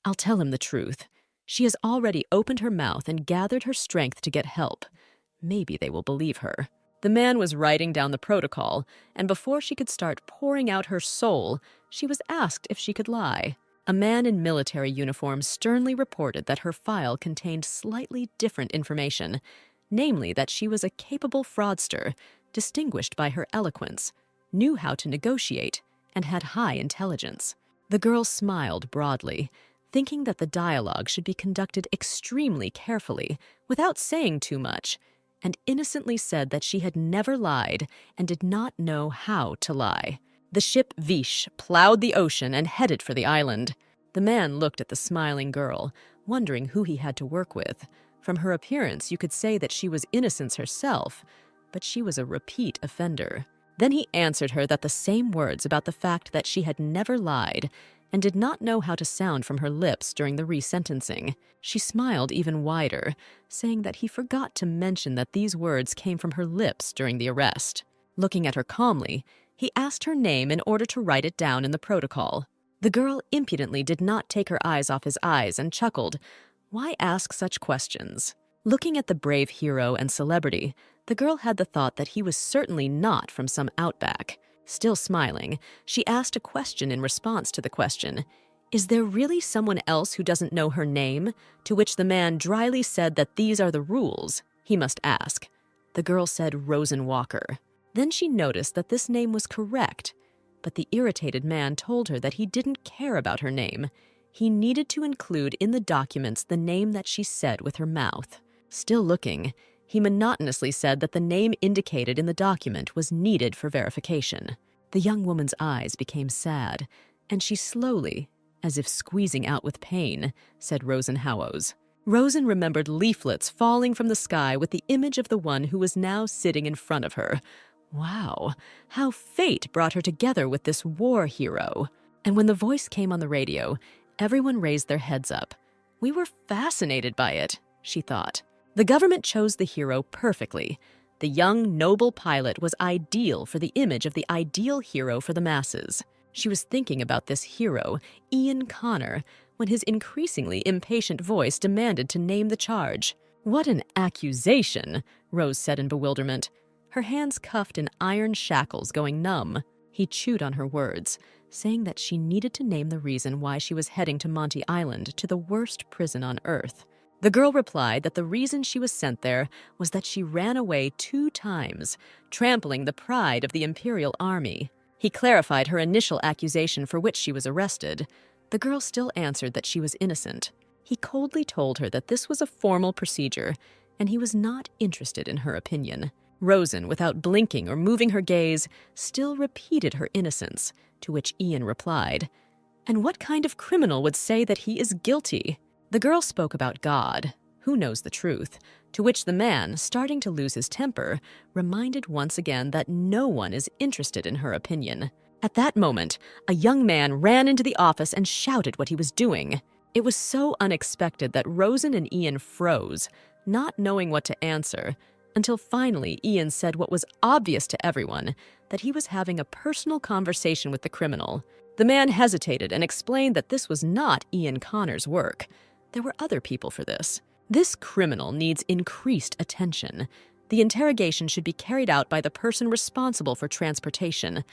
I'll tell him the truth. She has already opened her mouth and gathered her strength to get help. Maybe they will believe her. The man was writing down the protocol, and before she could start pouring out her soul, she was asked if she could lie. A man in military uniform sternly reported that her file contained slightly different information, namely that she was a capable fraudster, distinguished by her eloquence, knew how to negotiate, and had high intelligence. The girl smiled broadly, thinking that the dialogue should be conducted extremely carefully, without saying too much, and innocently said that she had never lied and did not know how to lie. The ship Vish plowed the ocean and headed for the island. The man looked at the smiling girl, wondering who he had to work with. From her appearance, you could say that she was innocence herself, but she was a repeat offender. Then he answered her that the same words about the fact that she had never lied and did not know how to sound from her lips during the resentencing. She smiled even wider, saying that he forgot to mention that these words came from her lips during the arrest. Looking at her calmly, he asked her name in order to write it down in the protocol. The girl impudently did not take her eyes off his eyes and chuckled. Why ask such questions? Looking at the brave hero and celebrity, the girl had the thought that he was certainly not from some outback. Still smiling, she asked a question in response to the question. Is there really someone else who doesn't know her name? To which the man dryly said that these are the rules. He must ask. The girl said Rosen Walker. Then she noticed that this name was correct, but the irritated man told her that he didn't care about her name. He needed to include in the documents the name that she said with her mouth. Still looking, he monotonously said that the name indicated in the document was needed for verification. The young woman's eyes became sad, and she slowly, as if squeezing out with pain, said Rosenhauos. Rosen remembered leaflets falling from the sky with the image of the one who was now sitting in front of her. Wow, how fate brought her together with this war hero. And when the voice came on the radio, everyone raised their heads up. We were fascinated by it, she thought. The government chose the hero perfectly. The young, noble pilot was ideal for the image of the ideal hero for the masses. She was thinking about this hero, Ian Connor, when his increasingly impatient voice demanded to name the charge. What an accusation, Rose said in bewilderment, her hands cuffed in iron shackles going numb. He chewed on her words, saying that she needed to name the reason why she was heading to Monty Island, to the worst prison on Earth. The girl replied that the reason she was sent there was that she ran away 2 times, trampling the pride of the Imperial Army. He clarified her initial accusation for which she was arrested. The girl still answered that she was innocent. He coldly told her that this was a formal procedure, and he was not interested in her opinion. Rosen, without blinking or moving her gaze, still repeated her innocence, to which Ian replied, "And what kind of criminal would say that he is guilty?" The girl spoke about God. Who knows the truth? To which the man, starting to lose his temper, reminded once again that no one is interested in her opinion. At that moment, a young man ran into the office and shouted what he was doing. It was so unexpected that Rosen and Ian froze, not knowing what to answer, until finally Ian said what was obvious to everyone, that he was having a personal conversation with the criminal. The man hesitated and explained that this was not Ian Connor's work. There were other people for this. This criminal needs increased attention. The interrogation should be carried out by the person responsible for transportation.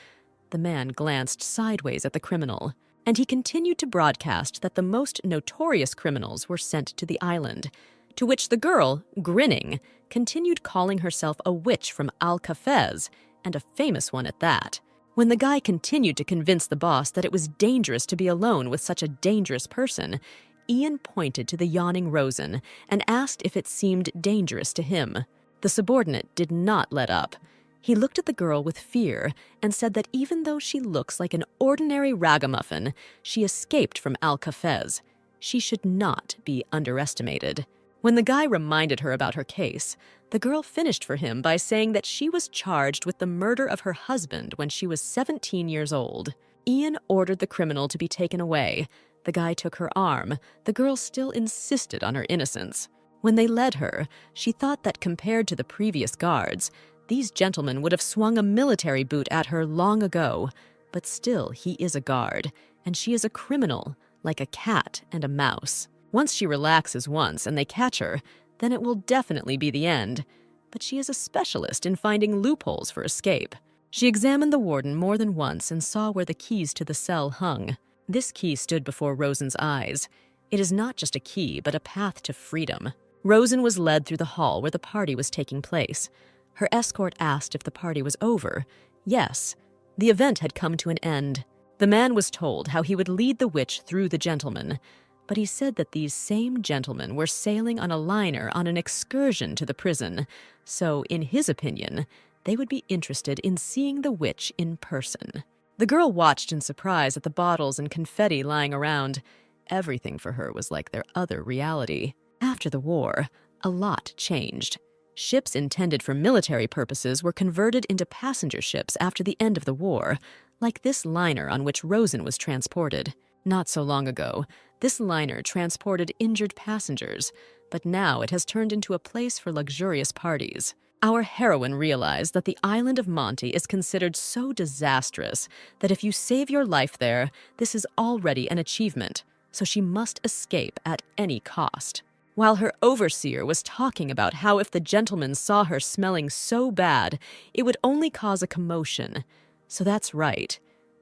The man glanced sideways at the criminal, and he continued to broadcast that the most notorious criminals were sent to the island, to which the girl, grinning, continued calling herself a witch from Al-Kafez, and a famous one at that. When the guy continued to convince the boss that it was dangerous to be alone with such a dangerous person, Ian pointed to the yawning Rosen and asked if it seemed dangerous to him. The subordinate did not let up. He looked at the girl with fear and said that even though she looks like an ordinary ragamuffin, she escaped from Al-Kafez. She should not be underestimated. When the guy reminded her about her case, the girl finished for him by saying that she was charged with the murder of her husband when she was 17 years old. Ian ordered the criminal to be taken away. The guy took her arm. The girl still insisted on her innocence. When they led her, she thought that compared to the previous guards, these gentlemen would have swung a military boot at her long ago. But still, he is a guard, and she is a criminal, like a cat and a mouse. Once she relaxes once and they catch her, then it will definitely be the end. But she is a specialist in finding loopholes for escape. She examined the warden more than once and saw where the keys to the cell hung. This key stood before Rosen's eyes. It is not just a key, but a path to freedom. Rosen was led through the hall where the party was taking place. Her escort asked if the party was over. Yes, the event had come to an end. The man was told how he would lead the witch through the gentlemen, but he said that these same gentlemen were sailing on a liner on an excursion to the prison, so, in his opinion, they would be interested in seeing the witch in person. The girl watched in surprise at the bottles and confetti lying around. Everything for her was like their other reality. After the war, a lot changed. Ships intended for military purposes were converted into passenger ships after the end of the war, like this liner on which Rosen was transported. Not so long ago, this liner transported injured passengers, but now it has turned into a place for luxurious parties. Our heroine realized that the island of Monty is considered so disastrous that if you save your life there, this is already an achievement, so she must escape at any cost. While her overseer was talking about how if the gentleman saw her smelling so bad, it would only cause a commotion. So that's right.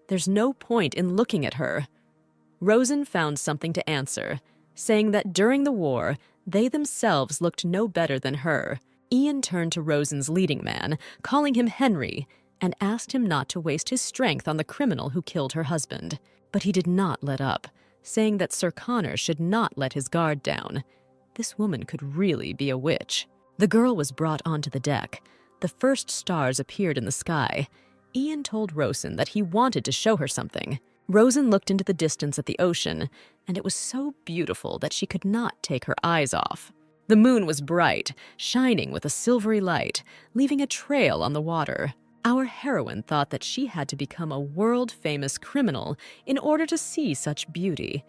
There's no point in looking at her. Rosen found something to answer, saying that during the war, they themselves looked no better than her. Ian turned to Rosen's leading man, calling him Henry, and asked him not to waste his strength on the criminal who killed her husband. But he did not let up, saying that Sir Connor should not let his guard down. This woman could really be a witch. The girl was brought onto the deck. The first stars appeared in the sky. Ian told Rosen that he wanted to show her something. Rosen looked into the distance at the ocean, and it was so beautiful that she could not take her eyes off. The moon was bright, shining with a silvery light, leaving a trail on the water. Our heroine thought that she had to become a world-famous criminal in order to see such beauty.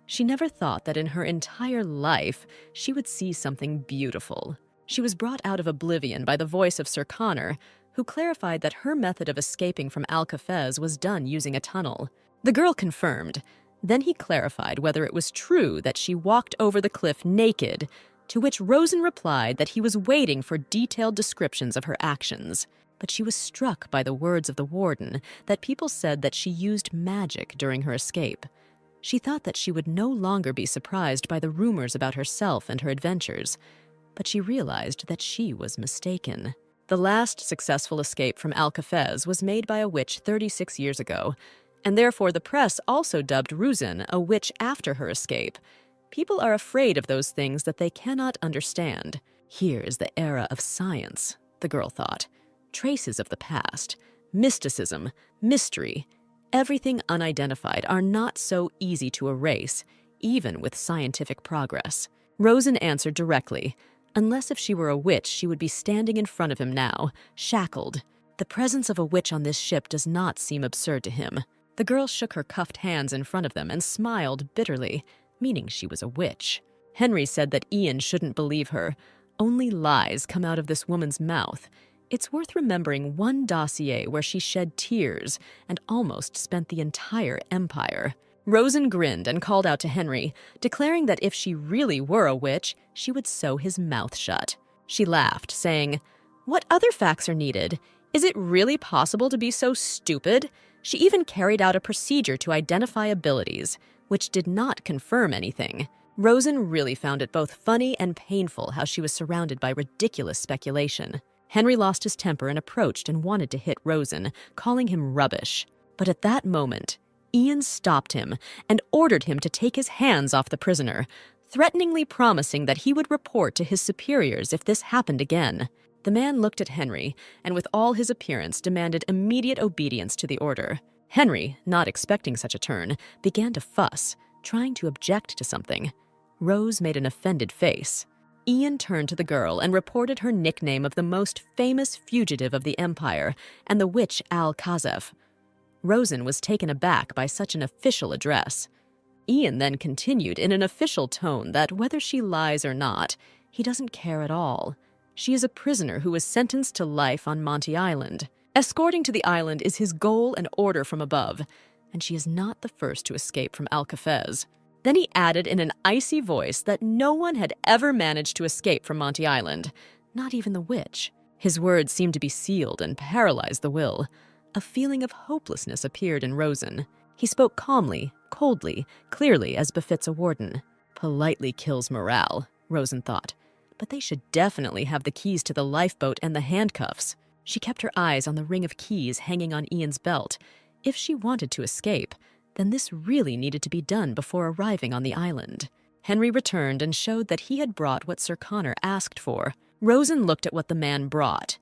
She never thought that in her entire life she would see something beautiful. She was brought out of oblivion by the voice of Sir Connor, who clarified that her method of escaping from Alcafez was done using a tunnel. The girl confirmed. Then he clarified whether it was true that she walked over the cliff naked, to which Rosen replied that he was waiting for detailed descriptions of her actions. But she was struck by the words of the warden that people said that she used magic during her escape. She thought that she would no longer be surprised by the rumors about herself and her adventures, but she realized that she was mistaken. The last successful escape from Alcafez was made by a witch 36 years ago, and therefore the press also dubbed Rosen a witch after her escape. People are afraid of those things that they cannot understand. Here is the era of science, the girl thought. Traces of the past, mysticism, mystery, everything unidentified are not so easy to erase, even with scientific progress. Rosen answered directly. Unless if she were a witch, she would be standing in front of him now, shackled. The presence of a witch on this ship does not seem absurd to him. The girl shook her cuffed hands in front of them and smiled bitterly, meaning she was a witch. Henry said that Ian shouldn't believe her. Only lies come out of this woman's mouth. It's worth remembering one dossier where she shed tears and almost spent the entire empire. Rosen grinned and called out to Henry, declaring that if she really were a witch, she would sew his mouth shut. She laughed, saying, "What other facts are needed? Is it really possible to be so stupid?" She even carried out a procedure to identify abilities, which did not confirm anything. Rosen really found it both funny and painful how she was surrounded by ridiculous speculation. Henry lost his temper and approached and wanted to hit Rosen, calling him rubbish. But at that moment, Ian stopped him and ordered him to take his hands off the prisoner, threateningly promising that he would report to his superiors if this happened again. The man looked at Henry and with all his appearance demanded immediate obedience to the order. Henry, not expecting such a turn, began to fuss, trying to object to something. Rose made an offended face. Ian turned to the girl and reported her nickname of the most famous fugitive of the Empire and the witch Al-Kazef. Rosen was taken aback by such an official address. Ian then continued in an official tone that whether she lies or not, he doesn't care at all. She is a prisoner who was sentenced to life on Monty Island. Escorting to the island is his goal and order from above, and she is not the first to escape from Alcafez. Then he added in an icy voice that no one had ever managed to escape from Monty Island, not even the witch. His words seemed to be sealed and paralyzed the will. A feeling of hopelessness appeared in Rosen. He spoke calmly, coldly, clearly as befits a warden. Politely kills morale, Rosen thought. But they should definitely have the keys to the lifeboat and the handcuffs. She kept her eyes on the ring of keys hanging on Ian's belt. If she wanted to escape, then this really needed to be done before arriving on the island. Henry returned and showed that he had brought what Sir Connor asked for. Rosen looked at what the man brought.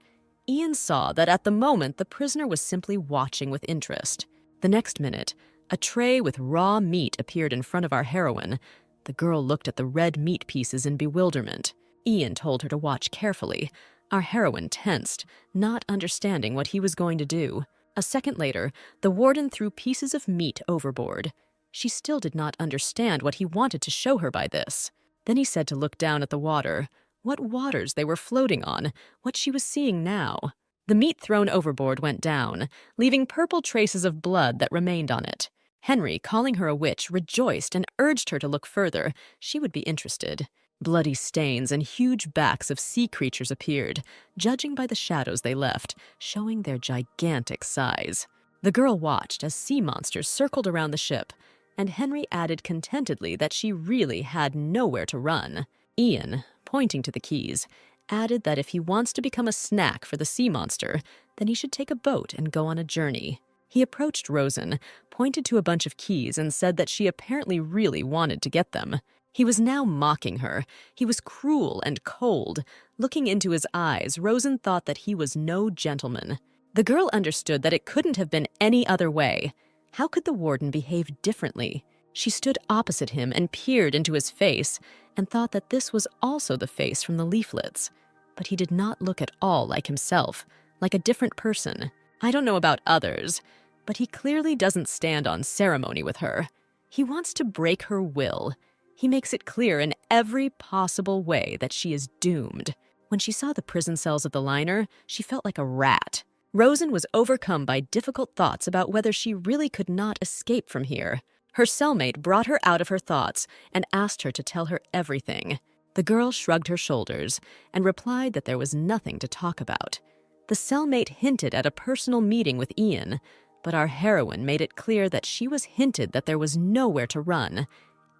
Ian saw that at the moment the prisoner was simply watching with interest. The next minute, a tray with raw meat appeared in front of our heroine. The girl looked at the red meat pieces in bewilderment. Ian told her to watch carefully. Our heroine tensed, not understanding what he was going to do. A second later, the warden threw pieces of meat overboard. She still did not understand what he wanted to show her by this. Then he said to look down at the water. What waters they were floating on, what she was seeing now. The meat thrown overboard went down, leaving purple traces of blood that remained on it. Henry, calling her a witch, rejoiced and urged her to look further. She would be interested. Bloody stains and huge backs of sea creatures appeared, judging by the shadows they left, showing their gigantic size. The girl watched as sea monsters circled around the ship, and Henry added contentedly that she really had nowhere to run. Ian, pointing to the keys, added that if he wants to become a snack for the sea monster, then he should take a boat and go on a journey. He approached Rosen, pointed to a bunch of keys, and said that she apparently really wanted to get them. He was now mocking her. He was cruel and cold. Looking into his eyes, Rosen thought that he was no gentleman. The girl understood that it couldn't have been any other way. How could the warden behave differently? She stood opposite him and peered into his face, and thought that this was also the face from the leaflets. But he did not look at all like himself, like a different person. I don't know about others, but he clearly doesn't stand on ceremony with her. He wants to break her will. He makes it clear in every possible way that she is doomed. When she saw the prison cells of the liner, she felt like a rat. Rosen was overcome by difficult thoughts about whether she really could not escape from here. Her cellmate brought her out of her thoughts and asked her to tell her everything. The girl shrugged her shoulders and replied that there was nothing to talk about. The cellmate hinted at a personal meeting with Ian, but our heroine made it clear that she was hinted that there was nowhere to run.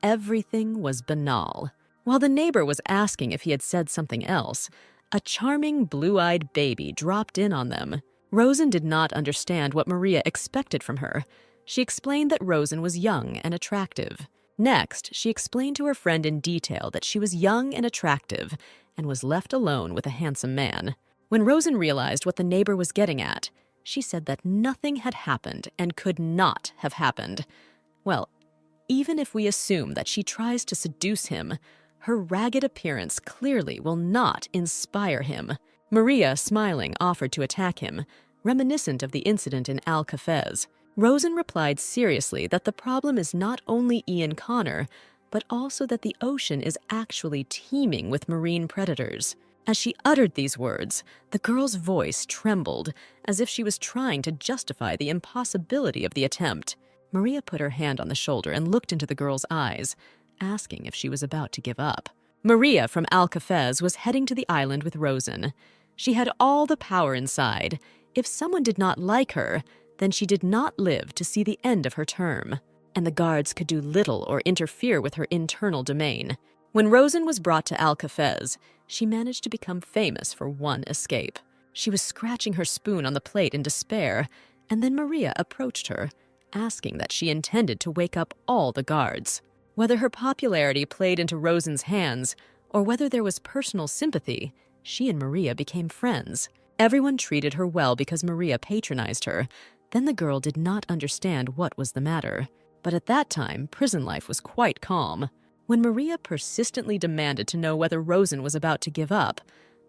Everything was banal. While the neighbor was asking if he had said something else, a charming blue-eyed baby dropped in on them. Rosen did not understand what Maria expected from her. She explained that Rosen was young and attractive. Next, she explained to her friend in detail that she was young and attractive and was left alone with a handsome man. When Rosen realized what the neighbor was getting at, she said that nothing had happened and could not have happened. Well, even if we assume that she tries to seduce him, her ragged appearance clearly will not inspire him. Maria, smiling, offered to attack him, reminiscent of the incident in Al-Cafez. Rosen replied seriously that the problem is not only Ian Connor, but also that the ocean is actually teeming with marine predators. As she uttered these words, the girl's voice trembled, as if she was trying to justify the impossibility of the attempt. Maria put her hand on the shoulder and looked into the girl's eyes, asking if she was about to give up. Maria from Al-Cafez was heading to the island with Rosen. She had all the power inside. If someone did not like her, then she did not live to see the end of her term, and the guards could do little or interfere with her internal domain. When Rosen was brought to Al-Cafez, she managed to become famous for one escape. She was scratching her spoon on the plate in despair, and then Maria approached her, asking that she intended to wake up all the guards. Whether her popularity played into Rosen's hands, or whether there was personal sympathy, she and Maria became friends. Everyone treated her well because Maria patronized her. Then the girl did not understand what was the matter. But at that time, prison life was quite calm. When Maria persistently demanded to know whether Rosen was about to give up,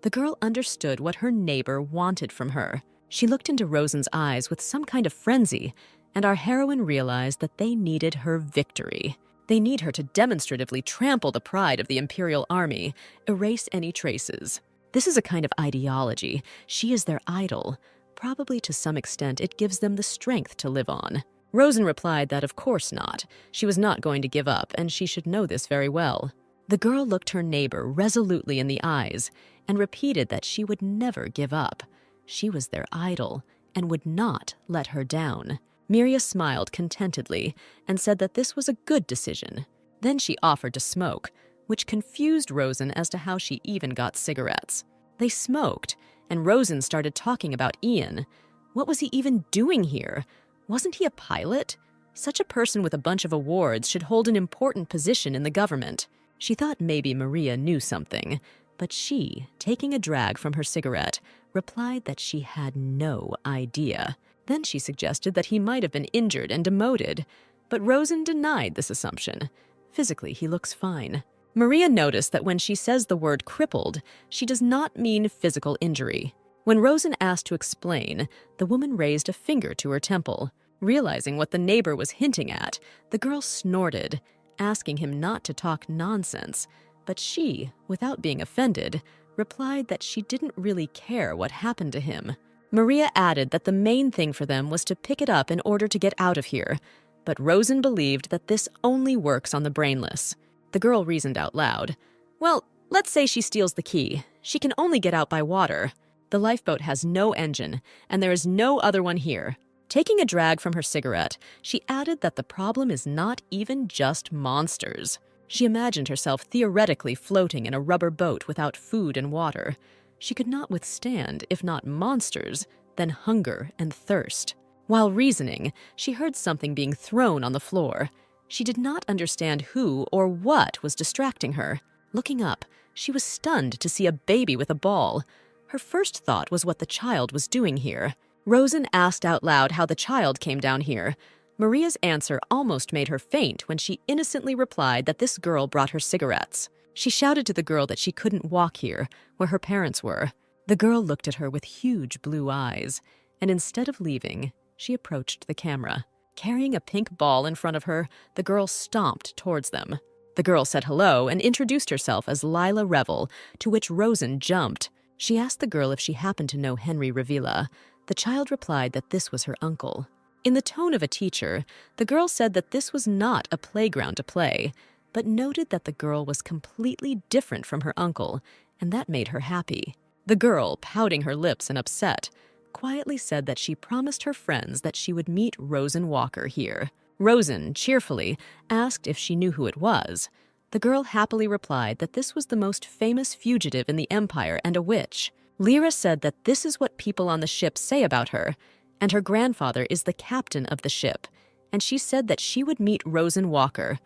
the girl understood what her neighbor wanted from her. She looked into Rosen's eyes with some kind of frenzy, and our heroine realized that they needed her victory. They need her to demonstratively trample the pride of the Imperial Army, erase any traces. This is a kind of ideology. She is their idol. Probably to some extent it gives them the strength to live on. Rosen replied that of course not. She was not going to give up, and she should know this very well. The girl looked her neighbor resolutely in the eyes and repeated that she would never give up. She was their idol and would not let her down. Miria smiled contentedly and said that this was a good decision. Then she offered to smoke, which confused Rosen as to how she even got cigarettes. They smoked, and Rosen started talking about Ian. What was he even doing here? Wasn't he a pilot? Such a person with a bunch of awards should hold an important position in the government. She thought maybe Maria knew something, but she, taking a drag from her cigarette, replied that she had no idea. Then she suggested that he might have been injured and demoted, but Rosen denied this assumption. Physically, he looks fine. Maria noticed that when she says the word crippled, she does not mean physical injury. When Rosen asked to explain, the woman raised a finger to her temple. Realizing what the neighbor was hinting at, the girl snorted, asking him not to talk nonsense, but she, without being offended, replied that she didn't really care what happened to him. Maria added that the main thing for them was to pick it up in order to get out of here, but Rosen believed that this only works on the brainless. The girl reasoned out loud. Well, let's say she steals the key. She can only get out by water. The lifeboat has no engine, and there is no other one here. Taking a drag from her cigarette, she added that the problem is not even just monsters. She imagined herself theoretically floating in a rubber boat without food and water. She could not withstand, if not monsters, then hunger and thirst. While reasoning, she heard something being thrown on the floor. She did not understand who or what was distracting her. Looking up, she was stunned to see a baby with a ball. Her first thought was what the child was doing here. Rosen asked out loud how the child came down here. Maria's answer almost made her faint when she innocently replied that this girl brought her cigarettes. She shouted to the girl that she couldn't walk here, where her parents were. The girl looked at her with huge blue eyes, and instead of leaving, she approached the camera. Carrying a pink ball in front of her, the girl stomped towards them. The girl said hello and introduced herself as Lila Revel, to which Rosen jumped. She asked the girl if she happened to know Henry Revilla. The child replied that this was her uncle. In the tone of a teacher, the girl said that this was not a playground to play, but noted that the girl was completely different from her uncle, and that made her happy. The girl, pouting her lips and upset, quietly said that she promised her friends that she would meet Rosen Walker here. Rosen, cheerfully, asked if she knew who it was. The girl happily replied that this was the most famous fugitive in the Empire and a witch. Lyra said that this is what people on the ship say about her, and her grandfather is the captain of the ship, and she said that she would meet Rosen Walker,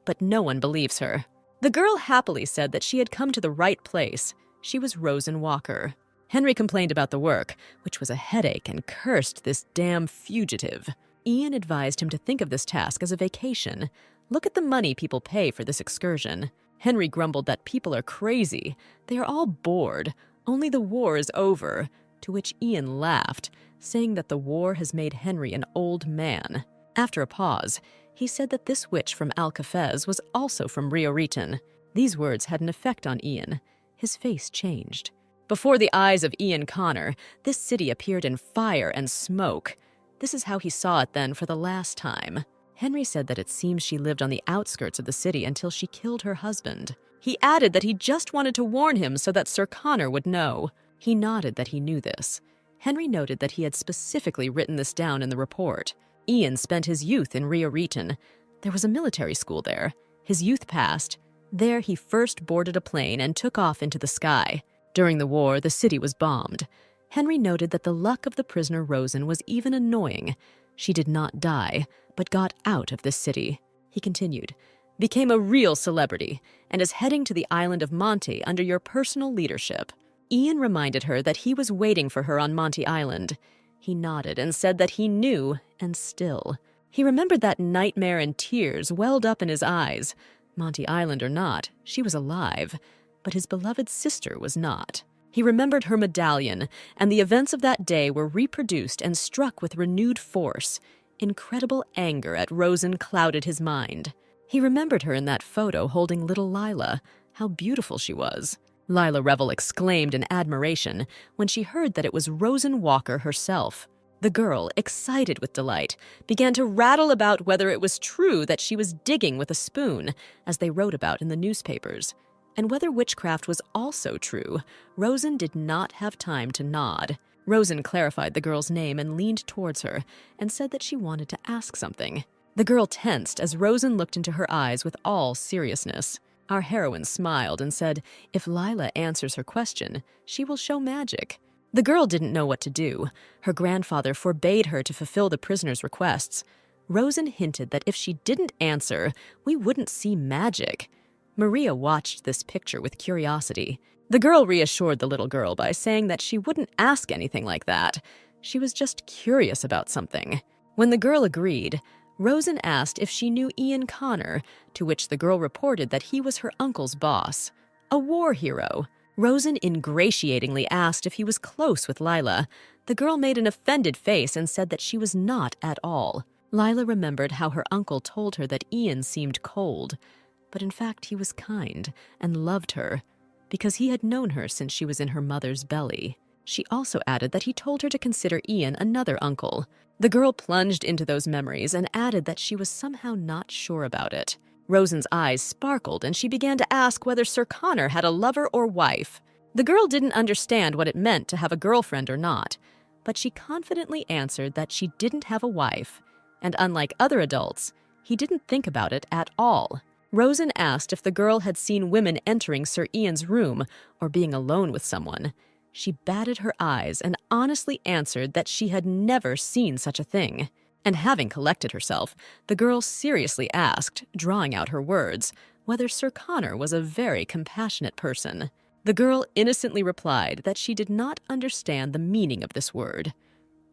but no one believes her. The girl happily said that she had come to the right place. She was Rosen Walker. Henry complained about the work, which was a headache, and cursed this damn fugitive. Ian advised him to think of this task as a vacation. Look at the money people pay for this excursion. Henry grumbled that people are crazy. They are all bored. Only the war is over, to which Ian laughed, saying that the war has made Henry an old man. After a pause, he said that this witch from Alcafez was also from Rio Riton. These words had an effect on Ian. His face changed. Before the eyes of Ian Connor, this city appeared in fire and smoke. This is how he saw it then for the last time. Henry said that it seems she lived on the outskirts of the city until she killed her husband. He added that he just wanted to warn him so that Sir Connor would know. He nodded that he knew this. Henry noted that he had specifically written this down in the report. Ian spent his youth in Rio Riton. There was a military school there. His youth passed. There he first boarded a plane and took off into the sky. During the war, the city was bombed. Henry noted that the luck of the prisoner Rosen was even annoying. She did not die, but got out of this city. He continued, became a real celebrity, and is heading to the island of Monte under your personal leadership. Ian reminded her that he was waiting for her on Monte Island. He nodded and said that he knew, and still. He remembered that nightmare, and tears welled up in his eyes. Monte Island or not, she was alive, but his beloved sister was not. He remembered her medallion, and the events of that day were reproduced and struck with renewed force. Incredible anger at Rosen clouded his mind. He remembered her in that photo holding little Lila. How beautiful she was. Lila Revel exclaimed in admiration when she heard that it was Rosen Walker herself. The girl, excited with delight, began to rattle about whether it was true that she was digging with a spoon, as they wrote about in the newspapers. And whether witchcraft was also true, Rosen did not have time to nod. Rosen clarified the girl's name and leaned towards her and said that she wanted to ask something. The girl tensed as Rosen looked into her eyes with all seriousness. Our heroine smiled and said, if Lila answers her question, she will show magic. The girl didn't know what to do. Her grandfather forbade her to fulfill the prisoner's requests. Rosen hinted that if she didn't answer, we wouldn't see magic. Maria watched this picture with curiosity. The girl reassured the little girl by saying that she wouldn't ask anything like that. She was just curious about something. When the girl agreed, Rosen asked if she knew Ian Connor, to which the girl reported that he was her uncle's boss, a war hero. Rosen ingratiatingly asked if he was close with Lila. The girl made an offended face and said that she was not at all. Lila remembered how her uncle told her that Ian seemed cold, but in fact he was kind and loved her, because he had known her since she was in her mother's belly. She also added that he told her to consider Ian another uncle. The girl plunged into those memories and added that she was somehow not sure about it. Rosen's eyes sparkled, and she began to ask whether Sir Connor had a lover or wife. The girl didn't understand what it meant to have a girlfriend or not, but she confidently answered that she didn't have a wife, and unlike other adults, he didn't think about it at all. Rosen asked if the girl had seen women entering Sir Ian's room or being alone with someone. She batted her eyes and honestly answered that she had never seen such a thing. And having collected herself, the girl seriously asked, drawing out her words, whether Sir Connor was a very compassionate person. The girl innocently replied that she did not understand the meaning of this word.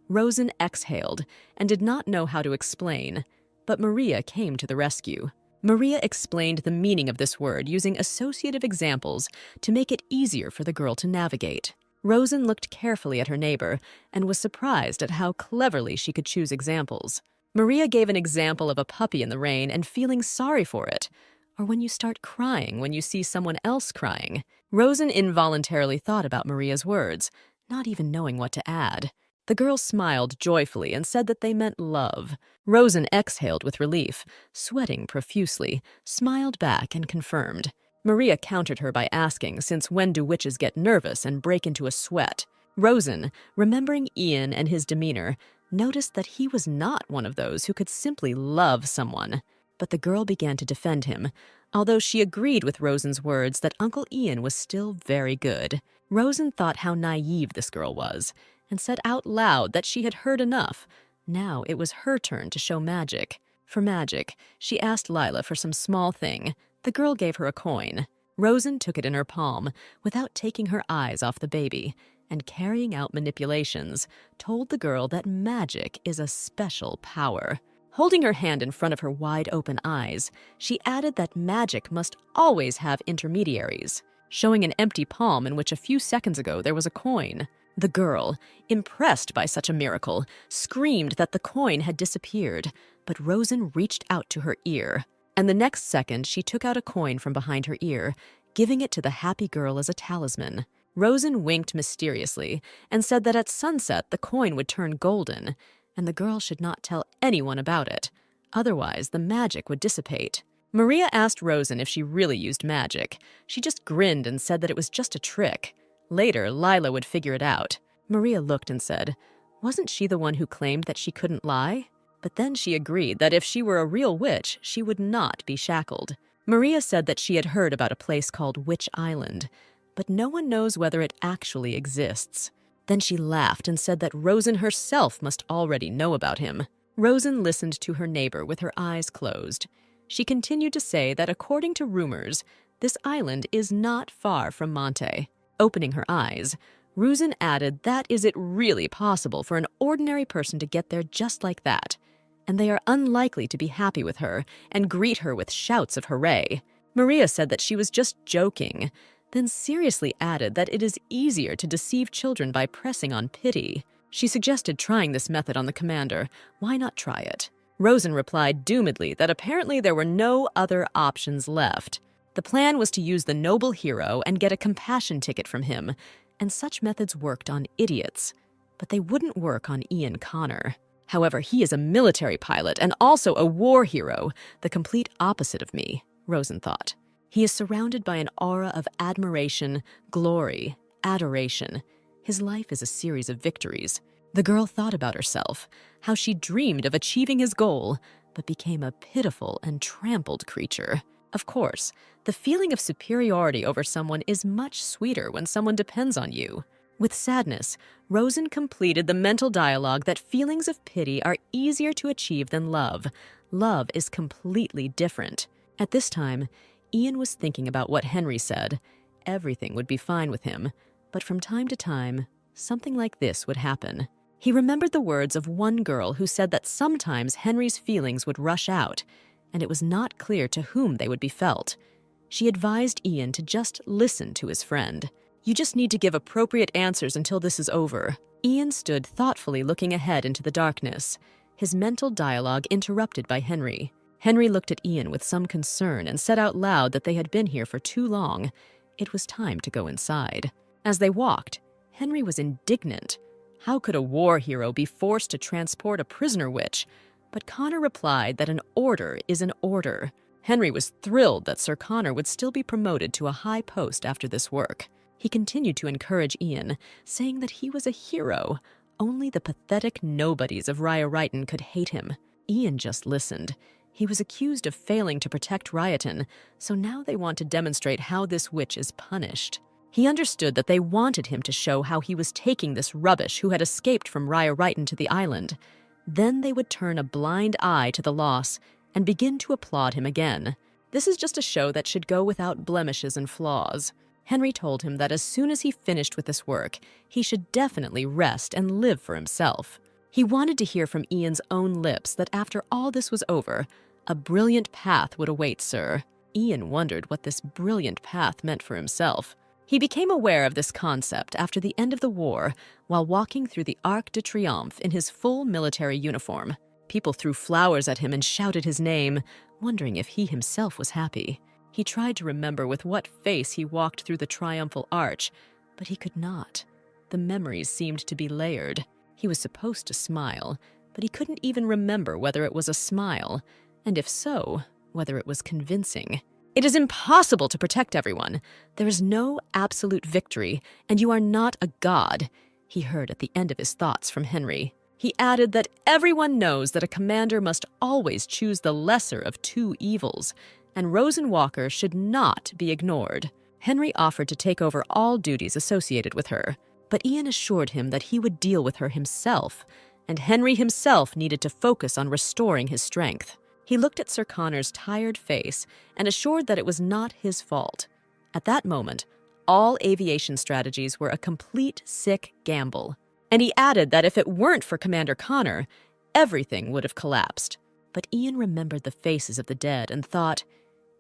Rosen exhaled and did not know how to explain, but Maria came to the rescue. Maria explained the meaning of this word using associative examples to make it easier for the girl to navigate. Rosen looked carefully at her neighbor and was surprised at how cleverly she could choose examples. Maria gave an example of a puppy in the rain and feeling sorry for it, or when you start crying when you see someone else crying. Rosen involuntarily thought about Maria's words, not even knowing what to add. The girl smiled joyfully and said that they meant love. Rosen exhaled with relief, sweating profusely, smiled back and confirmed. Maria countered her by asking, since when do witches get nervous and break into a sweat? Rosen, remembering Ian and his demeanor, noticed that he was not one of those who could simply love someone. But the girl began to defend him, although she agreed with Rosen's words that Uncle Ian was still very good. Rosen thought how naive this girl was, and said out loud that she had heard enough. Now it was her turn to show magic. For magic, she asked Lila for some small thing. The girl gave her a coin. Rosen took it in her palm, without taking her eyes off the baby, and carrying out manipulations, told the girl that magic is a special power. Holding her hand in front of her wide-open eyes, she added that magic must always have intermediaries, showing an empty palm in which a few seconds ago there was a coin. The girl, impressed by such a miracle, screamed that the coin had disappeared, but Rosen reached out to her ear. And the next second, she took out a coin from behind her ear, giving it to the happy girl as a talisman. Rosen winked mysteriously and said that at sunset the coin would turn golden, and the girl should not tell anyone about it. Otherwise, the magic would dissipate. Maria asked Rosen if she really used magic. She just grinned and said that it was just a trick. Later, Lila would figure it out. Maria looked and said, wasn't she the one who claimed that she couldn't lie? But then she agreed that if she were a real witch, she would not be shackled. Maria said that she had heard about a place called Witch Island, but no one knows whether it actually exists. Then she laughed and said that Rosen herself must already know about him. Rosen listened to her neighbor with her eyes closed. She continued to say that according to rumors, this island is not far from Monte. Opening her eyes, Rosen added that is it really possible for an ordinary person to get there just like that, and they are unlikely to be happy with her and greet her with shouts of hooray. Maria said that she was just joking, then seriously added that it is easier to deceive children by pressing on pity. She suggested trying this method on the commander. Why not try it? Rosen replied doomedly that apparently there were no other options left. The plan was to use the noble hero and get a compassion ticket from him, and such methods worked on idiots. but they wouldn't work on Ian Connor. However, he is a military pilot and also a war hero, the complete opposite of me, Rosen thought. He is surrounded by an aura of admiration, glory, adoration. His life is a series of victories. The girl thought about herself, how she dreamed of achieving his goal, but became a pitiful and trampled creature. Of course, the feeling of superiority over someone is much sweeter when someone depends on you. With sadness, Rosen completed the mental dialogue that feelings of pity are easier to achieve than love. Love is completely different. At this time, Ian was thinking about what Henry said. Everything would be fine with him, but from time to time, something like this would happen. He remembered the words of one girl who said that sometimes Henry's feelings would rush out, and it was not clear to whom they would be felt. She advised Ian to just listen to his friend. You just need to give appropriate answers until this is over. Ian stood thoughtfully looking ahead into the darkness, his mental dialogue interrupted by Henry. Henry looked at Ian with some concern and said out loud that they had been here for too long. It was time to go inside. As they walked, Henry was indignant. How could a war hero be forced to transport a prisoner witch? But Connor replied that an order is an order. Henry was thrilled that Sir Connor would still be promoted to a high post after this work. He continued to encourage Ian, saying that he was a hero. Only the pathetic nobodies of Raya Ryton could hate him. Ian just listened. He was accused of failing to protect Ryoton, so now they want to demonstrate how this witch is punished. He understood that they wanted him to show how he was taking this rubbish who had escaped from Raya Ryton to the island. Then they would turn a blind eye to the loss and begin to applaud him again. This is just a show that should go without blemishes and flaws. Henry told him that as soon as he finished with this work, he should definitely rest and live for himself. He wanted to hear from Ian's own lips that after all this was over, a brilliant path would await Sir. Ian wondered what this brilliant path meant for himself. He became aware of this concept after the end of the war while walking through the Arc de Triomphe in his full military uniform. People threw flowers at him and shouted his name, wondering if he himself was happy. He tried to remember with what face he walked through the triumphal arch, but he could not. The memories seemed to be layered. He was supposed to smile, but he couldn't even remember whether it was a smile, and if so, whether it was convincing. It is impossible to protect everyone. There is no absolute victory, and you are not a god, he heard at the end of his thoughts from Henry. He added that everyone knows that a commander must always choose the lesser of two evils, and Rosen Walker should not be ignored. Henry offered to take over all duties associated with her, but Ian assured him that he would deal with her himself, and Henry himself needed to focus on restoring his strength. He looked at Sir Connor's tired face and assured that it was not his fault. At that moment, all aviation strategies were a complete sick gamble, and he added that if it weren't for Commander Connor, everything would have collapsed. But Ian remembered the faces of the dead and thought,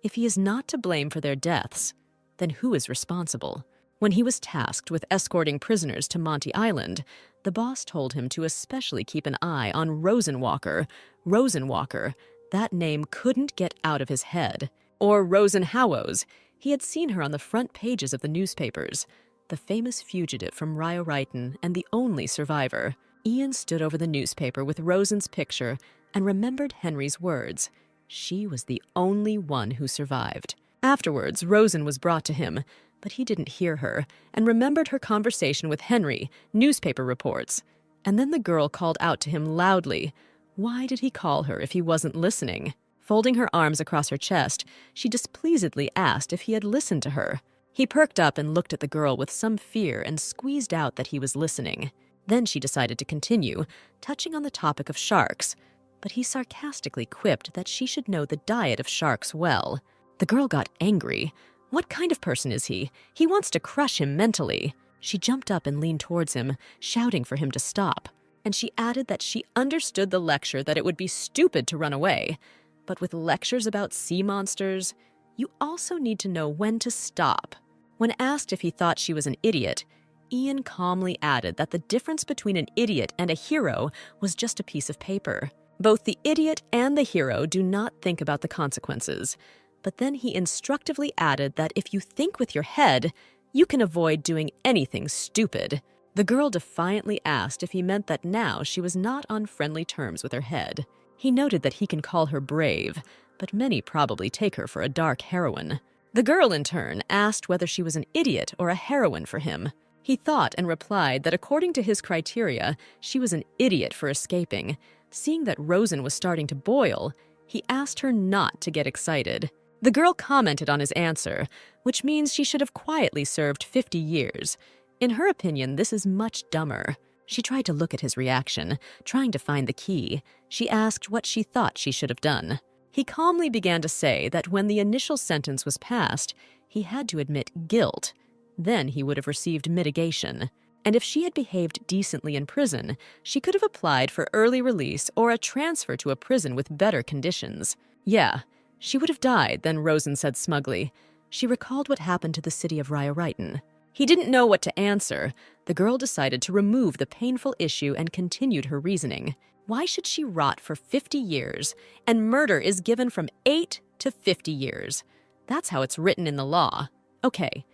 if he is not to blame for their deaths, then who is responsible? When he was tasked with escorting prisoners to Monty Island, the boss told him to especially keep an eye on Rosenwalker. Rosenwalker, that name couldn't get out of his head. Or Rosenhowos. He had seen her on the front pages of the newspapers. The famous fugitive from Raya Ryton and the only survivor. Ian stood over the newspaper with Rosen's picture and remembered Henry's words. She was the only one who survived. Afterwards, Rosen was brought to him, but he didn't hear her and remembered her conversation with Henry, newspaper reports. And then the girl called out to him loudly. Why did he call her if he wasn't listening? Folding her arms across her chest, she displeasedly asked if he had listened to her. He perked up and looked at the girl with some fear and squeezed out that he was listening. Then she decided to continue, touching on the topic of sharks, but he sarcastically quipped that she should know the diet of sharks well. The girl got angry. What kind of person is he? He wants to crush him mentally. She jumped up and leaned towards him, shouting for him to stop. And she added that she understood the lecture that it would be stupid to run away. But with lectures about sea monsters, you also need to know when to stop. When asked if he thought she was an idiot, Ian calmly added that the difference between an idiot and a hero was just a piece of paper. Both the idiot and the hero do not think about the consequences. But then he instructively added that if you think with your head, you can avoid doing anything stupid. The girl defiantly asked if he meant that now she was not on friendly terms with her head. He noted that he can call her brave, but many probably take her for a dark heroine. The girl, in turn, asked whether she was an idiot or a heroine for him. He thought and replied that according to his criteria, she was an idiot for escaping. Seeing that Rosen was starting to boil, he asked her not to get excited. The girl commented on his answer, which means she should have quietly served 50 years. In her opinion, this is much dumber. She tried to look at his reaction, trying to find the key. She asked what she thought she should have done. He calmly began to say that when the initial sentence was passed, he had to admit guilt. Then he would have received mitigation. And if she had behaved decently in prison, she could have applied for early release or a transfer to a prison with better conditions. Yeah, she would have died, then Rosen said smugly. She recalled what happened to the city of Raya. He didn't know what to answer. The girl decided to remove the painful issue and continued her reasoning. Why should she rot for 50 years, and murder is given from 8 to 50 years? That's how it's written in the law. Okay,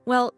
well,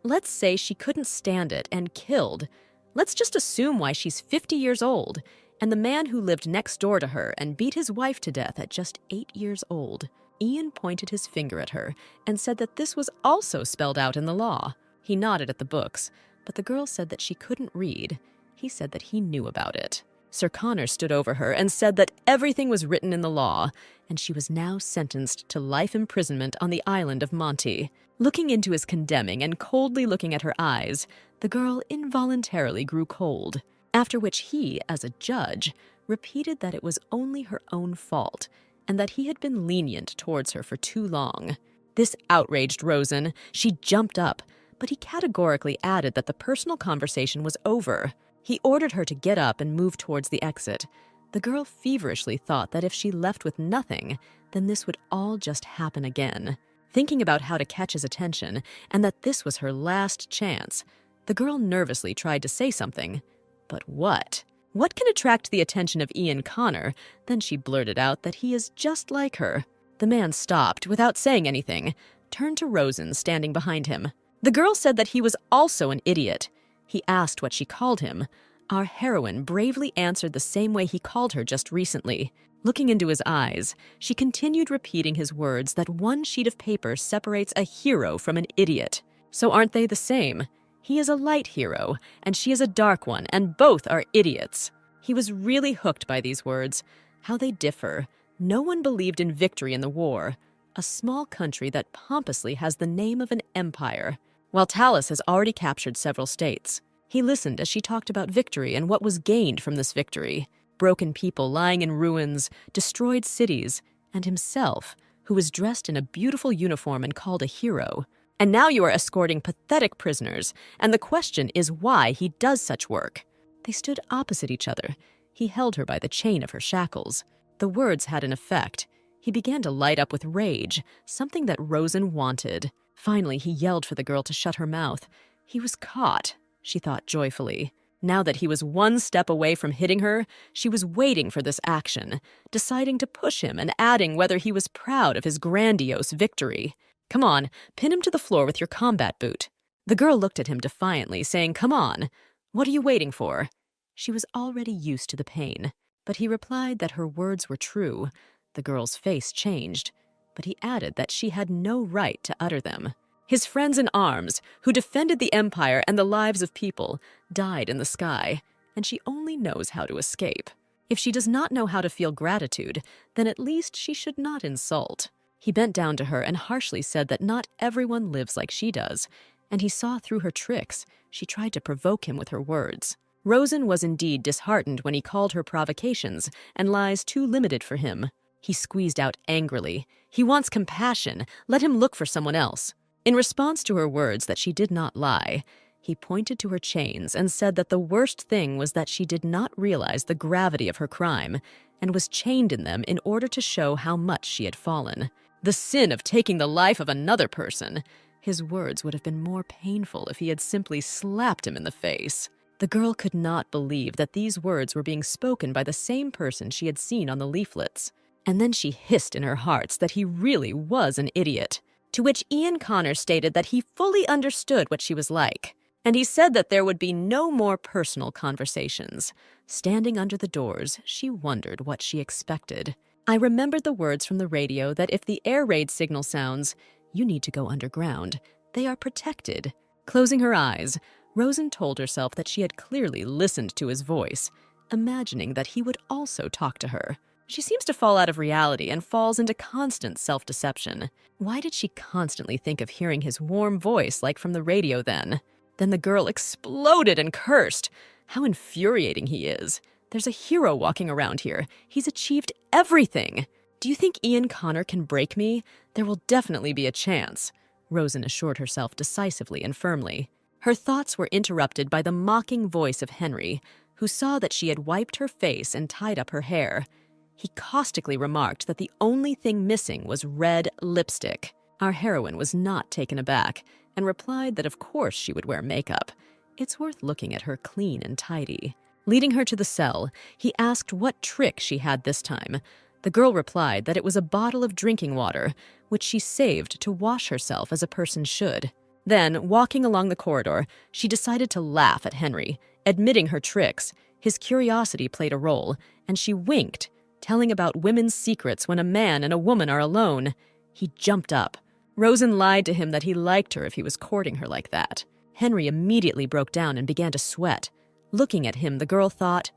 let's say she couldn't stand it and killed. Let's just assume why she's 50 years old, and the man who lived next door to her and beat his wife to death at just 8 years old. Ian pointed his finger at her and said that this was also spelled out in the law. He nodded at the books, but the girl said that she couldn't read. He said that he knew about it. Sir Connor stood over her and said that everything was written in the law, and she was now sentenced to life imprisonment on the island of Monty. Looking into his condemning and coldly looking at her eyes, the girl involuntarily grew cold, after which he, as a judge, repeated that it was only her own fault and that he had been lenient towards her for too long. This outraged Rosen. She jumped up, but he categorically added that the personal conversation was over. He ordered her to get up and move towards the exit. The girl feverishly thought that if she left with nothing, then this would all just happen again. Thinking about how to catch his attention and that this was her last chance, the girl nervously tried to say something. But what? What can attract the attention of Ian Connor? Then she blurted out that he is just like her. The man stopped without saying anything, turned to Rosen standing behind him. The girl said that he was also an idiot. He asked what she called him. Our heroine bravely answered the same way he called her just recently. Looking into his eyes, she continued repeating his words that one sheet of paper separates a hero from an idiot. So aren't they the same? He is a light hero, and she is a dark one, and both are idiots. He was really hooked by these words. How they differ. No one believed in victory in the war. A small country that pompously has the name of an empire, while Talus has already captured several states. He listened as she talked about victory and what was gained from this victory. Broken people lying in ruins, destroyed cities, and himself, who was dressed in a beautiful uniform and called a hero. And now you are escorting pathetic prisoners, and the question is why he does such work. They stood opposite each other. He held her by the chain of her shackles. The words had an effect. He began to light up with rage, something that Rosen wanted. Finally, he yelled for the girl to shut her mouth. He was caught, she thought joyfully. Now that he was one step away from hitting her, she was waiting for this action, deciding to push him and adding whether he was proud of his grandiose victory. Come on, pin him to the floor with your combat boot. The girl looked at him defiantly, saying, come on. What are you waiting for? She was already used to the pain, but he replied that her words were true. The girl's face changed, but he added that she had no right to utter them. His friends in arms, who defended the empire and the lives of people, died in the sky, and she only knows how to escape. If she does not know how to feel gratitude, then at least she should not insult. He bent down to her and harshly said that not everyone lives like she does, and he saw through her tricks. She tried to provoke him with her words. Rosen was indeed disheartened when he called her provocations and lies too limited for him. He squeezed out angrily. He wants compassion. Let him look for someone else. In response to her words that she did not lie, he pointed to her chains and said that the worst thing was that she did not realize the gravity of her crime and was chained in them in order to show how much she had fallen. The sin of taking the life of another person. His words would have been more painful if he had simply slapped him in the face. The girl could not believe that these words were being spoken by the same person she had seen on the leaflets. And then she hissed in her heart that he really was an idiot, to which Ian Connor stated that he fully understood what she was like. And he said that there would be no more personal conversations. Standing under the doors, she wondered what she expected. I remembered the words from the radio that if the air raid signal sounds, you need to go underground. They are protected. Closing her eyes, Rosen told herself that she had clearly listened to his voice, imagining that he would also talk to her. She seems to fall out of reality and falls into constant self-deception. Why did she constantly think of hearing his warm voice like from the radio then? Then the girl exploded and cursed. How infuriating he is. There's a hero walking around here. He's achieved everything. Do you think Ian Connor can break me? There will definitely be a chance, Rosen assured herself decisively and firmly. Her thoughts were interrupted by the mocking voice of Henry, who saw that she had wiped her face and tied up her hair. He caustically remarked that the only thing missing was red lipstick. Our heroine was not taken aback and replied that of course she would wear makeup. It's worth looking at her clean and tidy. Leading her to the cell, he asked what trick she had this time. The girl replied that it was a bottle of drinking water, which she saved to wash herself as a person should. Then, walking along the corridor, she decided to laugh at Henry, admitting her tricks. His curiosity played a role, and she winked, telling about women's secrets when a man and a woman are alone. He jumped up. Rosen lied to him that he liked her if he was courting her like that. Henry immediately broke down and began to sweat. Looking at him, the girl thought,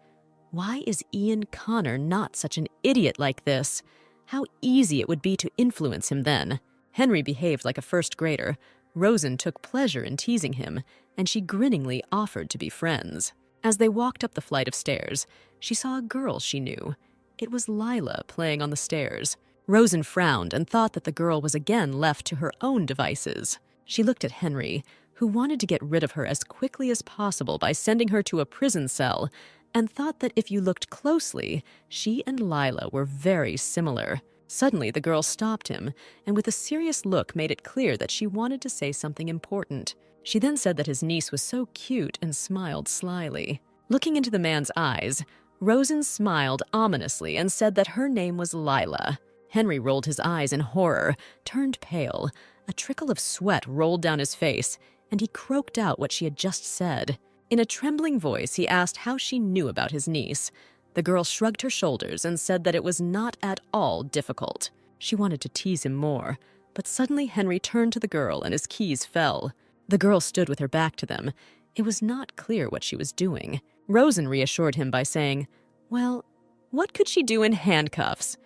why is Ian Connor not such an idiot like this? How easy it would be to influence him then. Henry behaved like a first grader. Rosen took pleasure in teasing him, and she grinningly offered to be friends. As they walked up the flight of stairs, she saw a girl she knew. It was Lila playing on the stairs. Rosen frowned and thought that the girl was again left to her own devices. She looked at Henry, who wanted to get rid of her as quickly as possible by sending her to a prison cell, and thought that if you looked closely, she and Lila were very similar. Suddenly, the girl stopped him, and with a serious look made it clear that she wanted to say something important. She then said that his niece was so cute and smiled slyly. Looking into the man's eyes, Rosen smiled ominously and said that her name was Lila. Henry rolled his eyes in horror, turned pale. A trickle of sweat rolled down his face, and he croaked out what she had just said. In a trembling voice, he asked how she knew about his niece. The girl shrugged her shoulders and said that it was not at all difficult. She wanted to tease him more, but suddenly Henry turned to the girl and his keys fell. The girl stood with her back to them. It was not clear what she was doing. Rosen reassured him by saying, well, what could she do in handcuffs?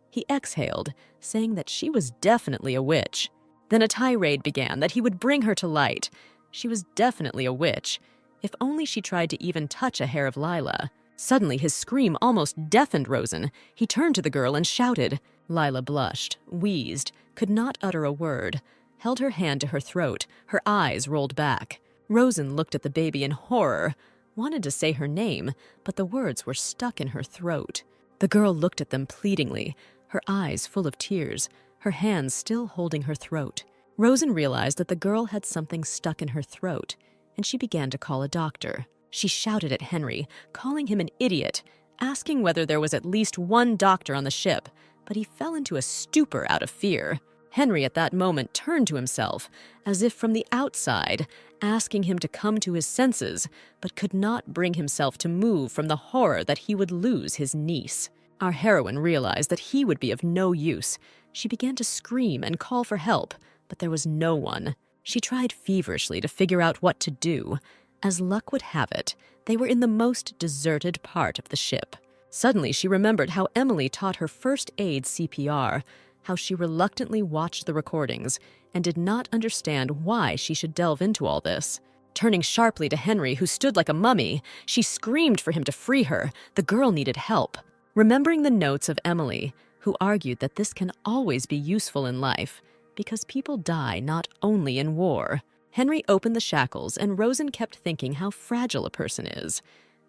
He exhaled, saying that she was definitely a witch. Then a tirade began that he would bring her to light. She was definitely a witch. If only she tried to even touch a hair of Lila. Suddenly, his scream almost deafened Rosen. He turned to the girl and shouted. Lila blushed, wheezed, could not utter a word, held her hand to her throat, her eyes rolled back. Rosen looked at the baby in horror, wanted to say her name, but the words were stuck in her throat. The girl looked at them pleadingly, her eyes full of tears, her hands still holding her throat. Rosen realized that the girl had something stuck in her throat, and she began to call a doctor. She shouted at Henry, calling him an idiot, asking whether there was at least one doctor on the ship, but he fell into a stupor out of fear. Henry at that moment turned to himself, as if from the outside, asking him to come to his senses, but could not bring himself to move from the horror that he would lose his niece. Our heroine realized that he would be of no use. She began to scream and call for help, but there was no one. She tried feverishly to figure out what to do. As luck would have it, they were in the most deserted part of the ship. Suddenly, she remembered how Emily taught her first aid CPR, how she reluctantly watched the recordings and did not understand why she should delve into all this. Turning sharply to Henry, who stood like a mummy, she screamed for him to free her. The girl needed help. Remembering the notes of Emily, who argued that this can always be useful in life, because people die not only in war. Henry opened the shackles, and Rosen kept thinking how fragile a person is,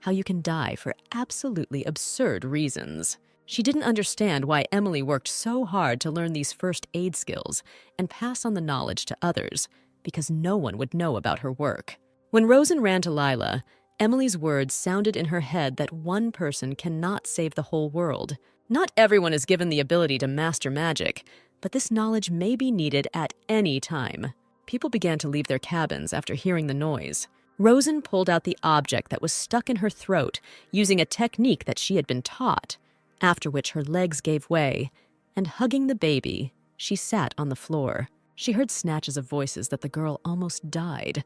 how you can die for absolutely absurd reasons. She didn't understand why Emily worked so hard to learn these first aid skills and pass on the knowledge to others, because no one would know about her work. When Rosen ran to Lila, Emily's words sounded in her head that one person cannot save the whole world. Not everyone is given the ability to master magic, but this knowledge may be needed at any time. People began to leave their cabins after hearing the noise. Rosen pulled out the object that was stuck in her throat using a technique that she had been taught, after which her legs gave way, and hugging the baby, she sat on the floor. She heard snatches of voices that the girl almost died.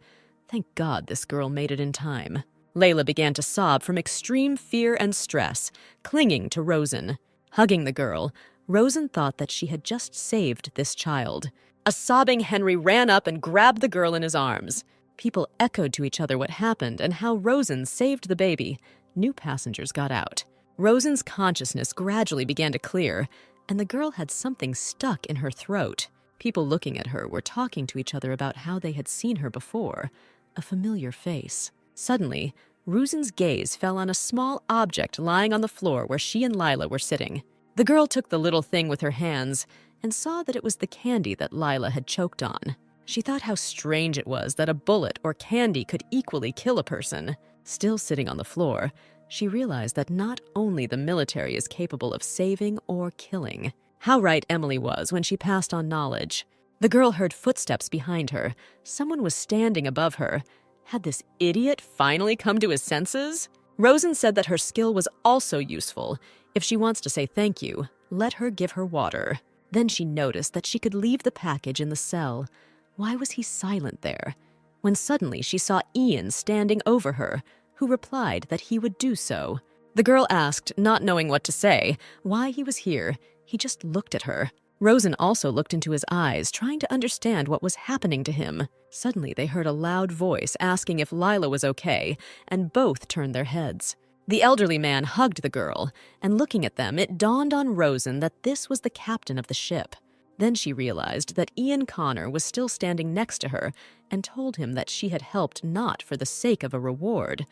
Thank God this girl made it in time. Layla began to sob from extreme fear and stress, clinging to Rosen. Hugging the girl, Rosen thought that she had just saved this child. A sobbing Henry ran up and grabbed the girl in his arms. People echoed to each other what happened and how Rosen saved the baby. New passengers got out. Rosen's consciousness gradually began to clear, and the girl had something stuck in her throat. People looking at her were talking to each other about how they had seen her before, a familiar face. Suddenly, Rosen's gaze fell on a small object lying on the floor where she and Lila were sitting. The girl took the little thing with her hands and saw that it was the candy that Lila had choked on. She thought how strange it was that a bullet or candy could equally kill a person. Still sitting on the floor, she realized that not only the military is capable of saving or killing. How right Emily was when she passed on knowledge. The girl heard footsteps behind her. Someone was standing above her. Had this idiot finally come to his senses? Rosen said that her skill was also useful. If she wants to say thank you, let her give her water. Then she noticed that she could leave the package in the cell. Why was he silent there? When suddenly she saw Ian standing over her, who replied that he would do so. The girl asked, not knowing what to say, why he was here. He just looked at her. Rosen also looked into his eyes, trying to understand what was happening to him. Suddenly they heard a loud voice asking if Lila was okay, and both turned their heads. The elderly man hugged the girl, and looking at them, it dawned on Rosen that this was the captain of the ship. Then she realized that Ian Connor was still standing next to her and told him that she had helped not for the sake of a reward,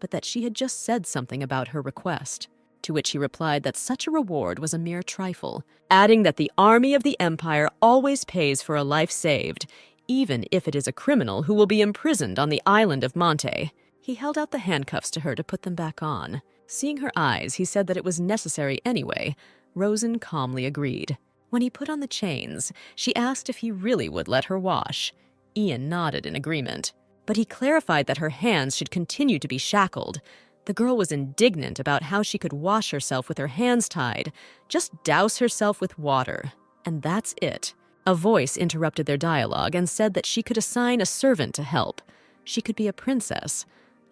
but that she had just said something about her request, to which he replied that such a reward was a mere trifle, adding that the army of the Empire always pays for a life saved, even if it is a criminal who will be imprisoned on the island of Monte. He held out the handcuffs to her to put them back on. Seeing her eyes, he said that it was necessary anyway. Rosen calmly agreed. When he put on the chains, she asked if he really would let her wash. Ian nodded in agreement, but he clarified that her hands should continue to be shackled. The girl was indignant about how she could wash herself with her hands tied. Just douse herself with water, and that's it. A voice interrupted their dialogue and said that she could assign a servant to help. She could be a princess,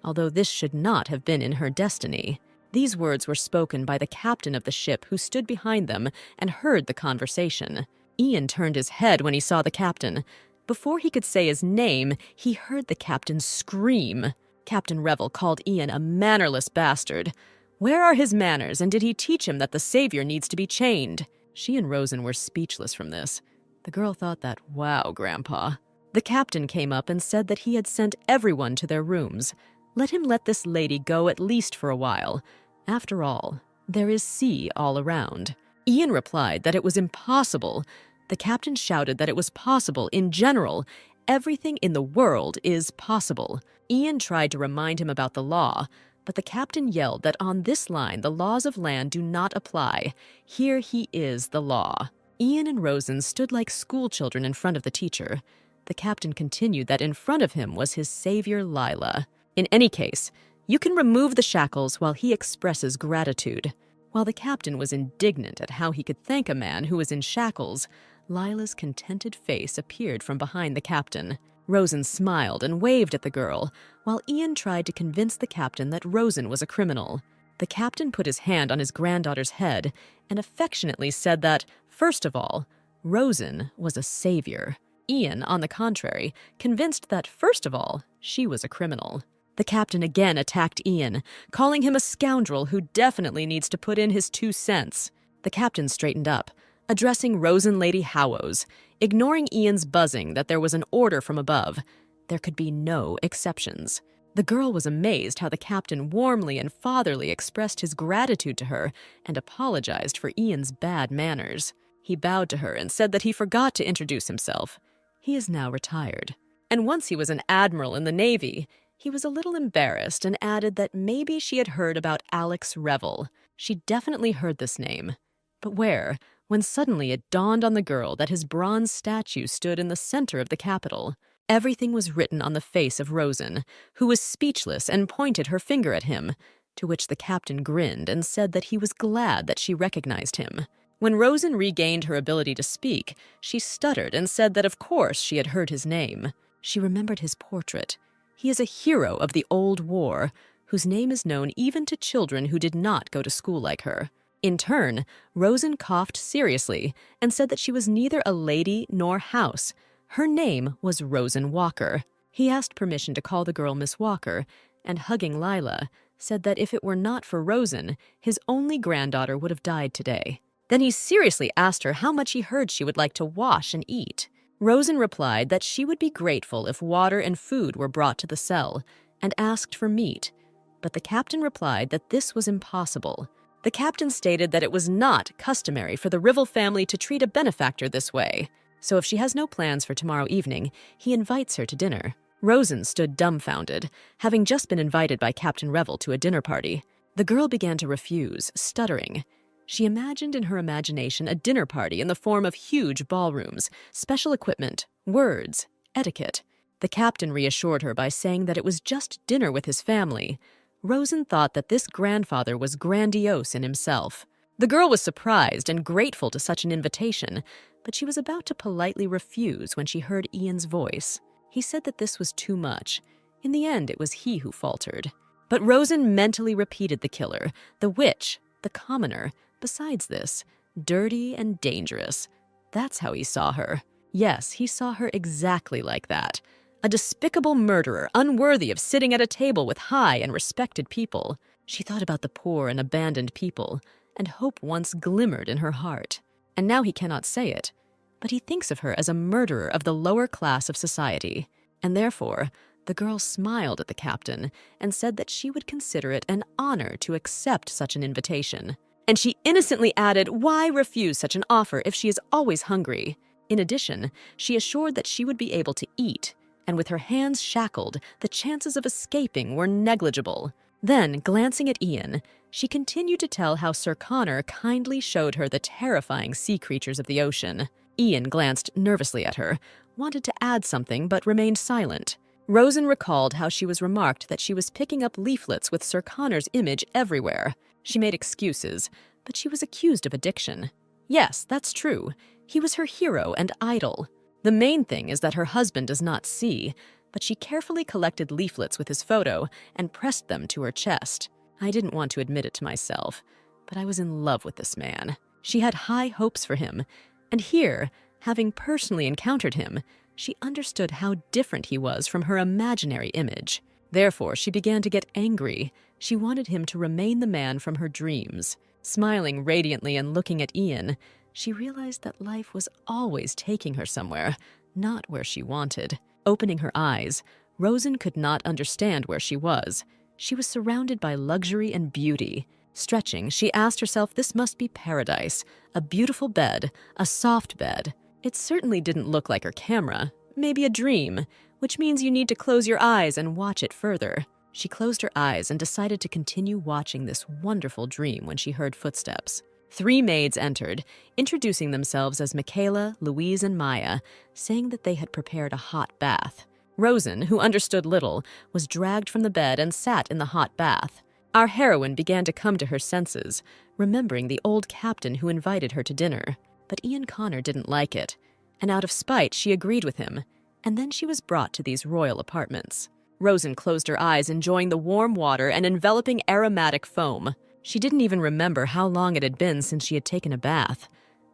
although this should not have been in her destiny. These words were spoken by the captain of the ship, who stood behind them and heard the conversation. Ian turned his head when he saw the captain. Before he could say his name, he heard the captain scream. Captain Revel called Ian a mannerless bastard. Where are his manners, and did he teach him that the savior needs to be chained? She and Rosen were speechless from this. The girl thought that, wow, Grandpa. The captain came up and said that he had sent everyone to their rooms. Let him let this lady go at least for a while. After all, there is sea all around. Ian replied that it was impossible. The captain shouted that it was possible in general. Everything in the world is possible. Ian tried to remind him about the law, but the captain yelled that on this line the laws of land do not apply. Here he is the law. Ian and Rosen stood like schoolchildren in front of the teacher. The captain continued that in front of him was his savior Lila. In any case, you can remove the shackles while he expresses gratitude. While the captain was indignant at how he could thank a man who was in shackles, Lila's contented face appeared from behind the captain. Rosen smiled and waved at the girl, while Ian tried to convince the captain that Rosen was a criminal. The captain put his hand on his granddaughter's head and affectionately said that, first of all, Rosen was a savior. Ian, on the contrary, convinced that, first of all, she was a criminal. The captain again attacked Ian, calling him a scoundrel who definitely needs to put in his 2 cents. The captain straightened up, addressing Rosen Lady Howes, ignoring Ian's buzzing that there was an order from above. There could be no exceptions. The girl was amazed how the captain warmly and fatherly expressed his gratitude to her and apologized for Ian's bad manners. He bowed to her and said that he forgot to introduce himself. He is now retired. And once he was an admiral in the Navy. He was a little embarrassed and added that maybe she had heard about Alex Revel. She definitely heard this name. But where? When suddenly it dawned on the girl that his bronze statue stood in the center of the Capitol. Everything was written on the face of Rosen, who was speechless and pointed her finger at him, to which the captain grinned and said that he was glad that she recognized him. When Rosen regained her ability to speak, she stuttered and said that of course she had heard his name. She remembered his portrait. He is a hero of the old war, whose name is known even to children who did not go to school like her. In turn, Rosen coughed seriously and said that she was neither a lady nor house. Her name was Rosen Walker. He asked permission to call the girl Miss Walker, and hugging Lila, said that if it were not for Rosen, his only granddaughter would have died today. Then he seriously asked her how much he heard she would like to wash and eat. Rosen replied that she would be grateful if water and food were brought to the cell, and asked for meat. But the captain replied that this was impossible. The captain stated that it was not customary for the Rivel family to treat a benefactor this way, so if she has no plans for tomorrow evening, he invites her to dinner. Rosen stood dumbfounded, having just been invited by Captain Revel to a dinner party. The girl began to refuse, stuttering. She imagined in her imagination a dinner party in the form of huge ballrooms, special equipment, words, etiquette. The captain reassured her by saying that it was just dinner with his family. Rosen thought that this grandfather was grandiose in himself. The girl was surprised and grateful to such an invitation, but she was about to politely refuse when she heard Ian's voice. He said that this was too much. In the end, it was he who faltered. But Rosen mentally repeated the killer, the witch, the commoner. Besides this, dirty and dangerous. That's how he saw her. Yes, he saw her exactly like that. A despicable murderer, unworthy of sitting at a table with high and respected people. She thought about the poor and abandoned people, and hope once glimmered in her heart. And now he cannot say it, but he thinks of her as a murderer of the lower class of society. And therefore, the girl smiled at the captain and said that she would consider it an honor to accept such an invitation. And she innocently added, why refuse such an offer if she is always hungry? In addition, she assured that she would be able to eat, and with her hands shackled, the chances of escaping were negligible. Then, glancing at Ian, she continued to tell how Sir Connor kindly showed her the terrifying sea creatures of the ocean. Ian glanced nervously at her, wanted to add something, but remained silent. Rosen recalled how she was remarked that she was picking up leaflets with Sir Connor's image everywhere. She made excuses, but she was accused of addiction. Yes, that's true. He was her hero and idol. The main thing is that her husband does not see, but she carefully collected leaflets with his photo and pressed them to her chest. I didn't want to admit it to myself, but I was in love with this man. She had high hopes for him, and here, having personally encountered him, she understood how different he was from her imaginary image. Therefore, she began to get angry. She wanted him to remain the man from her dreams. Smiling radiantly and looking at Ian, she realized that life was always taking her somewhere, not where she wanted. Opening her eyes, Rosen could not understand where she was. She was surrounded by luxury and beauty. Stretching, she asked herself this must be paradise, a beautiful bed, a soft bed. It certainly didn't look like her camera, maybe a dream, which means you need to close your eyes and watch it further. She closed her eyes and decided to continue watching this wonderful dream when she heard footsteps. 3 maids entered, introducing themselves as Michaela, Louise, and Maya, saying that they had prepared a hot bath. Rosen, who understood little, was dragged from the bed and sat in the hot bath. Our heroine began to come to her senses, remembering the old captain who invited her to dinner. But Ian Connor didn't like it, and out of spite she agreed with him, and then she was brought to these royal apartments. Rosen closed her eyes, enjoying the warm water and enveloping aromatic foam. She didn't even remember how long it had been since she had taken a bath.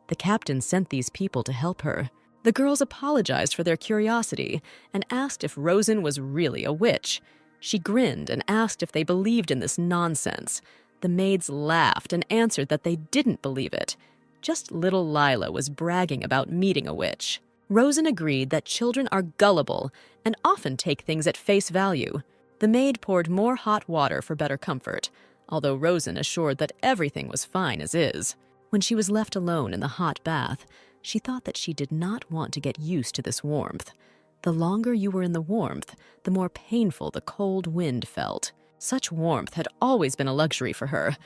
The captain sent these people to help her. The girls apologized for their curiosity and asked if Rosen was really a witch. She grinned and asked if they believed in this nonsense. The maids laughed and answered that they didn't believe it. Just little Lila was bragging about meeting a witch. Rosen agreed that children are gullible and often take things at face value. The maid poured more hot water for better comfort, although Rosen assured that everything was fine as is. When she was left alone in the hot bath, she thought that she did not want to get used to this warmth. The longer you were in the warmth, the more painful the cold wind felt. Such warmth had always been a luxury for her.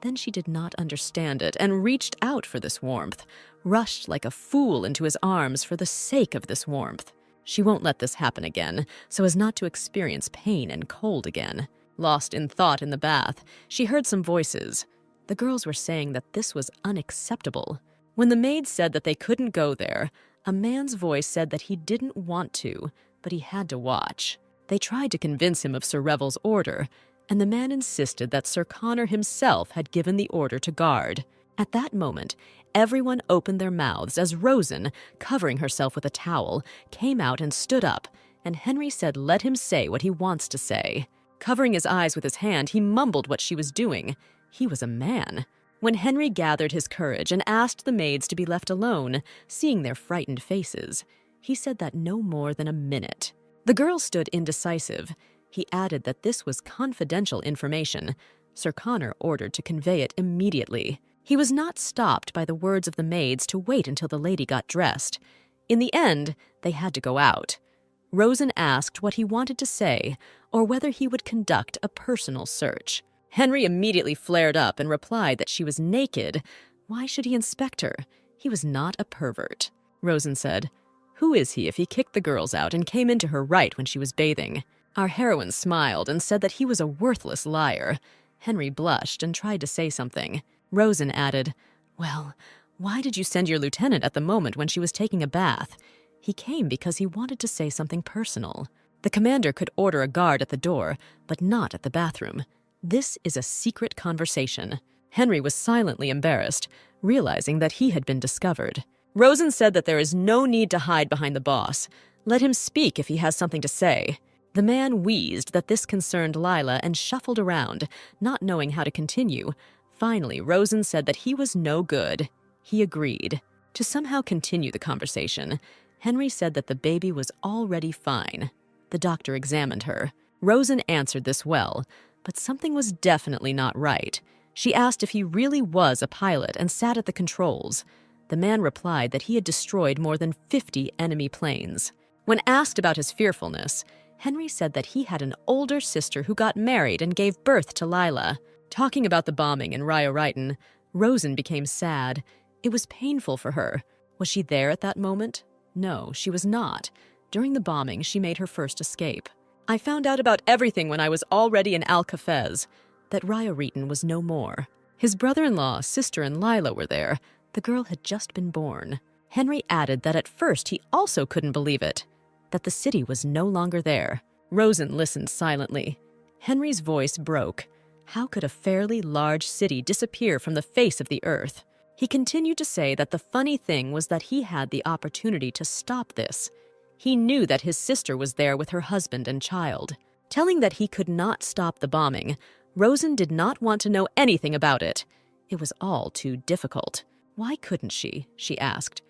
Then she did not understand it and reached out for this warmth, rushed like a fool into his arms for the sake of this warmth. She won't let this happen again, so as not to experience pain and cold again. Lost in thought in the bath, she heard some voices. The girls were saying that this was unacceptable. When the maids said that they couldn't go there, a man's voice said that he didn't want to, but he had to watch. They tried to convince him of Sir Revel's order, and the man insisted that Sir Connor himself had given the order to guard. At that moment, everyone opened their mouths as Rosen, covering herself with a towel, came out and stood up, and Henry said let him say what he wants to say. Covering his eyes with his hand, he mumbled what she was doing. He was a man. When Henry gathered his courage and asked the maids to be left alone, seeing their frightened faces, he said that no more than a minute. The girls stood indecisive. He added that this was confidential information. Sir Connor ordered to convey it immediately. He was not stopped by the words of the maids to wait until the lady got dressed. In the end, they had to go out. Rosen asked what he wanted to say, or whether he would conduct a personal search. Henry immediately flared up and replied that she was naked. Why should he inspect her? He was not a pervert. Rosen said, "Who is he if he kicked the girls out and came into her right when she was bathing?" Our heroine smiled and said that he was a worthless liar. Henry blushed and tried to say something. Rosen added, "Well, why did you send your lieutenant at the moment when she was taking a bath?" He came because he wanted to say something personal. The commander could order a guard at the door, but not at the bathroom. This is a secret conversation. Henry was silently embarrassed, realizing that he had been discovered. Rosen said that there is no need to hide behind the boss. Let him speak if he has something to say. The man wheezed that this concerned Lila and shuffled around, not knowing how to continue. Finally, Rosen said that he was no good. He agreed. To somehow continue the conversation, Henry said that the baby was already fine. The doctor examined her. Rosen answered this well, but something was definitely not right. She asked if he really was a pilot and sat at the controls. The man replied that he had destroyed more than 50 enemy planes. When asked about his fearfulness, Henry said that he had an older sister who got married and gave birth to Lila. Talking about the bombing in Raya-Ryton, Rosen became sad. It was painful for her. Was she there at that moment? No, she was not. During the bombing, she made her first escape. "I found out about everything when I was already in Al-Kafez, that Raya-Ryton was no more. His brother-in-law, sister, and Lila were there. The girl had just been born." Henry added that at first he also couldn't believe it, that the city was no longer there. Rosen listened silently. Henry's voice broke. How could a fairly large city disappear from the face of the earth? He continued to say that the funny thing was that he had the opportunity to stop this. He knew that his sister was there with her husband and child. Telling that he could not stop the bombing, Rosen did not want to know anything about it. It was all too difficult. Why couldn't she asked.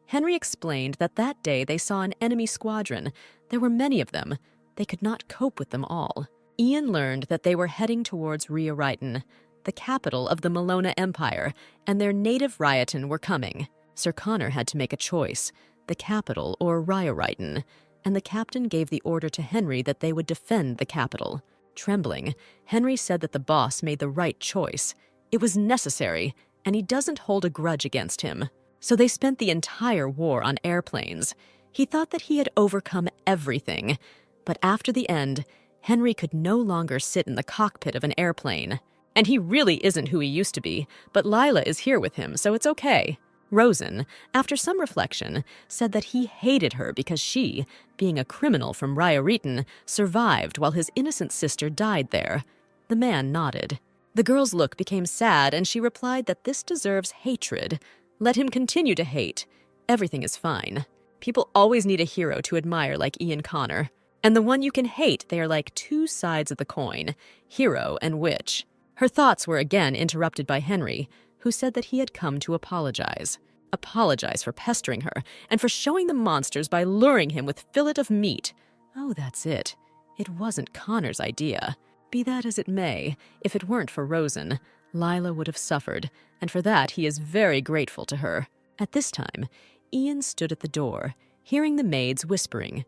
Henry explained that that day they saw an enemy squadron. There were many of them. They could not cope with them all. Ian learned that they were heading towards Raya-Ryton, the capital of the Malona Empire, and their native Ryotan were coming. Sir Connor had to make a choice, the capital or Raya-Ryton, and the captain gave the order to Henry that they would defend the capital. Trembling, Henry said that the boss made the right choice. It was necessary, and he doesn't hold a grudge against him. So they spent the entire war on airplanes. He thought that he had overcome everything, but after the end, Henry could no longer sit in the cockpit of an airplane. And he really isn't who he used to be, but Lila is here with him, so it's okay. Rosen, after some reflection, said that he hated her because she, being a criminal from Raya-Ryton, survived while his innocent sister died there. The man nodded. The girl's look became sad, and she replied that this deserves hatred. Let him continue to hate. Everything is fine. People always need a hero to admire like Ian Connor. And the one you can hate, they are like two sides of the coin, hero and witch. Her thoughts were again interrupted by Henry, who said that he had come to apologize. Apologize for pestering her, and for showing the monsters by luring him with fillet of meat. Oh, that's it. It wasn't Connor's idea. Be that as it may, if it weren't for Rosen, Lila would have suffered, and for that he is very grateful to her. At this time, Ian stood at the door, hearing the maids whispering.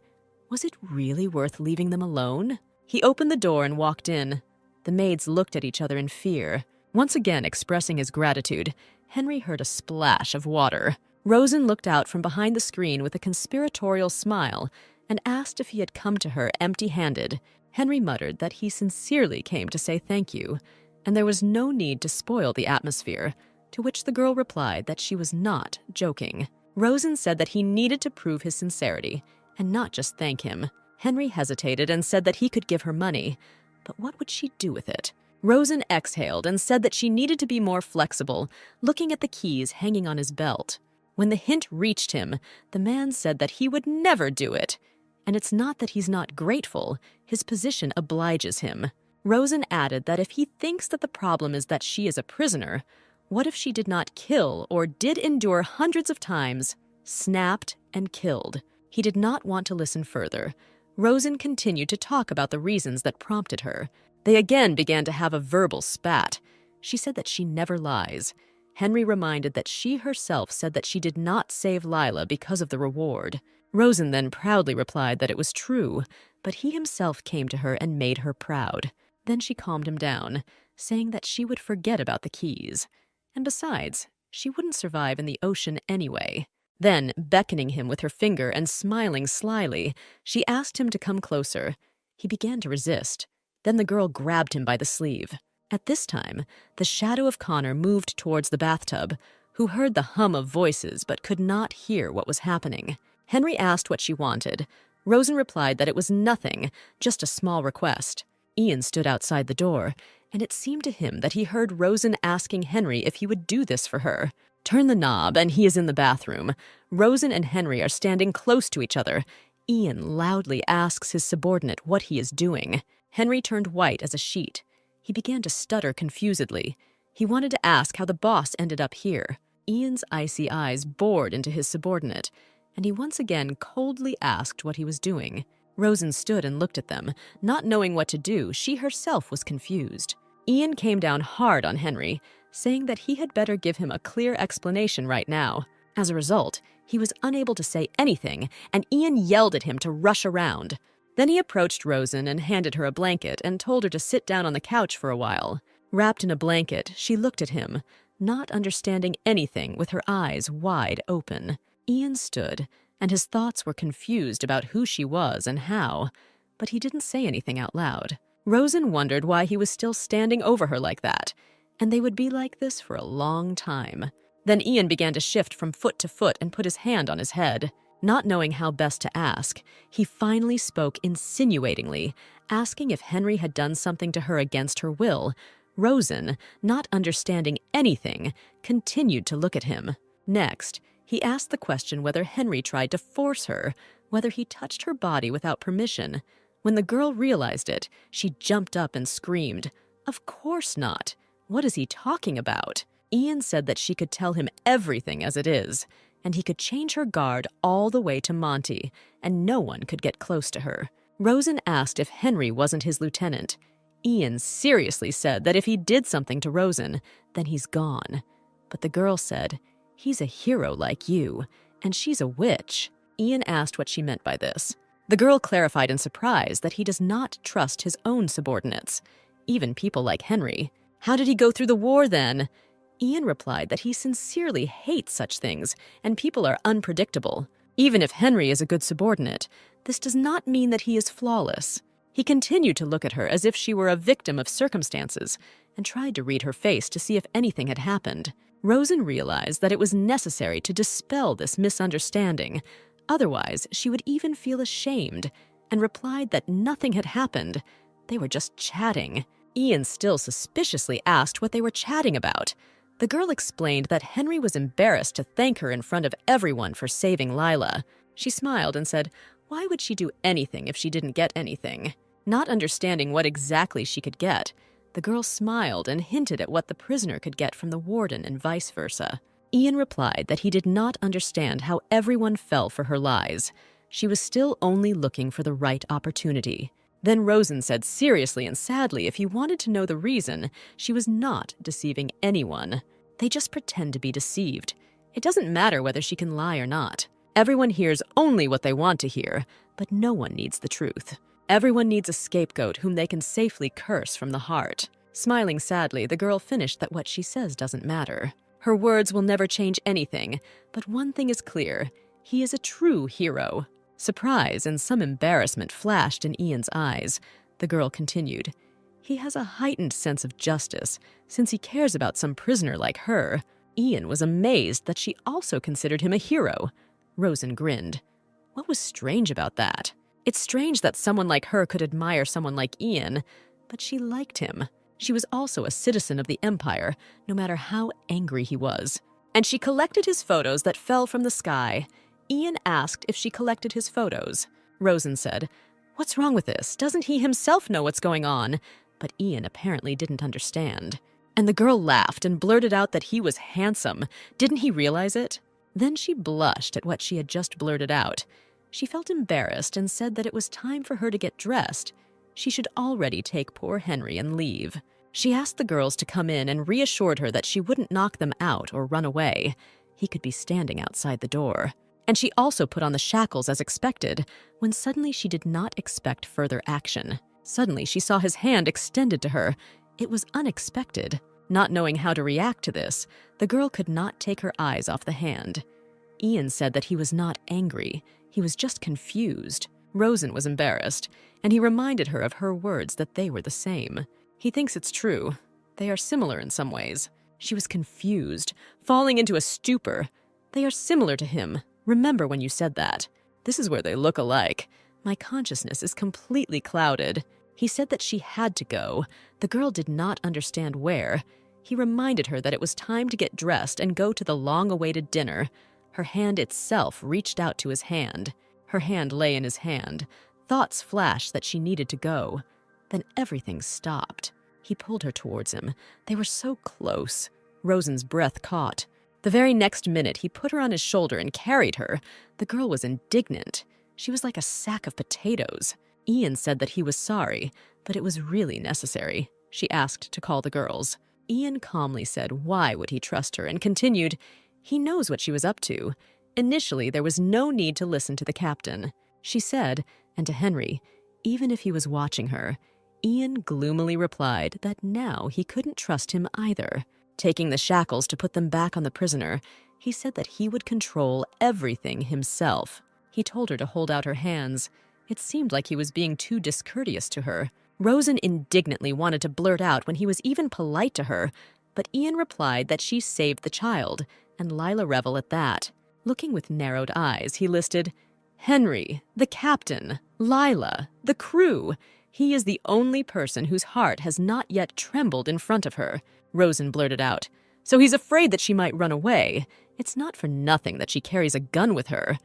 Was it really worth leaving them alone? He opened the door and walked in. The maids looked at each other in fear. Once again expressing his gratitude, Henry heard a splash of water. Rosen looked out from behind the screen with a conspiratorial smile, and asked if he had come to her empty-handed. Henry muttered that he sincerely came to say thank you, and there was no need to spoil the atmosphere, to which the girl replied that she was not joking. Rosen said that he needed to prove his sincerity and not just thank him. Henry hesitated and said that he could give her money, but what would she do with it? Rosen exhaled and said that she needed to be more flexible, looking at the keys hanging on his belt. When the hint reached him, the man said that he would never do it. And it's not that he's not grateful, his position obliges him. Rosen added that if he thinks that the problem is that she is a prisoner, what if she did not kill or did endure hundreds of times, snapped and killed? He did not want to listen further. Rosen continued to talk about the reasons that prompted her. They again began to have a verbal spat. She said that she never lies. Henry reminded that she herself said that she did not save Lila because of the reward. Rosen then proudly replied that it was true, but he himself came to her and made her proud. Then she calmed him down, saying that she would forget about the keys. And besides, she wouldn't survive in the ocean anyway. Then, beckoning him with her finger and smiling slyly, she asked him to come closer. He began to resist. Then the girl grabbed him by the sleeve. At this time, the shadow of Connor moved towards the bathtub, who heard the hum of voices but could not hear what was happening. Henry asked what she wanted. Rosen replied that it was nothing, just a small request. Ian stood outside the door, and it seemed to him that he heard Rosen asking Henry if he would do this for her. Turn the knob, and he is in the bathroom. Rosen and Henry are standing close to each other. Ian loudly asks his subordinate what he is doing. Henry turned white as a sheet. He began to stutter confusedly. He wanted to ask how the boss ended up here. Ian's icy eyes bored into his subordinate, and he once again coldly asked what he was doing. Rosen stood and looked at them. Not knowing what to do, she herself was confused. Ian came down hard on Henry, saying that he had better give him a clear explanation right now. As a result, he was unable to say anything, and Ian yelled at him to rush around. Then he approached Rosen and handed her a blanket and told her to sit down on the couch for a while. Wrapped in a blanket, she looked at him, not understanding anything with her eyes wide open. Ian stood, and his thoughts were confused about who she was and how, but he didn't say anything out loud. Rosen wondered why he was still standing over her like that, and they would be like this for a long time. Then Ian began to shift from foot to foot and put his hand on his head. Not knowing how best to ask, he finally spoke insinuatingly, asking if Henry had done something to her against her will. Rosen, not understanding anything, continued to look at him. Next, he asked the question whether Henry tried to force her, whether he touched her body without permission. When the girl realized it, she jumped up and screamed, "Of course not. What is he talking about?" Ian said that she could tell him everything as it is, and he could change her guard all the way to Monty, and no one could get close to her. Rosen asked if Henry wasn't his lieutenant. Ian seriously said that if he did something to Rosen, then he's gone. But the girl said, "He's a hero like you, and she's a witch." Ian asked what she meant by this. The girl clarified in surprise that he does not trust his own subordinates, even people like Henry. How did he go through the war then? Ian replied that he sincerely hates such things, and people are unpredictable. Even if Henry is a good subordinate, this does not mean that he is flawless. He continued to look at her as if she were a victim of circumstances, and tried to read her face to see if anything had happened. Rosen realized that it was necessary to dispel this misunderstanding. Otherwise, she would even feel ashamed, and replied that nothing had happened. They were just chatting. Ian still suspiciously asked what they were chatting about. The girl explained that Henry was embarrassed to thank her in front of everyone for saving Lila. She smiled and said, why would she do anything if she didn't get anything? Not understanding what exactly she could get, the girl smiled and hinted at what the prisoner could get from the warden and vice versa. Ian replied that he did not understand how everyone fell for her lies. She was still only looking for the right opportunity. Then Rosen said seriously and sadly if he wanted to know the reason, she was not deceiving anyone. They just pretend to be deceived. It doesn't matter whether she can lie or not. Everyone hears only what they want to hear, but no one needs the truth. Everyone needs a scapegoat whom they can safely curse from the heart. Smiling sadly, the girl finished that what she says doesn't matter. Her words will never change anything, but one thing is clear. He is a true hero. Surprise and some embarrassment flashed in Ian's eyes. The girl continued, "He has a heightened sense of justice, since he cares about some prisoner like her." Ian was amazed that she also considered him a hero. Rosen grinned. What was strange about that? It's strange that someone like her could admire someone like Ian, but she liked him. She was also a citizen of the Empire, no matter how angry he was. And she collected his photos that fell from the sky. Ian asked if she collected his photos. Rosen said, "What's wrong with this? Doesn't he himself know what's going on?" But Ian apparently didn't understand. And the girl laughed and blurted out that he was handsome. Didn't he realize it? Then she blushed at what she had just blurted out. She felt embarrassed and said that it was time for her to get dressed. She should already take poor Henry and leave. She asked the girls to come in and reassured her that she wouldn't knock them out or run away. He could be standing outside the door. And she also put on the shackles as expected, when suddenly she did not expect further action. Suddenly she saw his hand extended to her. It was unexpected. Not knowing how to react to this, the girl could not take her eyes off the hand. Ian said that he was not angry. He was just confused. Rosen was embarrassed, and he reminded her of her words that they were the same. He thinks it's true. They are similar in some ways. She was confused, falling into a stupor. They are similar to him. Remember when you said that. This is where they look alike. My consciousness is completely clouded. He said that she had to go. The girl did not understand where. He reminded her that it was time to get dressed and go to the long-awaited dinner. Her hand itself reached out to his hand. Her hand lay in his hand. Thoughts flashed that she needed to go. Then everything stopped. He pulled her towards him. They were so close. Rosen's breath caught. The very next minute, he put her on his shoulder and carried her. The girl was indignant. She was like a sack of potatoes. Ian said that he was sorry, but it was really necessary. She asked to call the girls. Ian calmly said why would he trust her and continued, "He knows what she was up to. Initially, there was no need to listen to the captain." She said, and to Henry, even if he was watching her, Ian gloomily replied that now he couldn't trust him either. Taking the shackles to put them back on the prisoner, he said that he would control everything himself. He told her to hold out her hands. It seemed like he was being too discourteous to her. Rosen indignantly wanted to blurt out when he was even polite to her, but Ian replied that she saved the child, and Lila Revel at that. Looking with narrowed eyes, he listed, "Henry, the captain, Lila, the crew. He is the only person whose heart has not yet trembled in front of her." Rosen blurted out, "So he's afraid that she might run away. It's not for nothing that she carries a gun with her."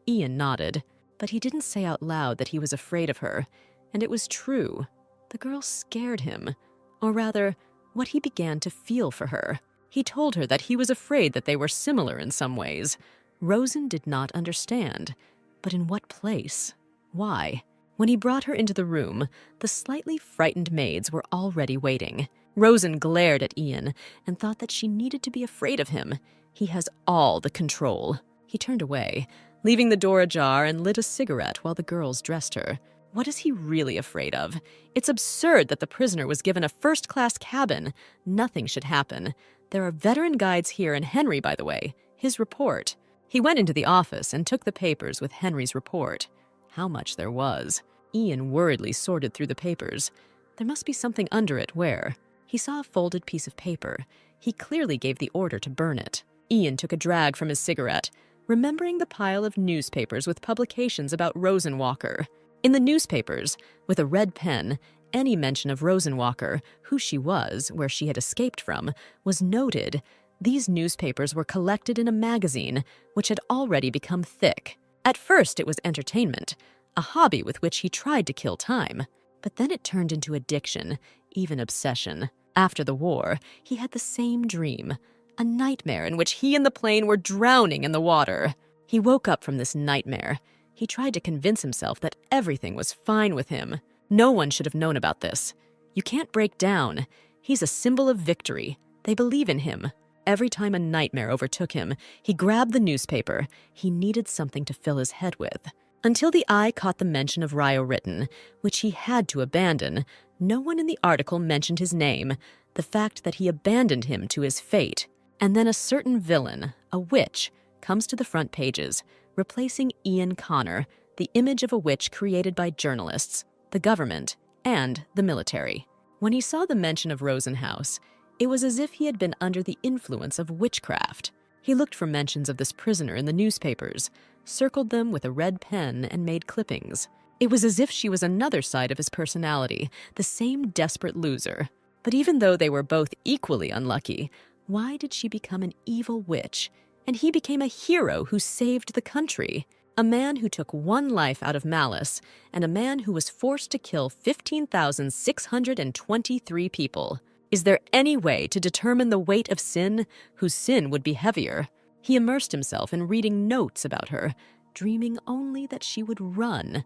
Ian nodded, but he didn't say out loud that he was afraid of her, and it was true. The girl scared him, or rather, what he began to feel for her. He told her that he was afraid that they were similar in some ways. Rosen did not understand, but in what place? Why? When he brought her into the room, the slightly frightened maids were already waiting. Rosen glared at Ian and thought that she needed to be afraid of him. He has all the control. He turned away, leaving the door ajar, and lit a cigarette while the girls dressed her. What is he really afraid of? It's absurd that the prisoner was given a first-class cabin. Nothing should happen. There are veteran guides here, and Henry, by the way, his report. He went into the office and took the papers with Henry's report. How much there was. Ian worriedly sorted through the papers. There must be something under it. Where? He saw a folded piece of paper. He clearly gave the order to burn it. Ian took a drag from his cigarette, remembering the pile of newspapers with publications about Rosenwalker. In the newspapers, with a red pen, any mention of Rosenwalker, who she was, where she had escaped from, was noted. These newspapers were collected in a magazine, which had already become thick. At first it was entertainment, a hobby with which he tried to kill time. But then it turned into addiction, even obsession. After the war, he had the same dream, a nightmare in which he and the plane were drowning in the water. He woke up from this nightmare. He tried to convince himself that everything was fine with him. No one should have known about this. You can't break down. He's a symbol of victory. They believe in him. Every time a nightmare overtook him, he grabbed the newspaper. He needed something to fill his head with. Until the eye caught the mention of Ryo Written, which he had to abandon, no one in the article mentioned his name, the fact that he abandoned him to his fate. And then a certain villain, a witch, comes to the front pages, replacing Ian Connor, the image of a witch created by journalists, the government, and the military. When he saw the mention of Rosenhaus, it was as if he had been under the influence of witchcraft. He looked for mentions of this prisoner in the newspapers, circled them with a red pen, and made clippings. It was as if she was another side of his personality, the same desperate loser. But even though they were both equally unlucky, why did she become an evil witch, and he became a hero who saved the country? A man who took one life out of malice, and a man who was forced to kill 15,623 people. Is there any way to determine the weight of sin, whose sin would be heavier? He immersed himself in reading notes about her, dreaming only that she would run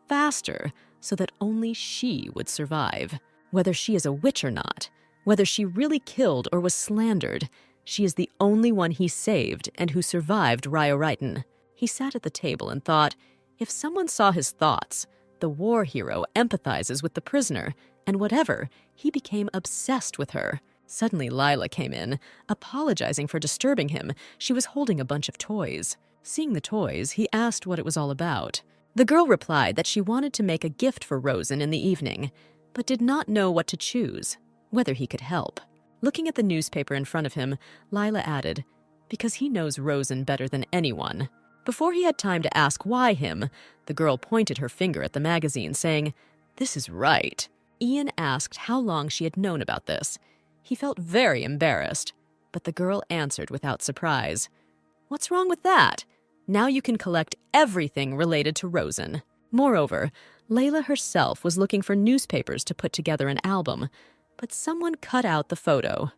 faster, so that only she would survive. Whether she is a witch or not, whether she really killed or was slandered, she is the only one he saved and who survived Ryoryton. He sat at the table and thought, if someone saw his thoughts, the war hero empathizes with the prisoner, and whatever, he became obsessed with her. Suddenly Lila came in, apologizing for disturbing him. She was holding a bunch of toys. Seeing the toys, he asked what it was all about. The girl replied that she wanted to make a gift for Rosen in the evening, but did not know what to choose, whether he could help. Looking at the newspaper in front of him, Lila added, because he knows Rosen better than anyone. Before he had time to ask why him, the girl pointed her finger at the magazine, saying, "This is right." Ian asked how long she had known about this. He felt very embarrassed, but the girl answered without surprise. "What's wrong with that? Now you can collect everything related to Rosen." Moreover, Layla herself was looking for newspapers to put together an album, but someone cut out the photo.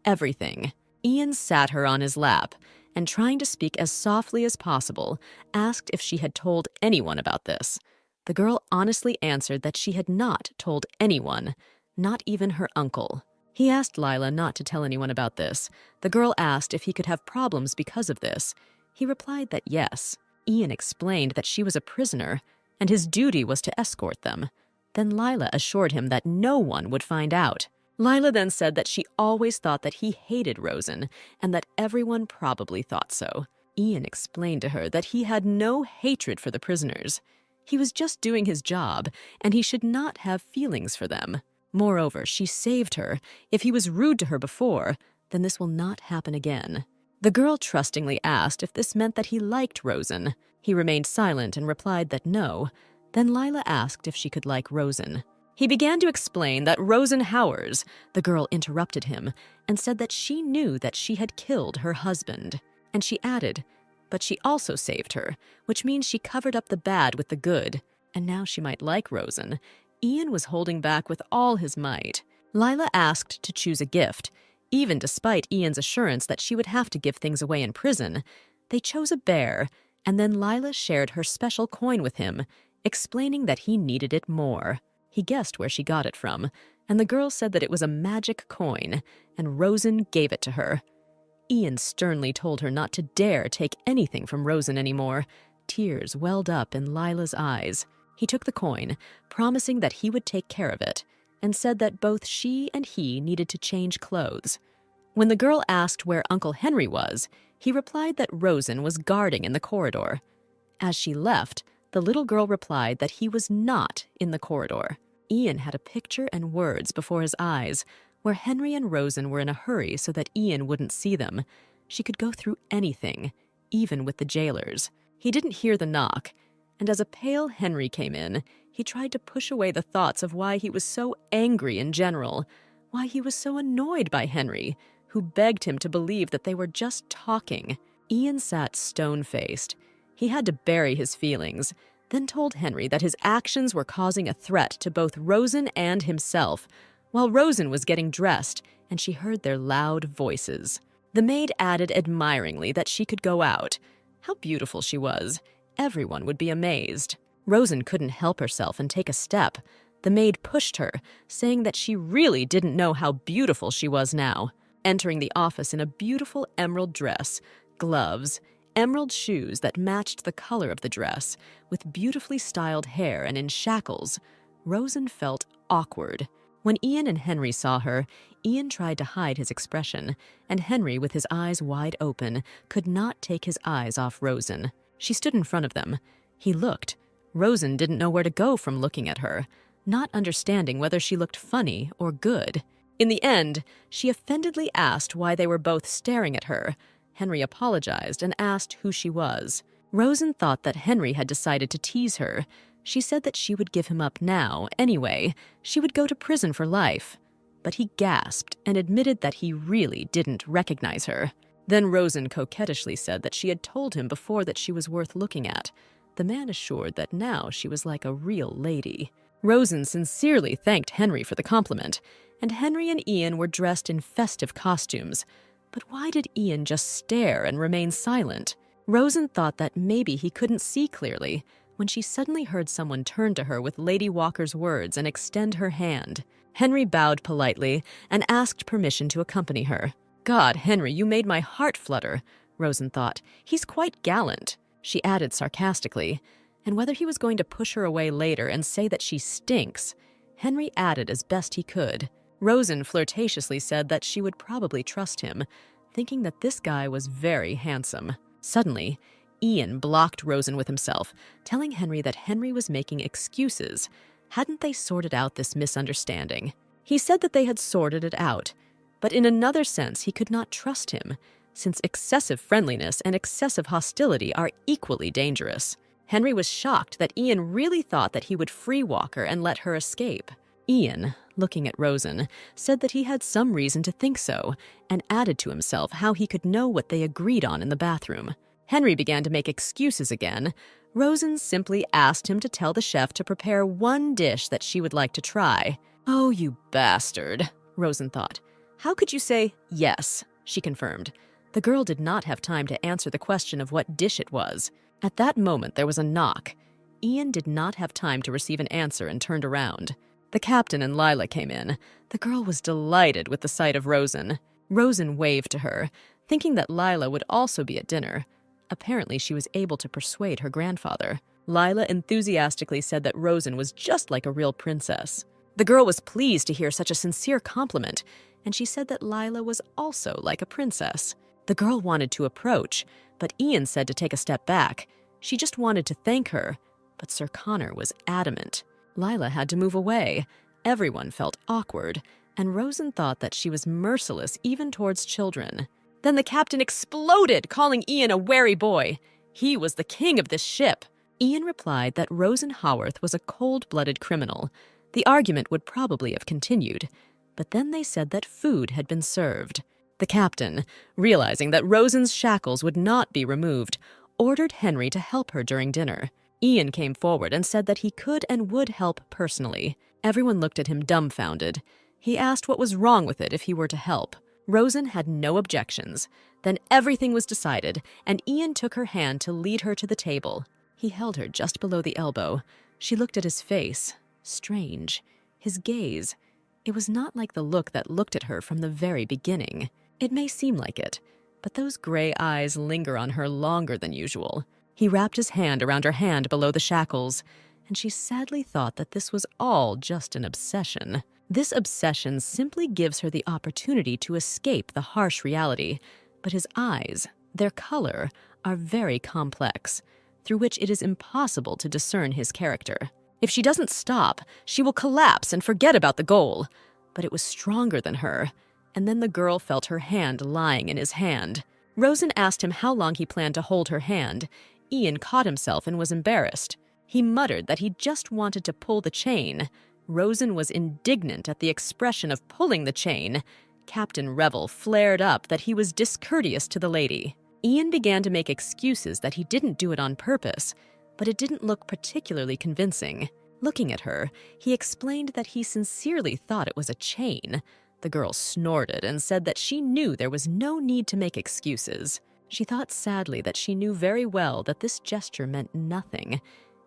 Everything. Ian sat her on his lap, and trying to speak as softly as possible, asked if she had told anyone about this. The girl honestly answered that she had not told anyone, not even her uncle. He asked Lila not to tell anyone about this. The girl asked if he could have problems because of this. He replied that yes. Ian explained that she was a prisoner, and his duty was to escort them. Then Lila assured him that no one would find out. Lila then said that she always thought that he hated Rosen, and that everyone probably thought so. Ian explained to her that he had no hatred for the prisoners. He was just doing his job, and he should not have feelings for them. Moreover, she saved her. If he was rude to her before, then this will not happen again. The girl trustingly asked if this meant that he liked Rosen. He remained silent and replied that no. Then Lila asked if she could like Rosen. He began to explain that Rosenhauers, the girl interrupted him, and said that she knew that she had killed her husband. And she added, but she also saved her, which means she covered up the bad with the good, and now she might like Rosen. Ian was holding back with all his might. Lila asked to choose a gift. Even despite Ian's assurance that she would have to give things away in prison, they chose a bear, and then Lila shared her special coin with him, explaining that he needed it more. He guessed where she got it from, and the girl said that it was a magic coin, and Rosen gave it to her. Ian sternly told her not to dare take anything from Rosen anymore. Tears welled up in Lila's eyes. He took the coin, promising that he would take care of it, and said that both she and he needed to change clothes. When the girl asked where Uncle Henry was, he replied that Rosen was guarding in the corridor. As she left, the little girl replied that he was not in the corridor. Ian had a picture and words before his eyes, where Henry and Rosen were in a hurry so that Ian wouldn't see them. She could go through anything, even with the jailers. He didn't hear the knock, and as a pale Henry came in, he tried to push away the thoughts of why he was so angry in general, why he was so annoyed by Henry, who begged him to believe that they were just talking. Ian sat stone-faced. He had to bury his feelings, then told Henry that his actions were causing a threat to both Rosen and himself, while Rosen was getting dressed, and she heard their loud voices. The maid added admiringly that she could go out. How beautiful she was. Everyone would be amazed. Rosen couldn't help herself and take a step. The maid pushed her, saying that she really didn't know how beautiful she was now. Entering the office in a beautiful emerald dress, gloves, emerald shoes that matched the color of the dress, with beautifully styled hair and in shackles, Rosen felt awkward. When Ian and Henry saw her, Ian tried to hide his expression, and Henry, with his eyes wide open, could not take his eyes off Rosen. She stood in front of them. He looked. Rosen didn't know where to go from looking at her, not understanding whether she looked funny or good. In the end, she offendedly asked why they were both staring at her. Henry apologized and asked who she was. Rosen thought that Henry had decided to tease her. She said that she would give him up now. Anyway, she would go to prison for life. But he gasped and admitted that he really didn't recognize her. Then Rosen coquettishly said that she had told him before that she was worth looking at. The man assured that now she was like a real lady. Rosen sincerely thanked Henry for the compliment, and Henry and Ian were dressed in festive costumes. But why did Ian just stare and remain silent? Rosen thought that maybe he couldn't see clearly when she suddenly heard someone turn to her with Lady Walker's words and extend her hand. Henry bowed politely and asked permission to accompany her. God, Henry, you made my heart flutter, Rosen thought. He's quite gallant, she added sarcastically. And whether he was going to push her away later and say that she stinks, Henry added as best he could. Rosen flirtatiously said that she would probably trust him, thinking that this guy was very handsome. Suddenly, Ian blocked Rosen with himself, telling Henry that Henry was making excuses. Hadn't they sorted out this misunderstanding? He said that they had sorted it out, but in another sense he could not trust him, since excessive friendliness and excessive hostility are equally dangerous. Henry was shocked that Ian really thought that he would free Walker and let her escape. Ian, looking at Rosen, said that he had some reason to think so, and added to himself how he could know what they agreed on in the bathroom. Henry began to make excuses again. Rosen simply asked him to tell the chef to prepare one dish that she would like to try. Oh, you bastard, Rosen thought. How could you say yes? She confirmed. The girl did not have time to answer the question of what dish it was. At that moment, there was a knock. Ian did not have time to receive an answer and turned around. The captain and Lila came in. The girl was delighted with the sight of Rosen. Rosen waved to her, thinking that Lila would also be at dinner. Apparently, she was able to persuade her grandfather. Lila enthusiastically said that Rosen was just like a real princess. The girl was pleased to hear such a sincere compliment, and she said that Lila was also like a princess. The girl wanted to approach, but Ian said to take a step back. She just wanted to thank her, but Sir Connor was adamant. Lila had to move away. Everyone felt awkward, and Rosen thought that she was merciless even towards children. Then the captain exploded, calling Ian a wary boy. He was the king of this ship. Ian replied that Rosen Haworth was a cold-blooded criminal. The argument would probably have continued, but then they said that food had been served. The captain, realizing that Rosen's shackles would not be removed, ordered Henry to help her during dinner. Ian came forward and said that he could and would help personally. Everyone looked at him dumbfounded. He asked what was wrong with it if he were to help. Rosen had no objections. Then everything was decided, and Ian took her hand to lead her to the table. He held her just below the elbow. She looked at his face. Strange. His gaze. It was not like the look that looked at her from the very beginning. It may seem like it, but those gray eyes linger on her longer than usual. He wrapped his hand around her hand below the shackles, and she sadly thought that this was all just an obsession. This obsession simply gives her the opportunity to escape the harsh reality, but his eyes, their color, are very complex, through which it is impossible to discern his character. If she doesn't stop, she will collapse and forget about the goal. But it was stronger than her, and then the girl felt her hand lying in his hand. Rosen asked him how long he planned to hold her hand. Ian caught himself and was embarrassed. He muttered that he just wanted to pull the chain. Rosen was indignant at the expression of pulling the chain. Captain Revel flared up that he was discourteous to the lady. Ian began to make excuses that he didn't do it on purpose, but it didn't look particularly convincing. Looking at her, he explained that he sincerely thought it was a chain. The girl snorted and said that she knew there was no need to make excuses. She thought sadly that she knew very well that this gesture meant nothing.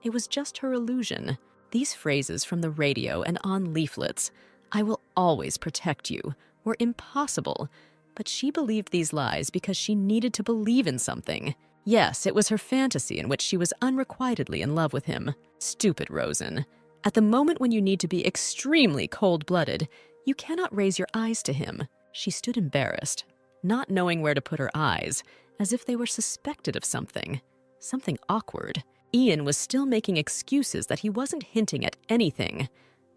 It was just her illusion. These phrases from the radio and on leaflets, "I will always protect you," were impossible. But she believed these lies because she needed to believe in something. Yes, it was her fantasy in which she was unrequitedly in love with him. Stupid Rosen. At the moment when you need to be extremely cold-blooded, you cannot raise your eyes to him. She stood embarrassed, not knowing where to put her eyes, as if they were suspected of something. Something awkward. Ian was still making excuses that he wasn't hinting at anything.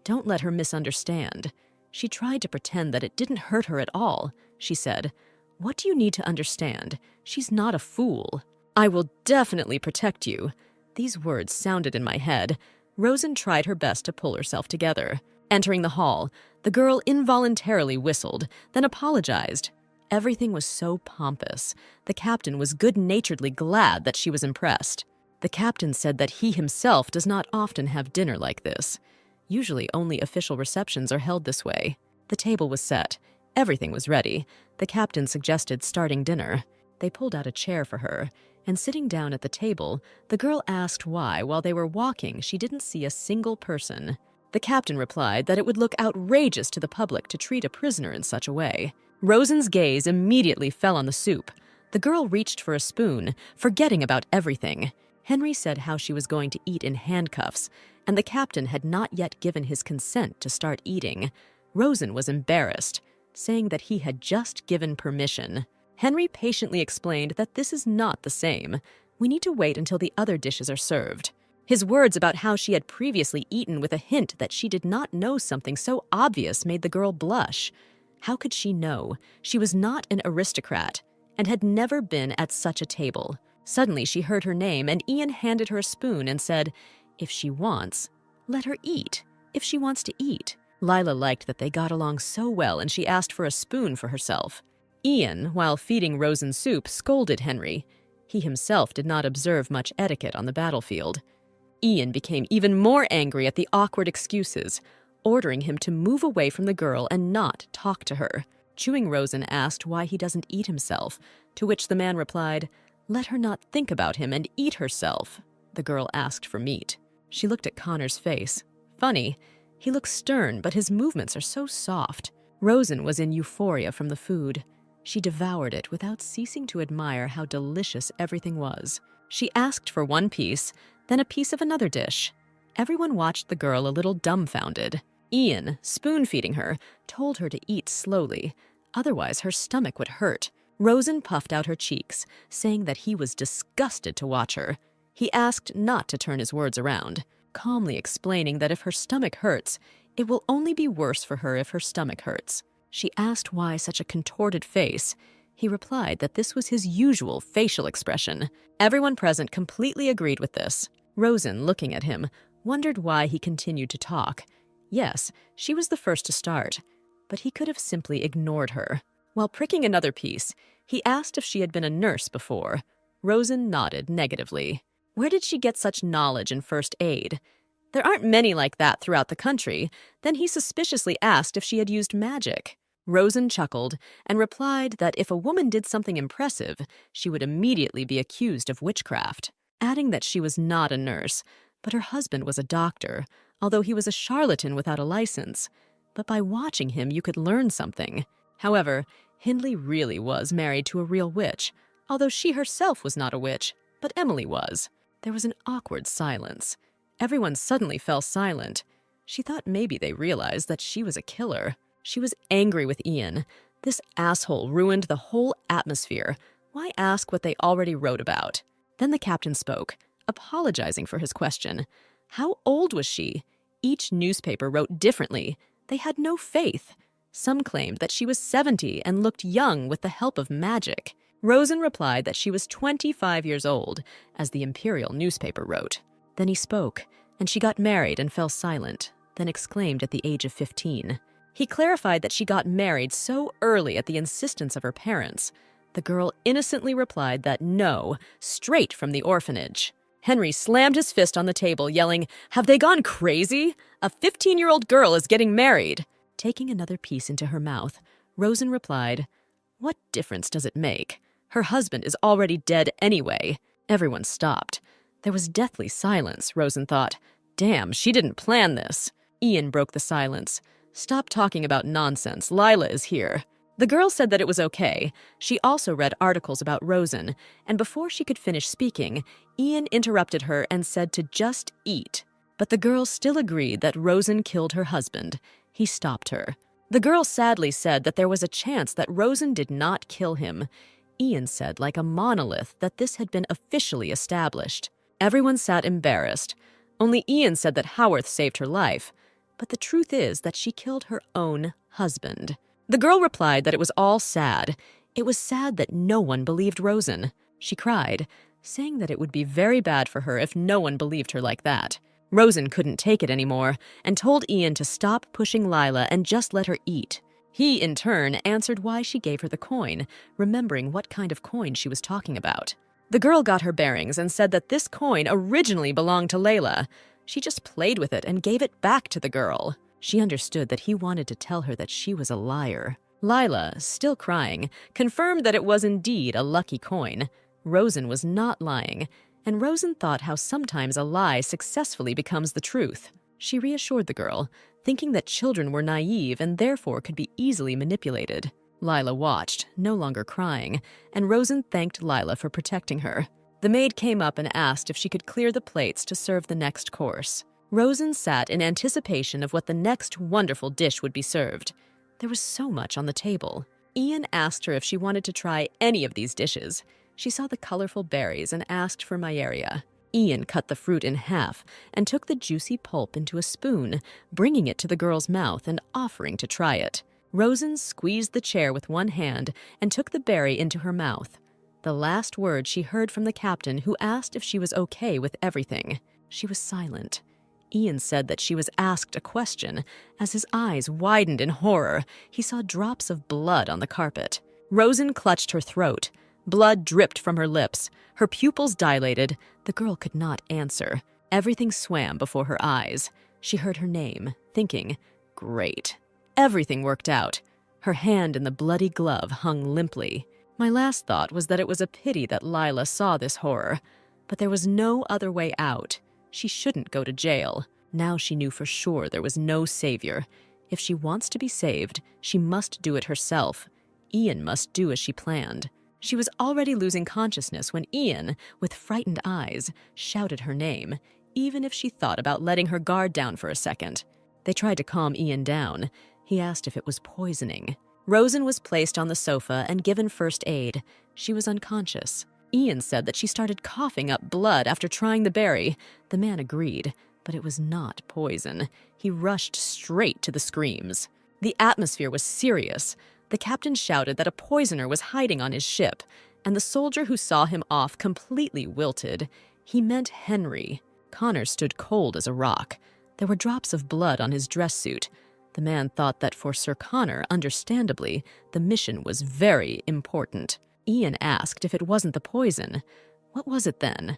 Don't let her misunderstand. She tried to pretend that it didn't hurt her at all. She said, "What do you need to understand? She's not a fool. I will definitely protect you." These words sounded in my head. Rosen tried her best to pull herself together. Entering the hall, the girl involuntarily whistled, then apologized. Everything was so pompous. The captain was good-naturedly glad that she was impressed. The captain said that he himself does not often have dinner like this. Usually only official receptions are held this way. The table was set. Everything was ready. The captain suggested starting dinner. They pulled out a chair for her, and sitting down at the table, the girl asked why, while they were walking, she didn't see a single person. The captain replied that it would look outrageous to the public to treat a prisoner in such a way. Rosen's gaze immediately fell on the soup. The girl reached for a spoon, forgetting about everything. Henry said how she was going to eat in handcuffs, and the captain had not yet given his consent to start eating. Rosen was embarrassed, saying that he had just given permission. Henry patiently explained that this is not the same. We need to wait until the other dishes are served. His words about how she had previously eaten with a hint that she did not know something so obvious made the girl blush. How could she know? She was not an aristocrat and had never been at such a table. Suddenly she heard her name, and Ian handed her a spoon and said, "If she wants, let her eat. If she wants to eat." Lila liked that they got along so well, and she asked for a spoon for herself. Ian, while feeding Rosen soup, scolded Henry. He himself did not observe much etiquette on the battlefield. Ian became even more angry at the awkward excuses, ordering him to move away from the girl and not talk to her. Chewing Rosen asked why he doesn't eat himself, to which the man replied, "Let her not think about him and eat herself." The girl asked for meat. She looked at Connor's face. Funny, he looks stern, but his movements are so soft. Rosen was in euphoria from the food. She devoured it without ceasing to admire how delicious everything was. She asked for one piece, then a piece of another dish. Everyone watched the girl a little dumbfounded. Ian, spoon-feeding her, told her to eat slowly, otherwise her stomach would hurt. Rosen puffed out her cheeks, saying that he was disgusted to watch her. He asked not to turn his words around, calmly explaining that if her stomach hurts, it will only be worse for her if her stomach hurts. She asked why such a contorted face. He replied that this was his usual facial expression. Everyone present completely agreed with this. Rosen, looking at him, wondered why he continued to talk. Yes, she was the first to start, but he could have simply ignored her. While pricking another piece, he asked if she had been a nurse before. Rosen nodded negatively. Where did she get such knowledge in first aid? There aren't many like that throughout the country. Then he suspiciously asked if she had used magic. Rosen chuckled and replied that if a woman did something impressive, she would immediately be accused of witchcraft, adding that she was not a nurse, but her husband was a doctor, although he was a charlatan without a license. But by watching him, you could learn something. However, Hindley really was married to a real witch, although she herself was not a witch, but Emily was. There was an awkward silence. Everyone suddenly fell silent. She thought maybe they realized that she was a killer. She was angry with Ian. This asshole ruined the whole atmosphere. Why ask what they already wrote about? Then the captain spoke, apologizing for his question. How old was she? Each newspaper wrote differently. They had no faith. Some claimed that she was 70 and looked young with the help of magic. Rosen replied that she was 25 years old, as the Imperial newspaper wrote. Then he spoke, and she got married and fell silent, then exclaimed at the age of 15. He clarified that she got married so early at the insistence of her parents. The girl innocently replied that no, straight from the orphanage. Henry slammed his fist on the table, yelling, "Have they gone crazy? A 15-year-old girl is getting married." Taking another piece into her mouth, Rosen replied, "What difference does it make? Her husband is already dead anyway." Everyone stopped. There was deathly silence. Rosen thought, "Damn, she didn't plan this." Ian broke the silence. "Stop talking about nonsense. Lila is here." The girl said that it was okay. She also read articles about Rosen, and before she could finish speaking, Ian interrupted her and said to just eat. But the girl still agreed that Rosen killed her husband. He stopped her. The girl sadly said that there was a chance that Rosen did not kill him. Ian said like a monolith that this had been officially established. Everyone sat embarrassed. Only Ian said that Howarth saved her life, but the truth is that she killed her own husband. The girl replied that it was all sad. It was sad that no one believed Rosen. She cried, saying that it would be very bad for her if no one believed her like that. Rosen couldn't take it anymore and told Ian to stop pushing Lila and just let her eat. He, in turn, answered why she gave her the coin, remembering what kind of coin she was talking about. The girl got her bearings and said that this coin originally belonged to Layla. She just played with it and gave it back to the girl. She understood that he wanted to tell her that she was a liar. Lila, still crying, confirmed that it was indeed a lucky coin. Rosen was not lying, and Rosen thought how sometimes a lie successfully becomes the truth. She reassured the girl, thinking that children were naive and therefore could be easily manipulated. Lila watched, no longer crying, and Rosen thanked Lila for protecting her. The maid came up and asked if she could clear the plates to serve the next course. Rosen sat in anticipation of what the next wonderful dish would be served. There was so much on the table. Ian asked her if she wanted to try any of these dishes. She saw the colorful berries and asked for Myeria. Ian cut the fruit in half and took the juicy pulp into a spoon, bringing it to the girl's mouth and offering to try it. Rosen squeezed the chair with one hand and took the berry into her mouth. The last word she heard from the captain, who asked if she was okay with everything. She was silent. Ian said that she was asked a question. As his eyes widened in horror, he saw drops of blood on the carpet. Rosen clutched her throat. Blood dripped from her lips. Her pupils dilated. The girl could not answer. Everything swam before her eyes. She heard her name, thinking, "Great." Everything worked out. Her hand in the bloody glove hung limply. My last thought was that it was a pity that Lila saw this horror, but there was no other way out. She shouldn't go to jail. Now she knew for sure there was no savior. If she wants to be saved, she must do it herself. Ian must do as she planned. She was already losing consciousness when Ian, with frightened eyes, shouted her name, even if she thought about letting her guard down for a second. They tried to calm Ian down. He asked if it was poisoning. Rosen was placed on the sofa and given first aid. She was unconscious. Ian said that she started coughing up blood after trying the berry. The man agreed, but it was not poison. He rushed straight to the screams. The atmosphere was serious. The captain shouted that a poisoner was hiding on his ship, and the soldier who saw him off completely wilted. He meant Henry. Connor stood cold as a rock. There were drops of blood on his dress suit. The man thought that for Sir Connor, understandably, the mission was very important. Ian asked if it wasn't the poison. What was it then?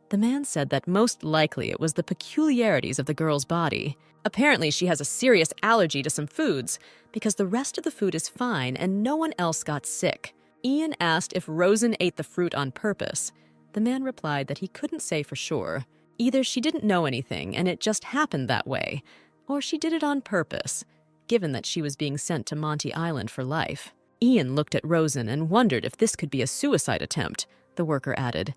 The man said that most likely it was the peculiarities of the girl's body. Apparently she has a serious allergy to some foods, because the rest of the food is fine and no one else got sick. Ian asked if Rosen ate the fruit on purpose. The man replied that he couldn't say for sure. Either she didn't know anything and it just happened that way, or she did it on purpose, given that she was being sent to Monty Island for life. Ian looked at Rosen and wondered if this could be a suicide attempt, the worker added.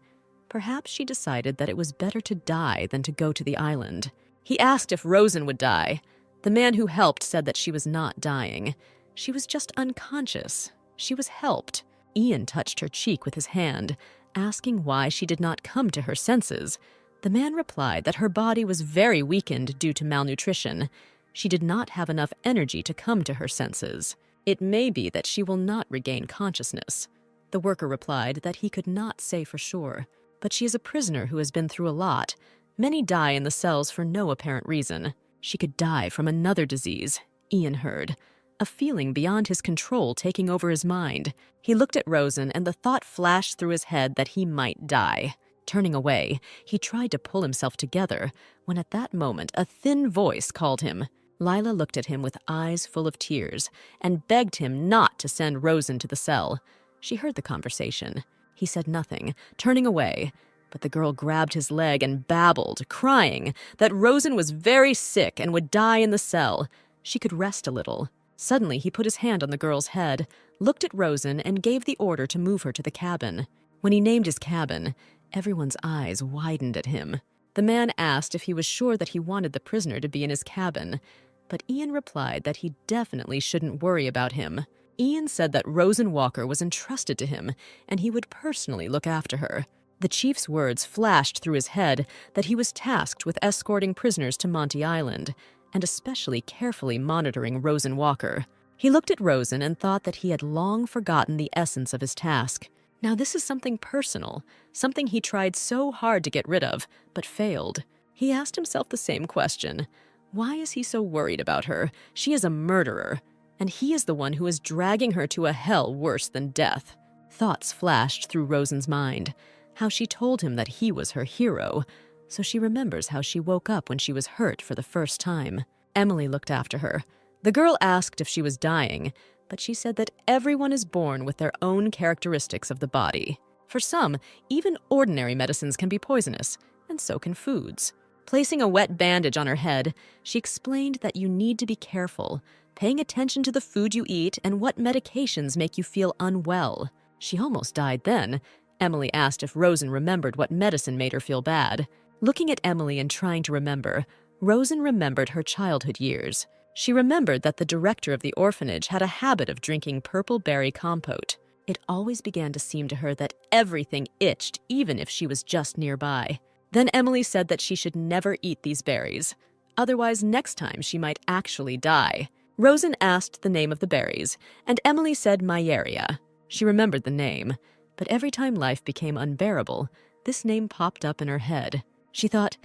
Perhaps she decided that it was better to die than to go to the island. He asked if Rosen would die. The man who helped said that she was not dying. She was just unconscious. She was helped. Ian touched her cheek with his hand, asking why she did not come to her senses. The man replied that her body was very weakened due to malnutrition. She did not have enough energy to come to her senses. It may be that she will not regain consciousness. The worker replied that he could not say for sure, but she is a prisoner who has been through a lot. Many die in the cells for no apparent reason. She could die from another disease, Ian heard, a feeling beyond his control taking over his mind. He looked at Rosen and the thought flashed through his head that he might die. Turning away, he tried to pull himself together, when at that moment a thin voice called him. Lila looked at him with eyes full of tears and begged him not to send Rosen to the cell. She heard the conversation. He said nothing, turning away, but the girl grabbed his leg and babbled, crying that Rosen was very sick and would die in the cell. She could rest a little. Suddenly, he put his hand on the girl's head, looked at Rosen, and gave the order to move her to the cabin. When he named his cabin, everyone's eyes widened at him. The man asked if he was sure that he wanted the prisoner to be in his cabin, but Ian replied that he definitely shouldn't worry about him. Ian said that Rosen Walker was entrusted to him, and he would personally look after her. The chief's words flashed through his head that he was tasked with escorting prisoners to Monty Island, and especially carefully monitoring Rosen Walker. He looked at Rosen and thought that he had long forgotten the essence of his task. Now this is something personal, something he tried so hard to get rid of, but failed. He asked himself the same question. Why is he so worried about her? She is a murderer, and he is the one who is dragging her to a hell worse than death. Thoughts flashed through Rosen's mind, how she told him that he was her hero, so she remembers how she woke up when she was hurt for the first time. Emily looked after her. The girl asked if she was dying, but she said that everyone is born with their own characteristics of the body. For some, even ordinary medicines can be poisonous, and so can foods. Placing a wet bandage on her head, she explained that you need to be careful, paying attention to the food you eat and what medications make you feel unwell. She almost died then. Emily asked if Rosen remembered what medicine made her feel bad. Looking at Emily and trying to remember, Rosen remembered her childhood years. She remembered that the director of the orphanage had a habit of drinking purple berry compote. It always began to seem to her that everything itched, even if she was just nearby. Then Emily said that she should never eat these berries. Otherwise, next time she might actually die. Rosen asked the name of the berries, and Emily said Myeria. She remembered the name, but every time life became unbearable, this name popped up in her head. She thought,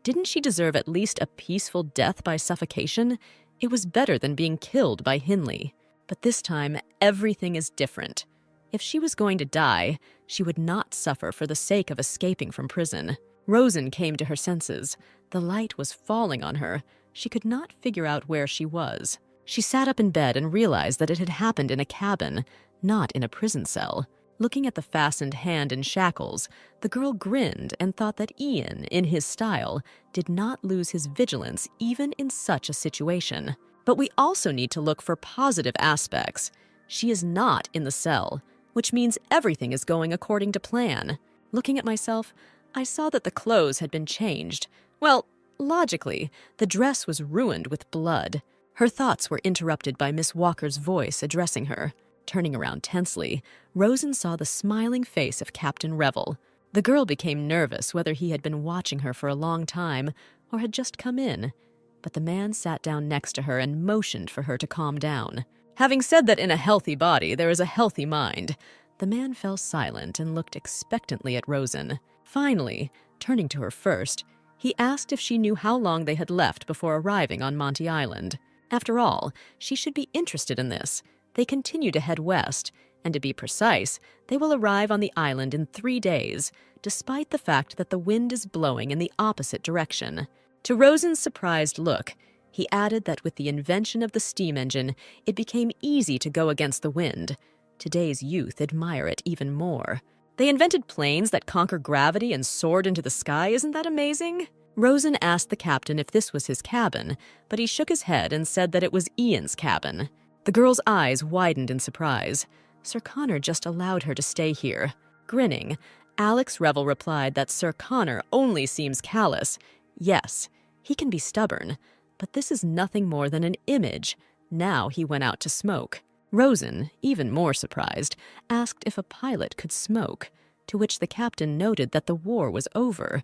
didn't she deserve at least a peaceful death by suffocation? It was better than being killed by Hindley. But this time, everything is different. If she was going to die, she would not suffer for the sake of escaping from prison. Rosen came to her senses. The light was falling on her. She could not figure out where she was. She sat up in bed and realized that it had happened in a cabin, not in a prison cell. Looking at the fastened hand in shackles, the girl grinned and thought that Ian, in his style, did not lose his vigilance even in such a situation. But we also need to look for positive aspects. She is not in the cell, which means everything is going according to plan. Looking at myself, I saw that the clothes had been changed. Well, logically, the dress was ruined with blood. Her thoughts were interrupted by Miss Walker's voice addressing her. Turning around tensely, Rosen saw the smiling face of Captain Revel. The girl became nervous whether he had been watching her for a long time or had just come in. But the man sat down next to her and motioned for her to calm down. Having said that in a healthy body there is a healthy mind, the man fell silent and looked expectantly at Rosen. Finally, turning to her first, he asked if she knew how long they had left before arriving on Monty Island. After all, she should be interested in this. They continue to head west, and to be precise, they will arrive on the island in 3 days, despite the fact that the wind is blowing in the opposite direction. To Rosen's surprised look, he added that with the invention of the steam engine, it became easy to go against the wind. Today's youth admire it even more. They invented planes that conquer gravity and soared into the sky. Isn't that amazing? Rosen asked the captain if this was his cabin, but he shook his head and said that it was Ian's cabin. The girl's eyes widened in surprise. Sir Connor just allowed her to stay here. Grinning, Alex Revel replied that Sir Connor only seems callous. Yes, he can be stubborn, but this is nothing more than an image. Now he went out to smoke. Rosen, even more surprised, asked if a pilot could smoke, to which the captain noted that the war was over.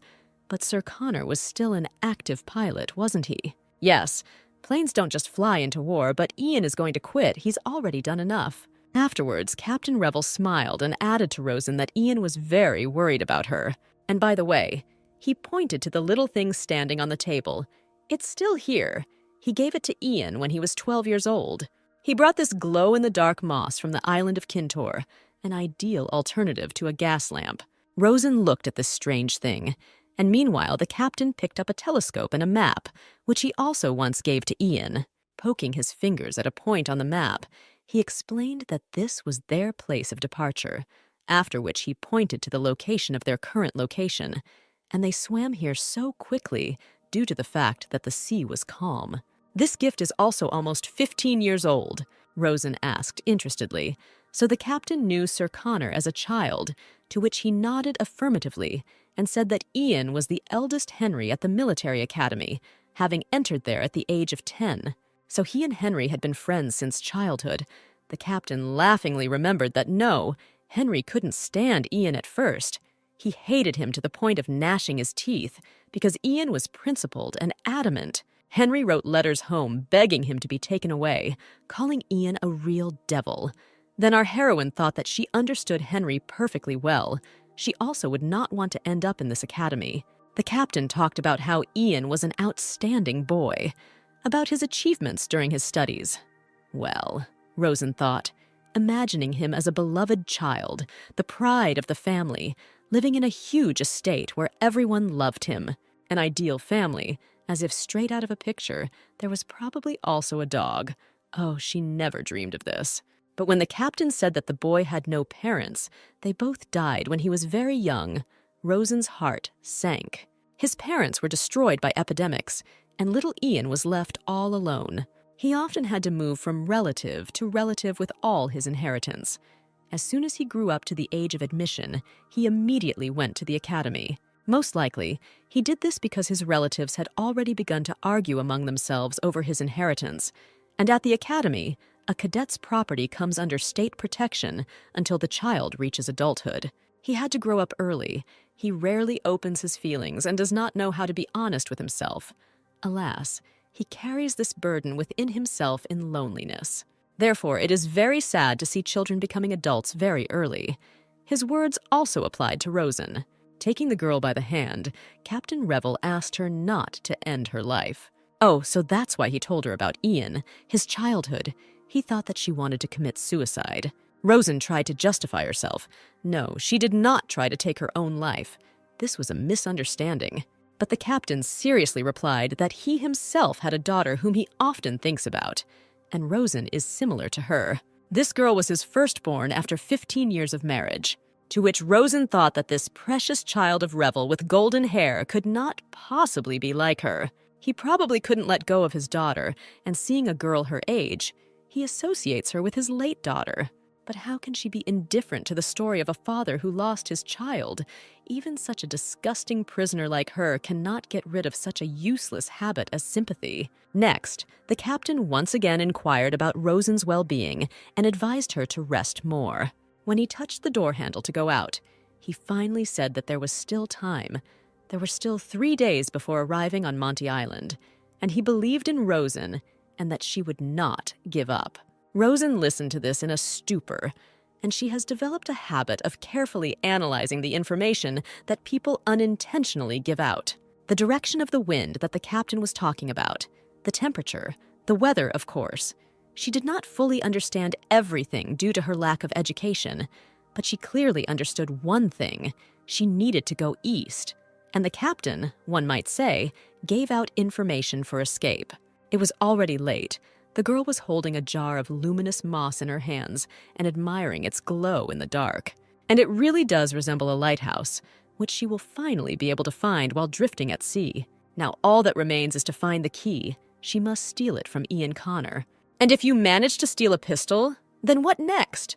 But Sir Connor was still an active pilot, wasn't he? Yes, planes don't just fly into war, but Ian is going to quit. He's already done enough. Afterwards, Captain Revel smiled and added to Rosen that Ian was very worried about her. And by the way, he pointed to the little thing standing on the table. It's still here. He gave it to Ian when he was 12 years old. He brought this glow-in-the-dark moss from the island of Kintor, an ideal alternative to a gas lamp. Rosen looked at this strange thing, and meanwhile the captain picked up a telescope and a map, which he also once gave to Ian. Poking his fingers at a point on the map, he explained that this was their place of departure, after which he pointed to the location of their current location, and they swam here so quickly due to the fact that the sea was calm. This gift is also almost 15 years old, Rosen asked interestedly, so the captain knew Sir Connor as a child, to which he nodded affirmatively and said that Ian was the eldest Henry at the military academy, having entered there at the age of 10. So he and Henry had been friends since childhood. The captain laughingly remembered that no, Henry couldn't stand Ian at first. He hated him to the point of gnashing his teeth because Ian was principled and adamant. Henry wrote letters home begging him to be taken away, calling Ian a real devil. Then our heroine thought that she understood Henry perfectly well. She also would not want to end up in this academy. The captain talked about how Ian was an outstanding boy, about his achievements during his studies. Well, Rosen thought, imagining him as a beloved child, the pride of the family, living in a huge estate where everyone loved him. An ideal family, as if straight out of a picture. There was probably also a dog. Oh, she never dreamed of this. But when the captain said that the boy had no parents, they both died when he was very young, Rosen's heart sank. His parents were destroyed by epidemics, and little Ian was left all alone. He often had to move from relative to relative with all his inheritance. As soon as he grew up to the age of admission, he immediately went to the academy. Most likely, he did this because his relatives had already begun to argue among themselves over his inheritance, and at the academy, a cadet's property comes under state protection until the child reaches adulthood. He had to grow up early. He rarely opens his feelings and does not know how to be honest with himself. Alas, he carries this burden within himself in loneliness. Therefore, it is very sad to see children becoming adults very early. His words also applied to Rosen. Taking the girl by the hand, Captain Revel asked her not to end her life. Oh, so that's why he told her about Ian, his childhood. He thought that she wanted to commit suicide. Rosen tried to justify herself. No, she did not try to take her own life. This was a misunderstanding. But the captain seriously replied that he himself had a daughter whom he often thinks about, and Rosen is similar to her. This girl was his firstborn after 15 years of marriage, to which Rosen thought that this precious child of Revel with golden hair could not possibly be like her. He probably couldn't let go of his daughter, and seeing a girl her age, he associates her with his late daughter. But how can she be indifferent to the story of a father who lost his child? Even such a disgusting prisoner like her cannot get rid of such a useless habit as sympathy. Next, the captain once again inquired about Rosen's well-being and advised her to rest more. When he touched the door handle to go out, he finally said that there was still time. There were still 3 days before arriving on Monty Island, and he believed in Rosen and that she would not give up. Rosen listened to this in a stupor, and she has developed a habit of carefully analyzing the information that people unintentionally give out. The direction of the wind that the captain was talking about, the temperature, the weather, of course. She did not fully understand everything due to her lack of education, but she clearly understood one thing: she needed to go east. And the captain, one might say, gave out information for escape. It was already late. The girl was holding a jar of luminous moss in her hands and admiring its glow in the dark. And it really does resemble a lighthouse, which she will finally be able to find while drifting at sea. Now all that remains is to find the key. She must steal it from Ian Connor. And if you manage to steal a pistol, then what next?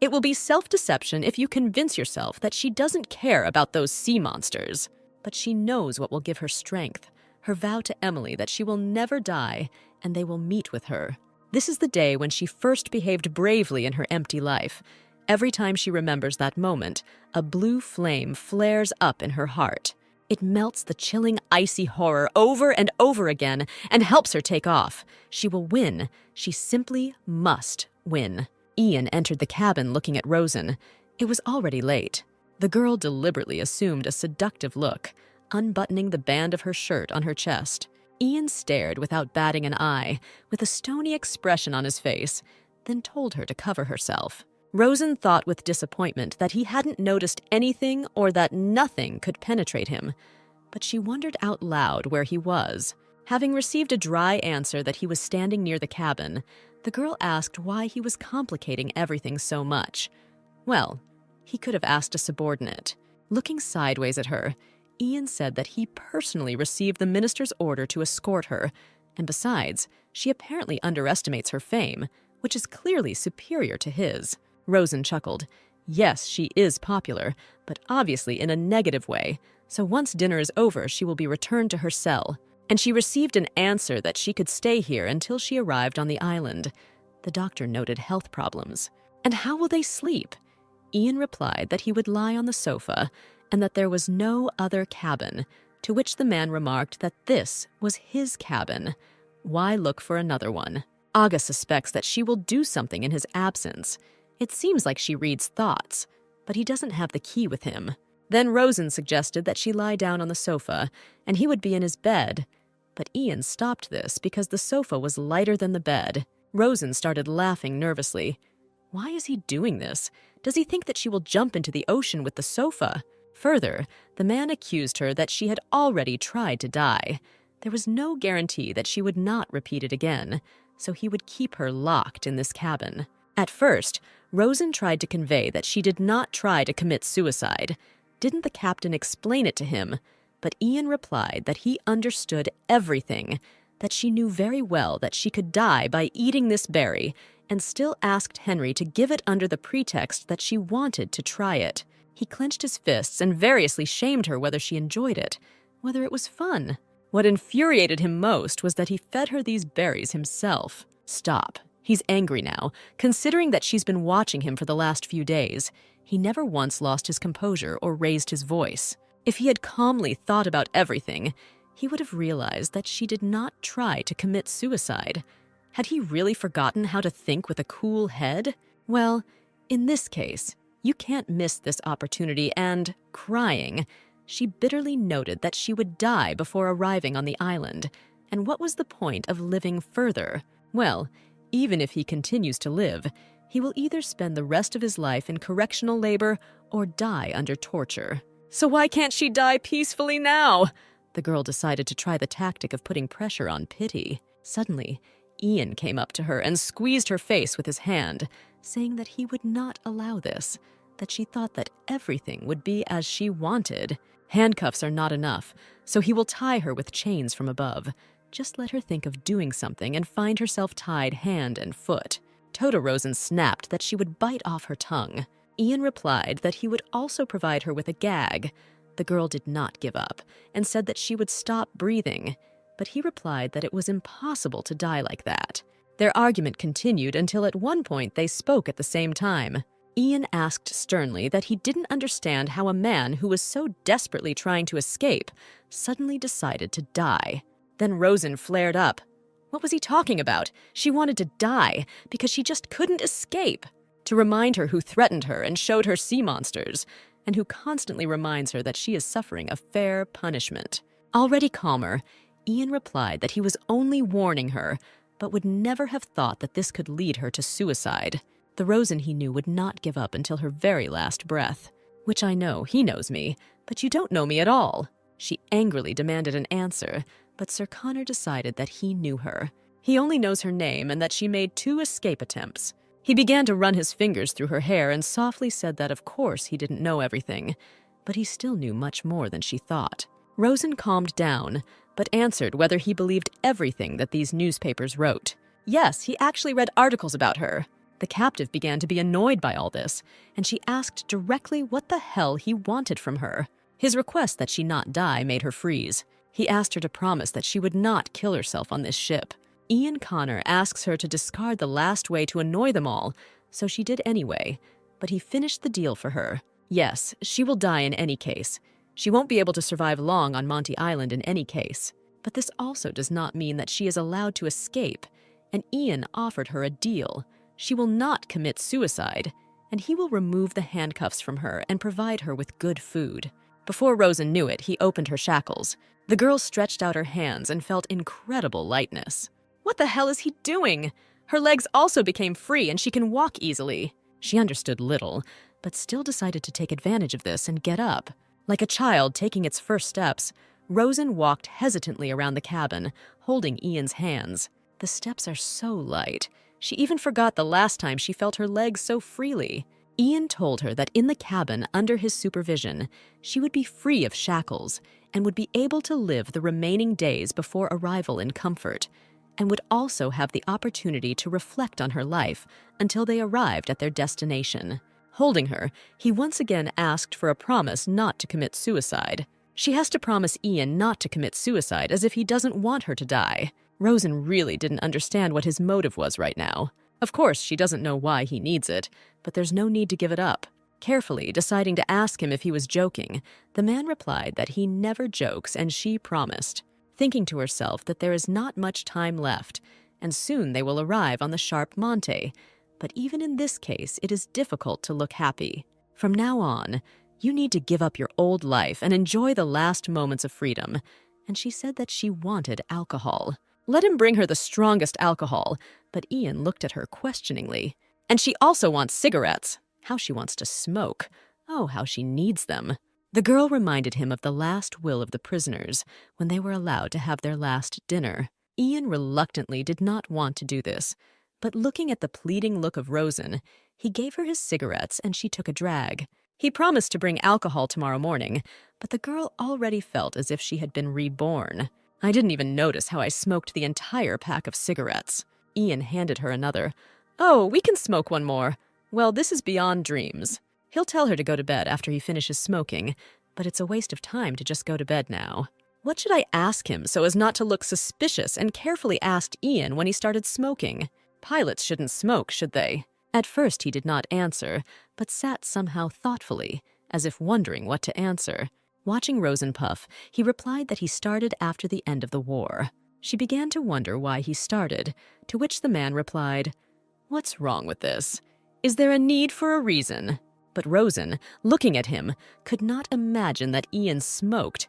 It will be self-deception if you convince yourself that she doesn't care about those sea monsters. But she knows what will give her strength, her vow to Emily that she will never die, and they will meet with her. This is the day when she first behaved bravely in her empty life. Every time she remembers that moment, a blue flame flares up in her heart. It melts the chilling, icy horror over and over again and helps her take off. She will win. She simply must win. Ian entered the cabin looking at Rosen. It was already late. The girl deliberately assumed a seductive look, unbuttoning the band of her shirt on her chest. Ian stared without batting an eye, with a stony expression on his face, then told her to cover herself. Rosen thought with disappointment that he hadn't noticed anything or that nothing could penetrate him, but she wondered out loud where he was. Having received a dry answer that he was standing near the cabin, the girl asked why he was complicating everything so much. Well, he could have asked a subordinate. Looking sideways at her, Ian said that he personally received the minister's order to escort her, and besides, she apparently underestimates her fame, which is clearly superior to his. Rosen chuckled. Yes, she is popular, but obviously in a negative way, so once dinner is over, she will be returned to her cell. And she received an answer that she could stay here until she arrived on the island. The doctor noted health problems. And how will they sleep? Ian replied that he would lie on the sofa, and that there was no other cabin, to which the man remarked that this was his cabin. Why look for another one? Aga suspects that she will do something in his absence. It seems like she reads thoughts, but he doesn't have the key with him. Then Rosen suggested that she lie down on the sofa, and he would be in his bed. But Ian stopped this because the sofa was lighter than the bed. Rosen started laughing nervously. Why is he doing this? Does he think that she will jump into the ocean with the sofa? Further, the man accused her that she had already tried to die. There was no guarantee that she would not repeat it again, so he would keep her locked in this cabin. At first, Rosen tried to convey that she did not try to commit suicide. Didn't the captain explain it to him? But Ian replied that he understood everything, that she knew very well that she could die by eating this berry, and still asked Henry to give it under the pretext that she wanted to try it. He clenched his fists and variously shamed her whether she enjoyed it, whether it was fun. What infuriated him most was that he fed her these berries himself. Stop. He's angry now, considering that she's been watching him for the last few days. He never once lost his composure or raised his voice. If he had calmly thought about everything, he would have realized that she did not try to commit suicide. Had he really forgotten how to think with a cool head? Well, in this case, you can't miss this opportunity and, crying, she bitterly noted that she would die before arriving on the island. And what was the point of living further? Well, even if he continues to live, he will either spend the rest of his life in correctional labor or die under torture. So why can't she die peacefully now? The girl decided to try the tactic of putting pressure on pity. Suddenly, Ian came up to her and squeezed her face with his hand, saying that he would not allow this, that she thought that everything would be as she wanted. Handcuffs are not enough, so he will tie her with chains from above. Just let her think of doing something and find herself tied hand and foot. Tota Rosen snapped that she would bite off her tongue. Ian replied that he would also provide her with a gag. The girl did not give up and said that she would stop breathing, but he replied that it was impossible to die like that. Their argument continued until at one point they spoke at the same time. Ian asked sternly that he didn't understand how a man who was so desperately trying to escape suddenly decided to die. Then Rosen flared up. What was he talking about? She wanted to die because she just couldn't escape. To remind her who threatened her and showed her sea monsters, and who constantly reminds her that she is suffering a fair punishment. Already calmer, Ian replied that he was only warning her, but would never have thought that this could lead her to suicide. The Rosen he knew would not give up until her very last breath. Which I know, he knows me, but you don't know me at all. She angrily demanded an answer, but Sir Connor decided that he knew her. He only knows her name and that she made 2 escape attempts. He began to run his fingers through her hair and softly said that of course he didn't know everything, but he still knew much more than she thought. Rosen calmed down, but answered whether he believed everything that these newspapers wrote. Yes, he actually read articles about her. The captive began to be annoyed by all this, and she asked directly what the hell he wanted from her. His request that she not die made her freeze. He asked her to promise that she would not kill herself on this ship. Ian Connor asks her to discard the last way to annoy them all, so she did anyway, but he finished the deal for her. Yes, she will die in any case. She won't be able to survive long on Monty Island in any case. But this also does not mean that she is allowed to escape, and Ian offered her a deal. She will not commit suicide, and he will remove the handcuffs from her and provide her with good food. Before Rosen knew it, he opened her shackles. The girl stretched out her hands and felt incredible lightness. What the hell is he doing? Her legs also became free and she can walk easily. She understood little, but still decided to take advantage of this and get up. Like a child taking its first steps, Rosen walked hesitantly around the cabin, holding Ian's hands. The steps are so light. She even forgot the last time she felt her legs so freely. Ian told her that in the cabin under his supervision, she would be free of shackles and would be able to live the remaining days before arrival in comfort, and would also have the opportunity to reflect on her life until they arrived at their destination. Holding her, he once again asked for a promise not to commit suicide. She has to promise Ian not to commit suicide as if he doesn't want her to die. Rosen really didn't understand what his motive was right now. Of course, she doesn't know why he needs it, but there's no need to give it up. Carefully deciding to ask him if he was joking, the man replied that he never jokes and she promised, thinking to herself that there is not much time left, and soon they will arrive on the sharp Monte. But even in this case, it is difficult to look happy. From now on, you need to give up your old life and enjoy the last moments of freedom. And she said that she wanted alcohol. Let him bring her the strongest alcohol, but Ian looked at her questioningly. And she also wants cigarettes. How she wants to smoke. Oh, how she needs them. The girl reminded him of the last will of the prisoners when they were allowed to have their last dinner. Ian reluctantly did not want to do this, but looking at the pleading look of Rosen, he gave her his cigarettes and she took a drag. He promised to bring alcohol tomorrow morning, but the girl already felt as if she had been reborn. I didn't even notice how I smoked the entire pack of cigarettes. Ian handed her another. Oh, we can smoke one more. Well, this is beyond dreams. He'll tell her to go to bed after he finishes smoking, but it's a waste of time to just go to bed now. What should I ask him so as not to look suspicious, and carefully asked Ian when he started smoking? Pilots shouldn't smoke, should they? At first he did not answer, but sat somehow thoughtfully, as if wondering what to answer. Watching Rosen puff, he replied that he started after the end of the war. She began to wonder why he started, to which the man replied, "What's wrong with this? Is there a need for a reason?" But Rosen, looking at him, could not imagine that Ian smoked.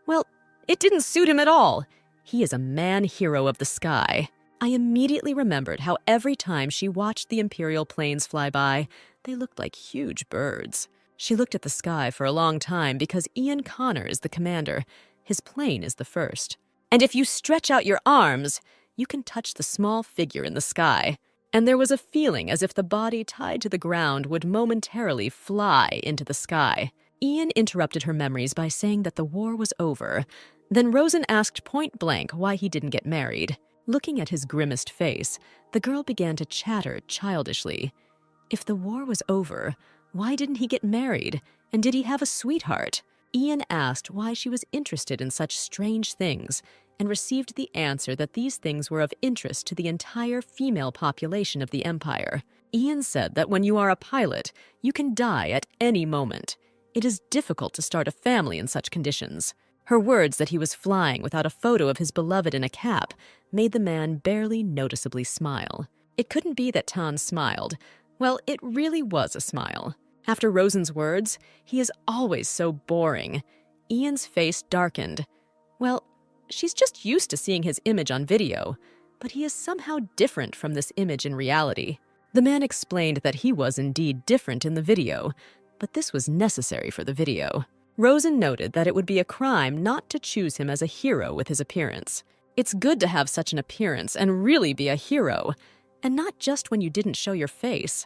Well, it didn't suit him at all. He is a man-hero of the sky. I immediately remembered how every time she watched the Imperial planes fly by, they looked like huge birds. She looked at the sky for a long time because Ian Connor is the commander. His plane is the first. And if you stretch out your arms, you can touch the small figure in the sky. And there was a feeling as if the body tied to the ground would momentarily fly into the sky. Ian interrupted her memories by saying that the war was over. Then Rosen asked point blank why he didn't get married. Looking at his grimaced face, the girl began to chatter childishly. If the war was over, why didn't he get married? And did he have a sweetheart? Ian asked why she was interested in such strange things, and received the answer that these things were of interest to the entire female population of the Empire. Ian said that when you are a pilot, you can die at any moment. It is difficult to start a family in such conditions. Her words that he was flying without a photo of his beloved in a cap made the man barely noticeably smile. It couldn't be that Tan smiled. Well, it really was a smile. After Rosen's words, he is always so boring. Ian's face darkened. Well, she's just used to seeing his image on video, but he is somehow different from this image in reality. The man explained that he was indeed different in the video, but this was necessary for the video. Rosen noted that it would be a crime not to choose him as a hero with his appearance. It's good to have such an appearance and really be a hero, and not just when you didn't show your face.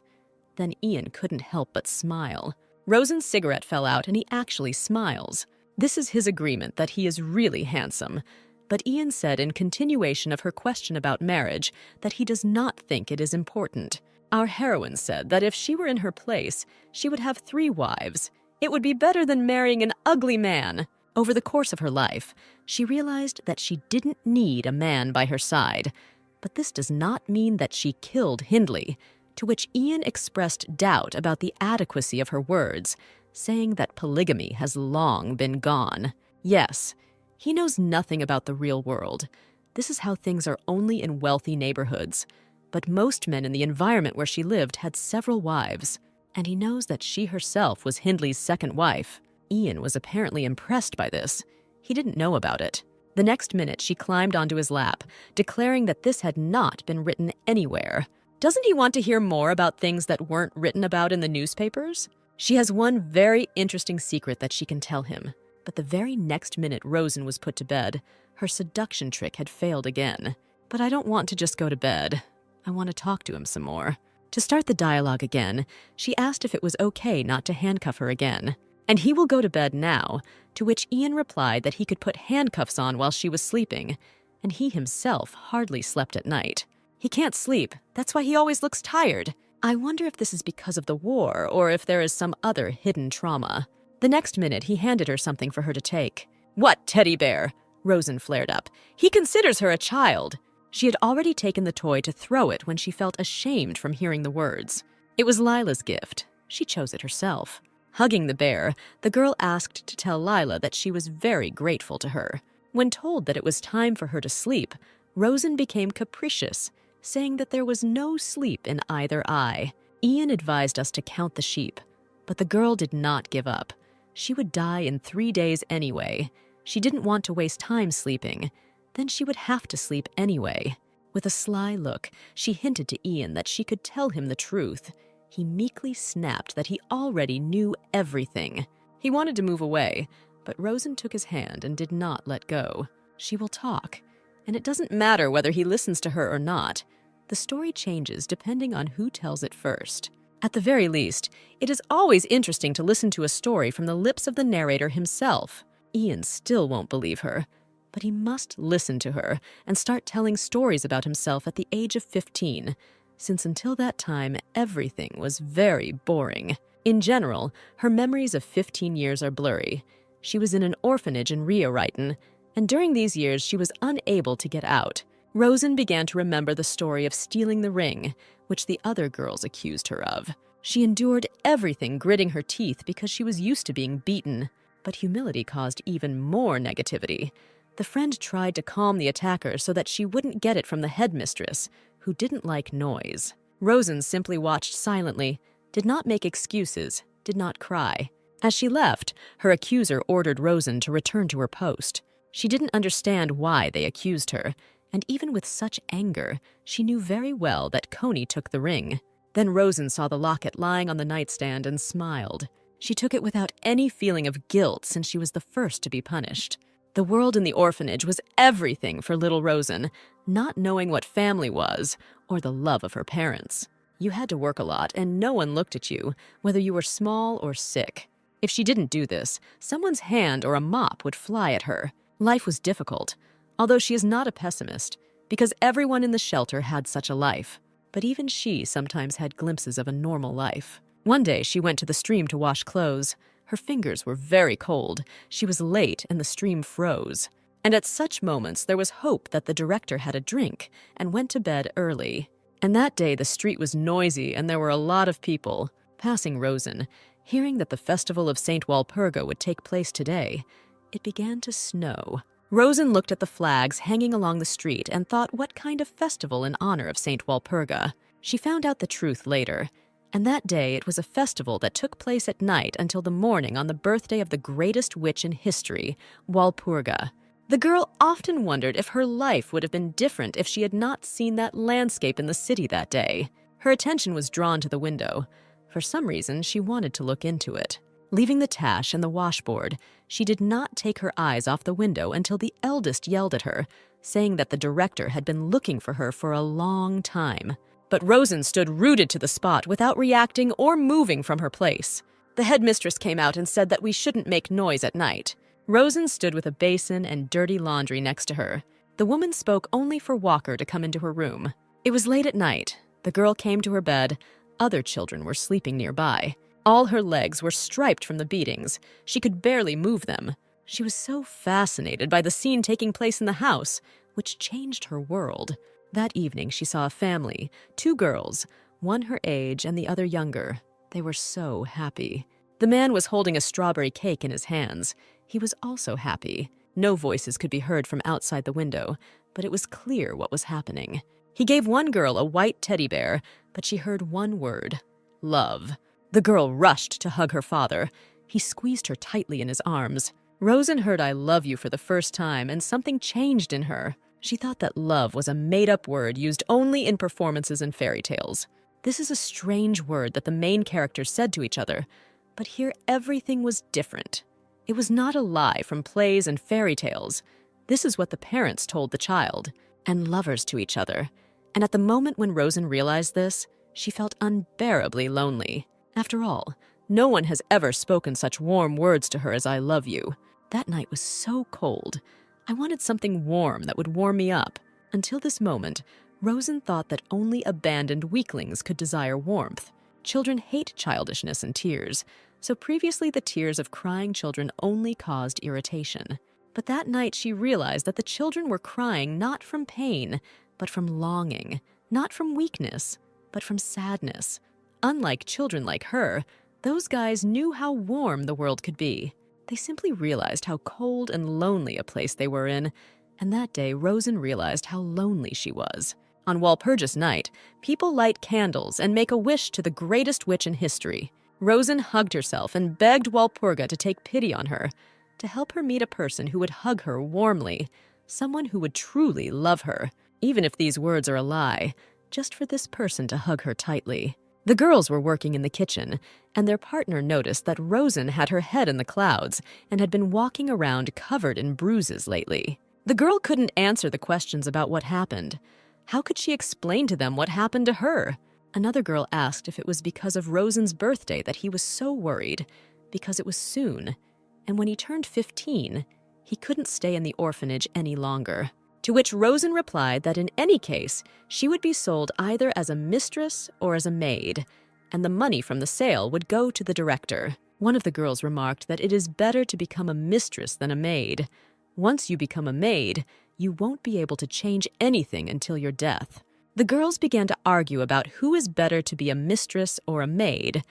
Then Ian couldn't help but smile. Rosen's cigarette fell out and he actually smiles. This is his agreement that he is really handsome. But Ian said in continuation of her question about marriage that he does not think it is important. Our heroine said that if she were in her place, she would have 3 wives. It would be better than marrying an ugly man. Over the course of her life, she realized that she didn't need a man by her side. But this does not mean that she killed Hindley, to which Ian expressed doubt about the adequacy of her words, saying that polygamy has long been gone. Yes, he knows nothing about the real world. This is how things are only in wealthy neighborhoods. But most men in the environment where she lived had several wives, and he knows that she herself was Hindley's second wife. Ian was apparently impressed by this. He didn't know about it. The next minute, she climbed onto his lap, declaring that this had not been written anywhere. Doesn't he want to hear more about things that weren't written about in the newspapers? She has one very interesting secret that she can tell him. But the very next minute Rosen was put to bed, her seduction trick had failed again. But I don't want to just go to bed. I want to talk to him some more. To start the dialogue again, she asked if it was okay not to handcuff her again. And he will go to bed now, to which Ian replied that he could put handcuffs on while she was sleeping, and he himself hardly slept at night. He can't sleep. That's why he always looks tired. I wonder if this is because of the war or if there is some other hidden trauma. The next minute, he handed her something for her to take. What teddy bear? Rosen flared up. He considers her a child. She had already taken the toy to throw it when she felt ashamed from hearing the words. It was Lila's gift. She chose it herself. Hugging the bear, the girl asked to tell Lila that she was very grateful to her. When told that it was time for her to sleep, Rosen became capricious, saying that there was no sleep in either eye. Ian advised us to count the sheep, but the girl did not give up. She would die in 3 days anyway. She didn't want to waste time sleeping. Then she would have to sleep anyway. With a sly look, she hinted to Ian that she could tell him the truth. He meekly snapped that he already knew everything. He wanted to move away, but Rosen took his hand and did not let go. She will talk, and it doesn't matter whether he listens to her or not. The story changes depending on who tells it first. At the very least, it is always interesting to listen to a story from the lips of the narrator himself. Ian still won't believe her, but he must listen to her and start telling stories about himself at the age of 15, since until that time, everything was very boring. In general, her memories of 15 years are blurry. She was in an orphanage in Rio-Reiten, and during these years she was unable to get out. Rosen began to remember the story of stealing the ring, which the other girls accused her of. She endured everything, gritting her teeth because she was used to being beaten. But humility caused even more negativity. The friend tried to calm the attacker so that she wouldn't get it from the headmistress, who didn't like noise. Rosen simply watched silently, did not make excuses, did not cry. As she left, her accuser ordered Rosen to return to her post. She didn't understand why they accused her, and even with such anger, she knew very well that Coney took the ring. Then Rosen saw the locket lying on the nightstand and smiled. She took it without any feeling of guilt since she was the first to be punished. The world in the orphanage was everything for little Rosen, not knowing what family was or the love of her parents. You had to work a lot and no one looked at you, whether you were small or sick. If she didn't do this, someone's hand or a mop would fly at her. Life was difficult, although she is not a pessimist, because everyone in the shelter had such a life. But even she sometimes had glimpses of a normal life. One day, she went to the stream to wash clothes. Her fingers were very cold. She was late and the stream froze. And at such moments, there was hope that the director had a drink and went to bed early. And that day, the street was noisy and there were a lot of people. Passing Rosen, hearing that the festival of St. Walpurga would take place today, it began to snow. Rosen looked at the flags hanging along the street and thought what kind of festival in honor of St. Walpurga. She found out the truth later. And that day, it was a festival that took place at night until the morning on the birthday of the greatest witch in history, Walpurga. The girl often wondered if her life would have been different if she had not seen that landscape in the city that day. Her attention was drawn to the window. For some reason, she wanted to look into it. Leaving the tash and the washboard, she did not take her eyes off the window until the eldest yelled at her, saying that the director had been looking for her for a long time. But Rosen stood rooted to the spot without reacting or moving from her place. The headmistress came out and said that we shouldn't make noise at night. Rosen stood with a basin and dirty laundry next to her. The woman spoke only for Walker to come into her room. It was late at night. The girl came to her bed. Other children were sleeping nearby. All her legs were striped from the beatings. She could barely move them. She was so fascinated by the scene taking place in the house, which changed her world. That evening, she saw a family, 2 girls, one her age and the other younger. They were so happy. The man was holding a strawberry cake in his hands. He was also happy. No voices could be heard from outside the window, but it was clear what was happening. He gave one girl a white teddy bear, but she heard one word: love. The girl rushed to hug her father. He squeezed her tightly in his arms. Rosen heard "I love you" for the first time, and something changed in her. She thought that love was a made-up word used only in performances and fairy tales. This is a strange word that the main characters said to each other, but here everything was different. It was not a lie from plays and fairy tales. This is what the parents told the child, and lovers to each other. And at the moment when Rosen realized this, she felt unbearably lonely. After all, no one has ever spoken such warm words to her as "I love you." That night was so cold. I wanted something warm that would warm me up. Until this moment, Rosen thought that only abandoned weaklings could desire warmth. Children hate childishness and tears, so previously the tears of crying children only caused irritation. But that night she realized that the children were crying not from pain, but from longing, not from weakness, but from sadness. unlike children like her, those guys knew how warm the world could be. They simply realized how cold and lonely a place they were in, and that day Rosen realized how lonely she was. On Walpurgis night, people light candles and make a wish to the greatest witch in history. Rosen hugged herself and begged Walpurga to take pity on her, to help her meet a person who would hug her warmly, someone who would truly love her, even if these words are a lie, just for this person to hug her tightly. The girls were working in the kitchen, and their partner noticed that Rosen had her head in the clouds and had been walking around covered in bruises lately. The girl couldn't answer the questions about what happened. How could she explain to them what happened to her? Another girl asked if it was because of Rosen's birthday that he was so worried, because it was soon, and when he turned 15, he couldn't stay in the orphanage any longer. To which Rosen replied that in any case, she would be sold either as a mistress or as a maid, and the money from the sale would go to the director. One of the girls remarked that it is better to become a mistress than a maid. Once you become a maid, you won't be able to change anything until your death. The girls began to argue about who is better to be a mistress or a maid.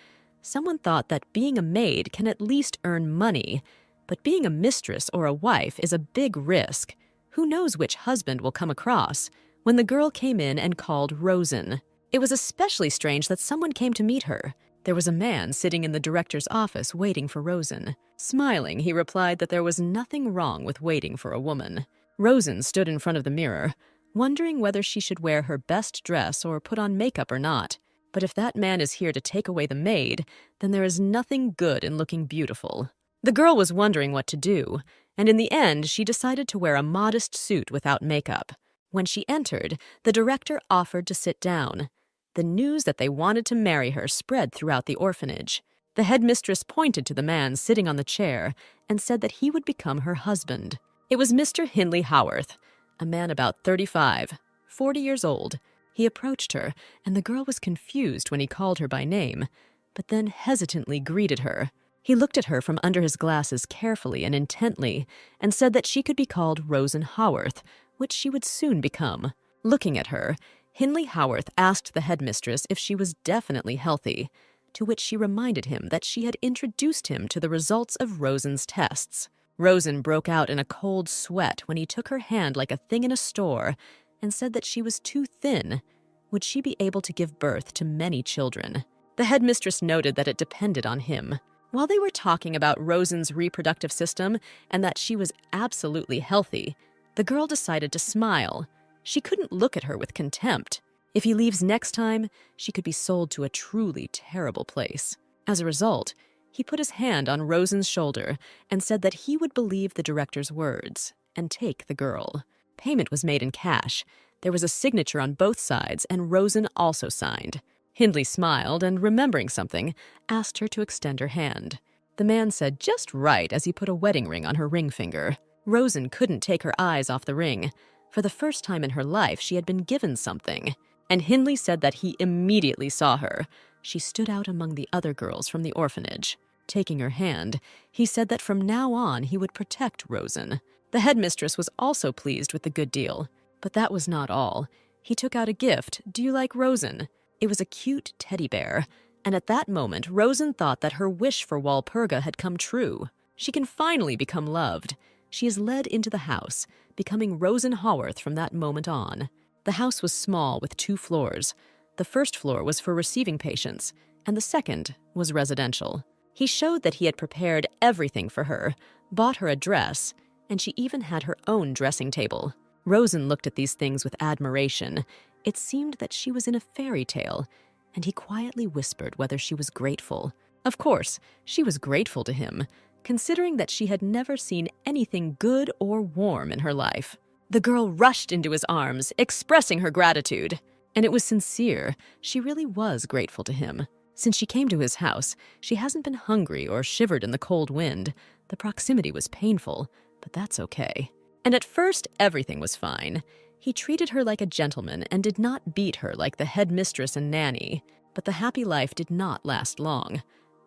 Someone thought that being a maid can at least earn money, but being a mistress or a wife is a big risk. Who knows which husband will come across? When the girl came in and called Rosen, it was especially strange that someone came to meet her. There was a man sitting in the director's office waiting for Rosen. Smiling, he replied that there was nothing wrong with waiting for a woman. Rosen stood in front of the mirror, wondering whether she should wear her best dress or put on makeup or not. But if that man is here to take away the maid, then there is nothing good in looking beautiful. The girl was wondering what to do, and in the end, she decided to wear a modest suit without makeup. When she entered, the director offered to sit down. The news that they wanted to marry her spread throughout the orphanage. The headmistress pointed to the man sitting on the chair and said that he would become her husband. It was Mr. Hindley Howarth, a man about 35, 40 years old. He approached her, and the girl was confused when he called her by name, but then hesitantly greeted her. He looked at her from under his glasses carefully and intently and said that she could be called Rosen Howarth, which she would soon become. Looking at her, Hindley Howarth asked the headmistress if she was definitely healthy, to which she reminded him that she had introduced him to the results of Rosen's tests. Rosen broke out in a cold sweat when he took her hand like a thing in a store and said that she was too thin. Would she be able to give birth to many children? The headmistress noted that it depended on him. While they were talking about Rosen's reproductive system and that she was absolutely healthy, the girl decided to smile. She couldn't look at her with contempt. If he leaves next time, she could be sold to a truly terrible place. As a result, he put his hand on Rosen's shoulder and said that he would believe the director's words and take the girl. Payment was made in cash. There was a signature on both sides, and Rosen also signed. Hindley smiled and, remembering something, asked her to extend her hand. The man said just right as he put a wedding ring on her ring finger. Rosen couldn't take her eyes off the ring. For the first time in her life, she had been given something. And Hindley said that he immediately saw her. She stood out among the other girls from the orphanage. Taking her hand, he said that from now on he would protect Rosen. The headmistress was also pleased with the good deal. But that was not all. He took out a gift. Do you like Rosen? It was a cute teddy bear. And at that moment, Rosen thought that her wish for Walpurga had come true. She can finally become loved. She is led into the house, becoming Rosen Haworth from that moment on. The house was small with 2 floors. The first floor was for receiving patients, and the second was residential. He showed that he had prepared everything for her, bought her a dress, and she even had her own dressing table. Rosen looked at these things with admiration. It seemed that she was in a fairy tale, and he quietly whispered whether she was grateful. Of course, she was grateful to him, considering that she had never seen anything good or warm in her life. The girl rushed into his arms, expressing her gratitude. And it was sincere. She really was grateful to him. Since she came to his house, she hasn't been hungry or shivered in the cold wind. The proximity was painful, but that's okay. And at first, everything was fine. He treated her like a gentleman and did not beat her like the headmistress and nanny. But the happy life did not last long.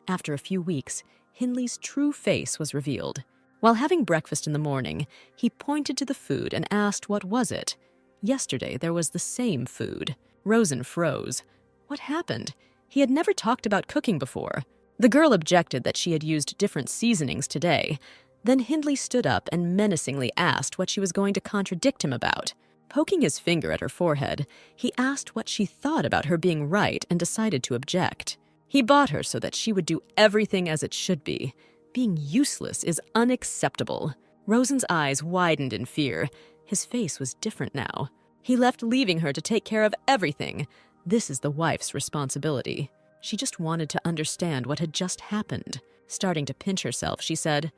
After a few weeks, Hindley's true face was revealed. While having breakfast in the morning, he pointed to the food and asked what was it. Yesterday, there was the same food. Rosen froze. What happened? He had never talked about cooking before. The girl objected that she had used different seasonings today. Then Hindley stood up and menacingly asked what she was going to contradict him about. Poking his finger at her forehead, he asked what she thought about her being right and decided to object. He bought her so that she would do everything as it should be. Being useless is unacceptable. Rosen's eyes widened in fear. His face was different now. He left, leaving her to take care of everything. This is the wife's responsibility. She just wanted to understand what had just happened. Starting to pinch herself, she said,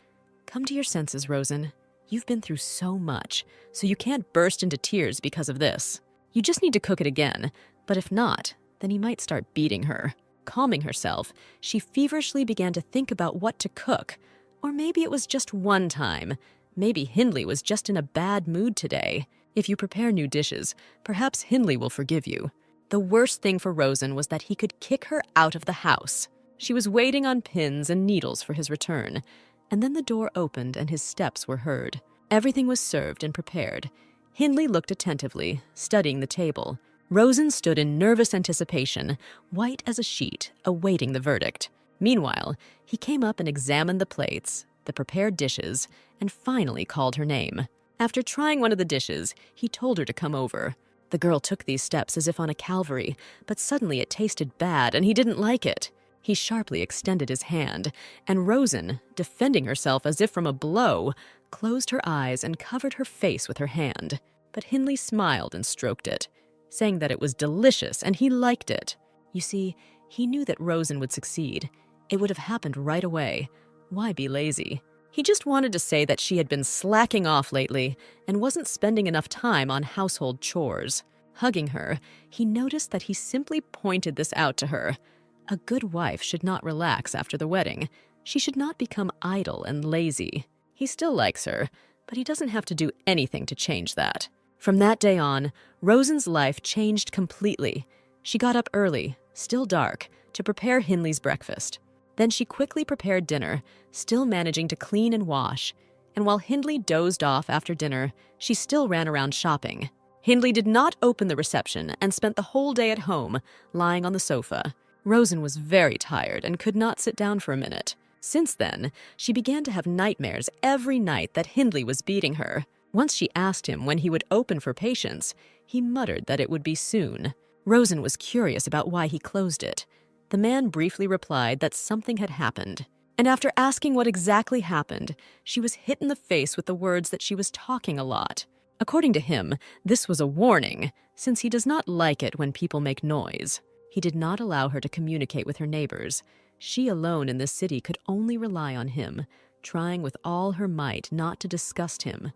"Come to your senses, Rosen. You've been through so much, so you can't burst into tears because of this. You just need to cook it again, but if not, then he might start beating her." Calming herself, she feverishly began to think about what to cook. Or maybe it was just one time. Maybe Hindley was just in a bad mood today. If you prepare new dishes, perhaps Hindley will forgive you. The worst thing for Rosen was that he could kick her out of the house. She was waiting on pins and needles for his return, and then the door opened and his steps were heard. Everything was served and prepared. Hindley looked attentively, studying the table. Rosen stood in nervous anticipation, white as a sheet, awaiting the verdict. Meanwhile, he came up and examined the plates, the prepared dishes, and finally called her name. After trying one of the dishes, he told her to come over. The girl took these steps as if on a Calvary, but suddenly it tasted bad and he didn't like it. He sharply extended his hand, and Rosen, defending herself as if from a blow, closed her eyes and covered her face with her hand. But Hindley smiled and stroked it, saying that it was delicious and he liked it. You see, he knew that Rosen would succeed. It would have happened right away. Why be lazy? He just wanted to say that she had been slacking off lately and wasn't spending enough time on household chores. Hugging her, he noticed that he simply pointed this out to her. A good wife should not relax after the wedding. She should not become idle and lazy. He still likes her, but he doesn't have to do anything to change that. From that day on, Rosen's life changed completely. She got up early, still dark, to prepare Hindley's breakfast. Then she quickly prepared dinner, still managing to clean and wash. And while Hindley dozed off after dinner, she still ran around shopping. Hindley did not open the reception and spent the whole day at home, lying on the sofa. Rosen was very tired and could not sit down for a minute. Since then, she began to have nightmares every night that Hindley was beating her. Once she asked him when he would open for patients, he muttered that it would be soon. Rosen was curious about why he closed it. The man briefly replied that something had happened. And after asking what exactly happened, she was hit in the face with the words that she was talking a lot. According to him, this was a warning, since he does not like it when people make noise. He did not allow her to communicate with her neighbors. She alone in this city could only rely on him, trying with all her might not to disgust him.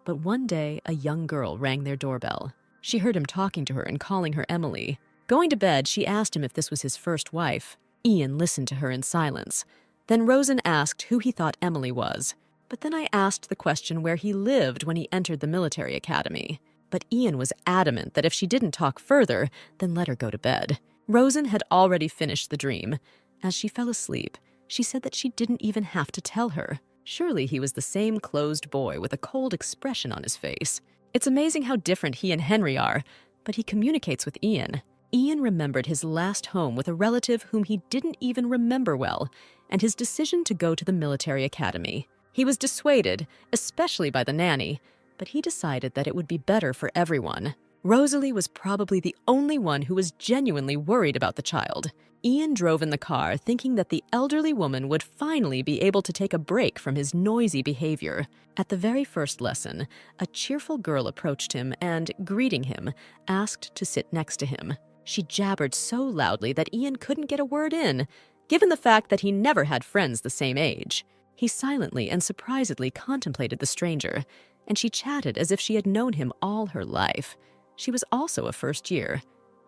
But one day, a young girl rang their doorbell. She heard him talking to her and calling her Emily. Going to bed, she asked him if this was his first wife. Ian listened to her in silence. Then Rosen asked who he thought Emily was. But then I asked the question where he lived when he entered the military academy. But Ian was adamant that if she didn't talk further, then let her go to bed. Rosen had already finished the dream. As she fell asleep, she said that she didn't even have to tell her. Surely he was the same closed boy with a cold expression on his face. It's amazing how different he and Henry are, but he communicates with Ian. Ian remembered his last home with a relative whom he didn't even remember well, and his decision to go to the military academy. He was dissuaded, especially by the nanny, but he decided that it would be better for everyone. Rosalie was probably the only one who was genuinely worried about the child. Ian drove in the car thinking that the elderly woman would finally be able to take a break from his noisy behavior. At the very first lesson, a cheerful girl approached him and, greeting him, asked to sit next to him. She jabbered so loudly that Ian couldn't get a word in, given the fact that he never had friends the same age. He silently and surprisedly contemplated the stranger, and she chatted as if she had known him all her life. She was also a first year,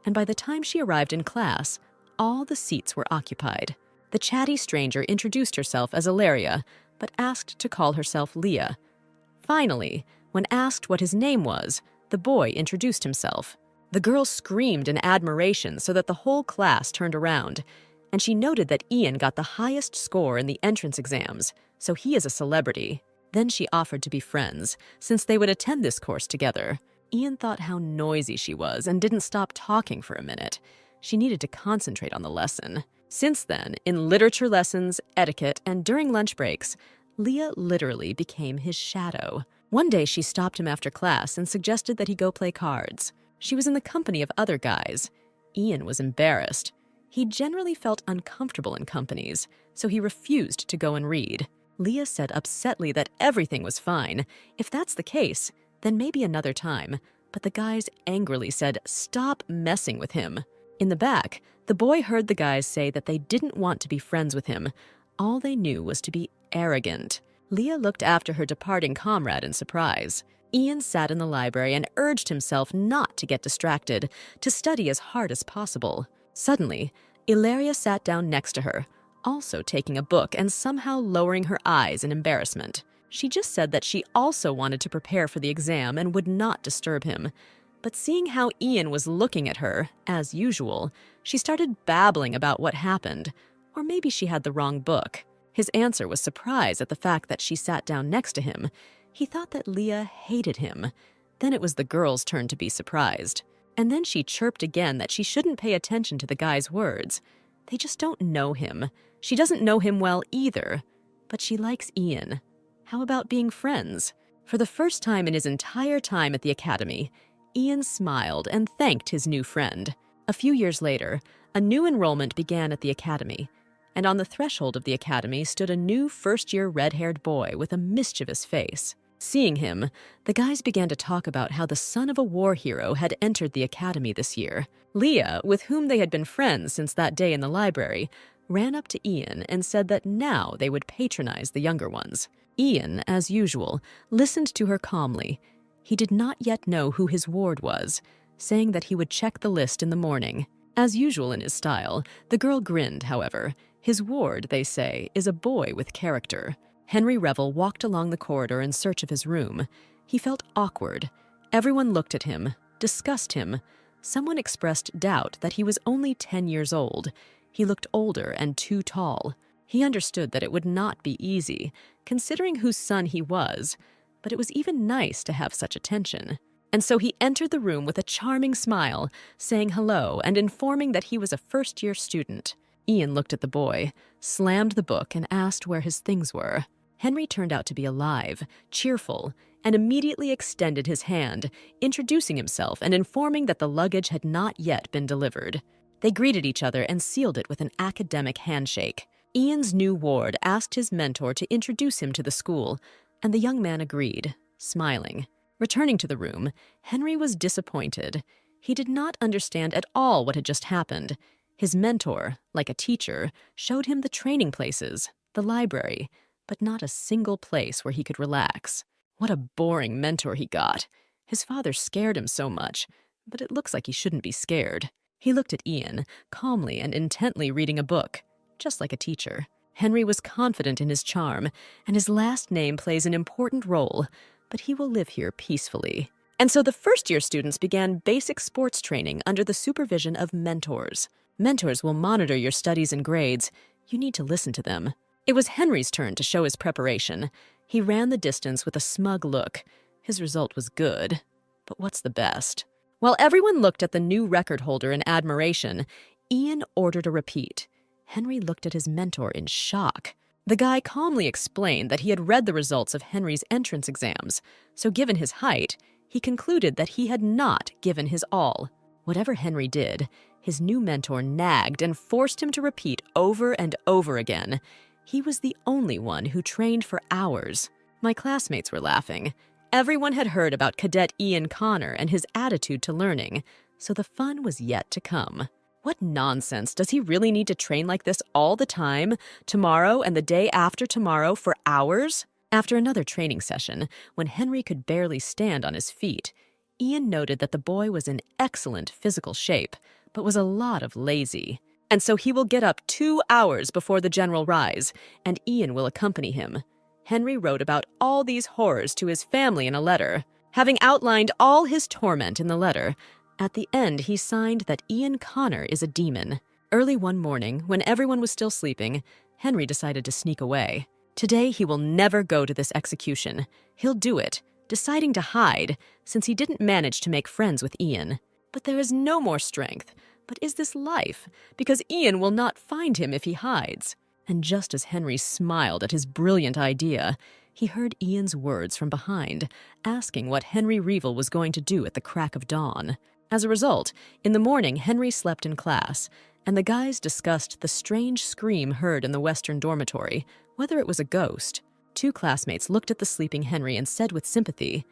and by the time she arrived in class, all the seats were occupied. The chatty stranger introduced herself as Ilaria, but asked to call herself Leah. Finally, when asked what his name was, the boy introduced himself. The girl screamed in admiration so that the whole class turned around, and she noted that Ian got the highest score in the entrance exams, so he is a celebrity. Then she offered to be friends, since they would attend this course together. Ian thought how noisy she was and didn't stop talking for a minute. She needed to concentrate on the lesson. Since then, in literature lessons, etiquette, and during lunch breaks, Leah literally became his shadow. One day, she stopped him after class and suggested that he go play cards. She was in the company of other guys. Ian was embarrassed. He generally felt uncomfortable in companies, so he refused to go and read. Leah said upsetly that everything was fine. If that's the case, then maybe another time. But the guys angrily said, "Stop messing with him." In the back, the boy heard the guys say that they didn't want to be friends with him. All they knew was to be arrogant. Leah looked after her departing comrade in surprise. Ian sat in the library and urged himself not to get distracted, to study as hard as possible. Suddenly, Ilaria sat down next to her, also taking a book and somehow lowering her eyes in embarrassment. She just said that she also wanted to prepare for the exam and would not disturb him. But seeing how Ian was looking at her, as usual, she started babbling about what happened. Or maybe she had the wrong book. His answer was surprise at the fact that she sat down next to him. He thought that Leah hated him. Then it was the girl's turn to be surprised. And then she chirped again that she shouldn't pay attention to the guy's words. They just don't know him. She doesn't know him well either. But she likes Ian. How about being friends? For the first time in his entire time at the academy, Ian smiled and thanked his new friend. A few years later, a new enrollment began at the academy, and on the threshold of the academy stood a new first-year red-haired boy with a mischievous face. Seeing him, the guys began to talk about how the son of a war hero had entered the academy this year. Leah, with whom they had been friends since that day in the library, ran up to Ian and said that now they would patronize the younger ones. Ian, as usual, listened to her calmly. He did not yet know who his ward was, saying that he would check the list in the morning. As usual in his style, the girl grinned, however. His ward, they say, is a boy with character. Henry Revel walked along the corridor in search of his room. He felt awkward. Everyone looked at him, discussed him. Someone expressed doubt that he was only 10 years old. He looked older and too tall. He understood that it would not be easy, considering whose son he was, but it was even nice to have such attention. And so he entered the room with a charming smile, saying hello and informing that he was a first-year student. Ian looked at the boy, slammed the book, and asked where his things were. Henry turned out to be alive, cheerful, and immediately extended his hand, introducing himself and informing that the luggage had not yet been delivered. They greeted each other and sealed it with an academic handshake. Ian's new ward asked his mentor to introduce him to the school, and the young man agreed, smiling. Returning to the room, Henry was disappointed. He did not understand at all what had just happened. His mentor, like a teacher, showed him the training places, the library, but not a single place where he could relax. What a boring mentor he got. His father scared him so much, but it looks like he shouldn't be scared. He looked at Ian, calmly and intently reading a book, just like a teacher. Henry was confident in his charm, and his last name plays an important role, but he will live here peacefully. And so the first-year students began basic sports training under the supervision of mentors. Mentors will monitor your studies and grades. You need to listen to them. It was Henry's turn to show his preparation. He ran the distance with a smug look. His result was good. But what's the best? While everyone looked at the new record holder in admiration, Ian ordered a repeat. Henry looked at his mentor in shock. The guy calmly explained that he had read the results of Henry's entrance exams, so given his height, he concluded that he had not given his all. Whatever Henry did, his new mentor nagged and forced him to repeat over and over again. He was the only one who trained for hours. My classmates were laughing. Everyone had heard about Cadet Ian Connor and his attitude to learning, so the fun was yet to come. What nonsense. Does he really need to train like this all the time, tomorrow and the day after tomorrow, for hours? After another training session, when Henry could barely stand on his feet, Ian noted that the boy was in excellent physical shape, but was a lot of lazy. And so he will get up 2 hours before the general rise, and Ian will accompany him. Henry wrote about all these horrors to his family in a letter. Having outlined all his torment in the letter, at the end he signed that Ian Connor is a demon. Early one morning, when everyone was still sleeping, Henry decided to sneak away. Today he will never go to this execution. He'll do it, deciding to hide, since he didn't manage to make friends with Ian. But there is no more strength. But is this life? Because Ian will not find him if he hides. And just as Henry smiled at his brilliant idea, he heard Ian's words from behind, asking what Henry Revel was going to do at the crack of dawn. As a result, in the morning, Henry slept in class, and the guys discussed the strange scream heard in the western dormitory, whether it was a ghost. Two classmates looked at the sleeping Henry and said with sympathy,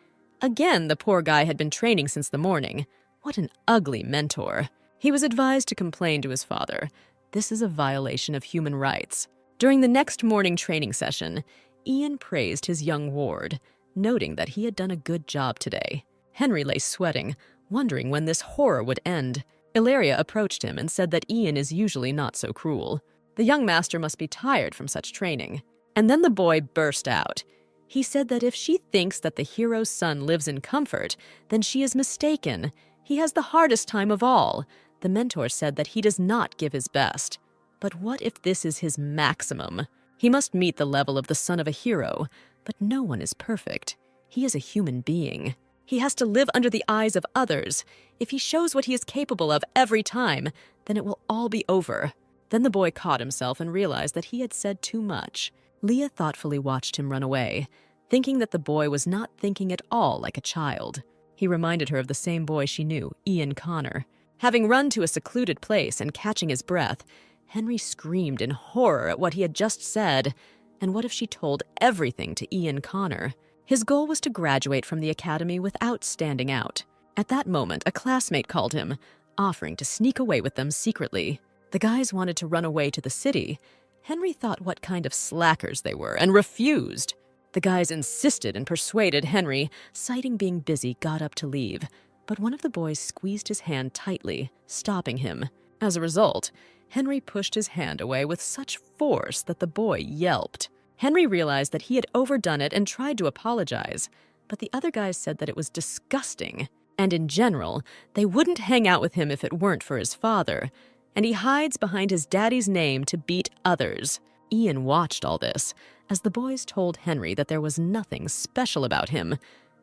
"Again, the poor guy had been training since the morning. What an ugly mentor." He was advised to complain to his father. This is a violation of human rights. During the next morning training session, Ian praised his young ward, noting that he had done a good job today. Henry lay sweating, wondering when this horror would end. Ilaria approached him and said that Ian is usually not so cruel. The young master must be tired from such training. And then the boy burst out. He said that if she thinks that the hero's son lives in comfort, then she is mistaken. He has the hardest time of all. The mentor said that he does not give his best. But what if this is his maximum? He must meet the level of the son of a hero, but no one is perfect. He is a human being. He has to live under the eyes of others. If he shows what he is capable of every time, then it will all be over. Then the boy caught himself and realized that he had said too much. Leah thoughtfully watched him run away, thinking that the boy was not thinking at all like a child. He reminded her of the same boy she knew, Ian Connor. Having run to a secluded place and catching his breath, Henry screamed in horror at what he had just said. And what if she told everything to Ian Connor? His goal was to graduate from the academy without standing out. At that moment, a classmate called him, offering to sneak away with them secretly. The guys wanted to run away to the city. Henry thought what kind of slackers they were and refused. The guys insisted and persuaded Henry. Citing being busy, got up to leave. But one of the boys squeezed his hand tightly, stopping him. As a result, Henry pushed his hand away with such force that the boy yelped. Henry realized that he had overdone it and tried to apologize, but the other guys said that it was disgusting. And in general, they wouldn't hang out with him if it weren't for his father. And he hides behind his daddy's name to beat others. Ian watched all this, as the boys told Henry that there was nothing special about him.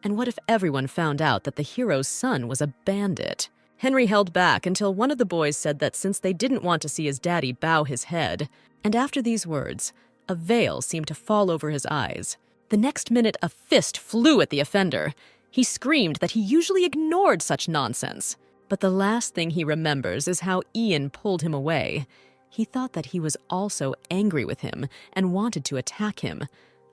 And what if everyone found out that the hero's son was a bandit? Henry held back until one of the boys said that since they didn't want to see his daddy bow his head. And after these words, a veil seemed to fall over his eyes. The next minute, a fist flew at the offender. He screamed that he usually ignored such nonsense. But the last thing he remembers is how Ian pulled him away. He thought that he was also angry with him and wanted to attack him,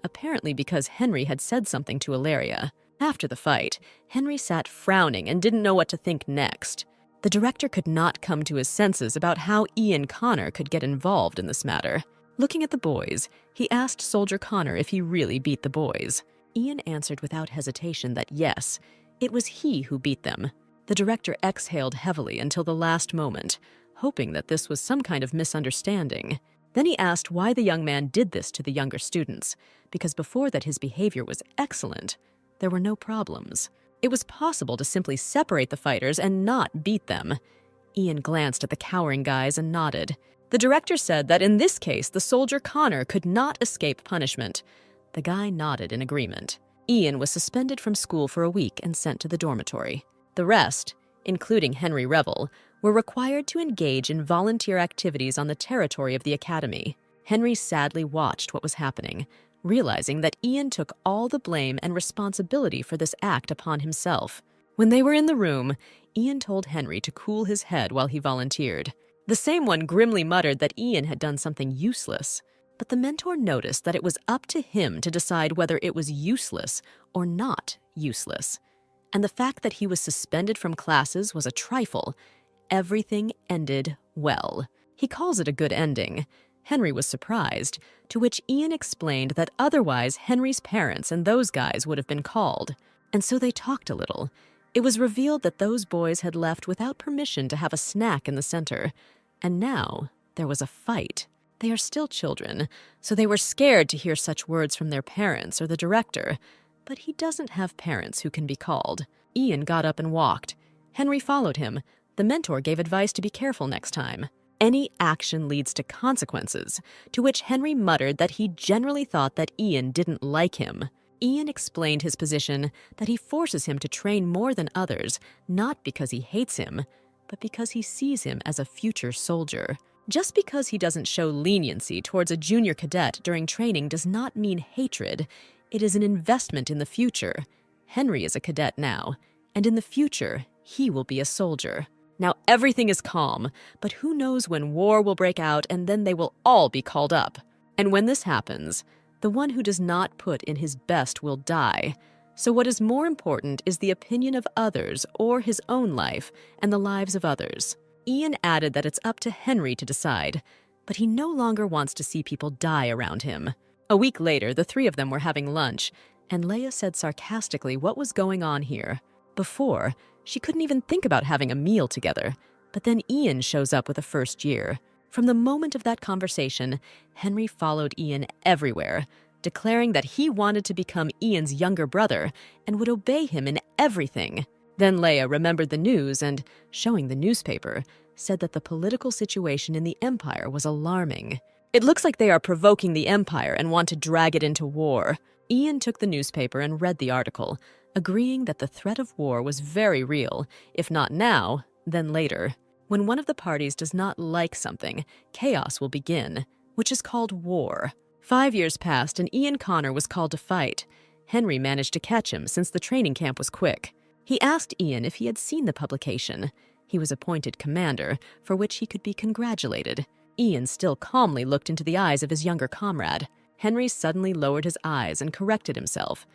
apparently because Henry had said something to Ilaria. After the fight, Henry sat frowning and didn't know what to think next. The director could not come to his senses about how Ian Connor could get involved in this matter. Looking at the boys, he asked Soldier Connor if he really beat the boys. Ian answered without hesitation that yes, it was he who beat them. The director exhaled heavily until the last moment, hoping that this was some kind of misunderstanding. Then he asked why the young man did this to the younger students, because before that his behavior was excellent. There were no problems. It was possible to simply separate the fighters and not beat them. Ian glanced at the cowering guys and nodded. The director said that in this case, the soldier Connor could not escape punishment. The guy nodded in agreement. Ian was suspended from school for a week and sent to the dormitory. The rest, including Henry Revel, were required to engage in volunteer activities on the territory of the academy. Henry sadly watched what was happening, realizing that Ian took all the blame and responsibility for this act upon himself. When they were in the room, Ian told Henry to cool his head while he volunteered. The same one grimly muttered that Ian had done something useless. But the mentor noticed that it was up to him to decide whether it was useless or not useless. And the fact that he was suspended from classes was a trifle. Everything ended well. He calls it a good ending. Henry was surprised, to which Ian explained that otherwise Henry's parents and those guys would have been called. And so they talked a little. It was revealed that those boys had left without permission to have a snack in the center. And now there was a fight. They are still children, so they were scared to hear such words from their parents or the director. But he doesn't have parents who can be called. Ian got up and walked. Henry followed him. The mentor gave advice to be careful next time. Any action leads to consequences, to which Henry muttered that he generally thought that Ian didn't like him. Ian explained his position that he forces him to train more than others, not because he hates him, but because he sees him as a future soldier. Just because he doesn't show leniency towards a junior cadet during training does not mean hatred. It is an investment in the future. Henry is a cadet now, and in the future, he will be a soldier. Now everything is calm, but who knows when war will break out and then they will all be called up. And when this happens, the one who does not put in his best will die. So what is more important is the opinion of others or his own life and the lives of others. Ian added that it's up to Henry to decide, but he no longer wants to see people die around him. A week later, the three of them were having lunch, and Leia said sarcastically what was going on here. Before, she couldn't even think about having a meal together, but then Ian shows up with a first year. From the moment of that conversation, Henry followed Ian everywhere, declaring that he wanted to become Ian's younger brother and would obey him in everything. Then Leia remembered the news and, showing the newspaper, said that the political situation in the Empire was alarming. It looks like they are provoking the Empire and want to drag it into war. Ian took the newspaper and read the article, agreeing that the threat of war was very real, if not now, then later. When one of the parties does not like something, chaos will begin, which is called war. 5 years passed and Ian Connor was called to fight. Henry managed to catch him since the training camp was quick. He asked Ian if he had seen the publication. He was appointed commander, for which he could be congratulated. Ian still calmly looked into the eyes of his younger comrade. Henry suddenly lowered his eyes and corrected himself.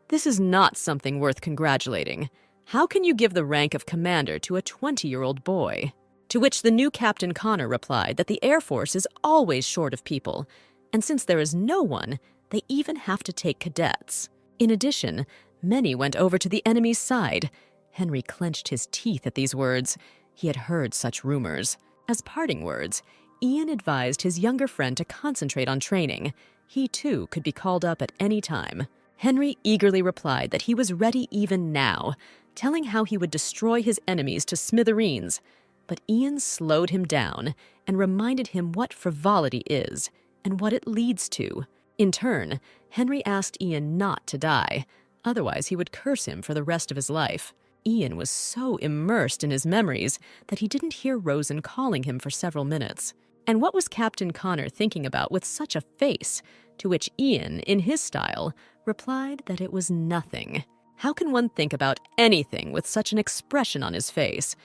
"This is not something worth congratulating. How can you give the rank of commander to a 20-year-old boy?" To which the new Captain Connor replied that the Air Force is always short of people, and since there is no one, they even have to take cadets. In addition, many went over to the enemy's side. Henry clenched his teeth at these words. He had heard such rumors. As parting words, Ian advised his younger friend to concentrate on training. He, too, could be called up at any time. Henry eagerly replied that he was ready even now, telling how he would destroy his enemies to smithereens. But Ian slowed him down and reminded him what frivolity is and what it leads to. In turn, Henry asked Ian not to die, otherwise he would curse him for the rest of his life. Ian was so immersed in his memories that he didn't hear Rosen calling him for several minutes. And what was Captain Connor thinking about with such a face? To which Ian, in his style, replied that it was nothing. How can one think about anything with such an expression on his face?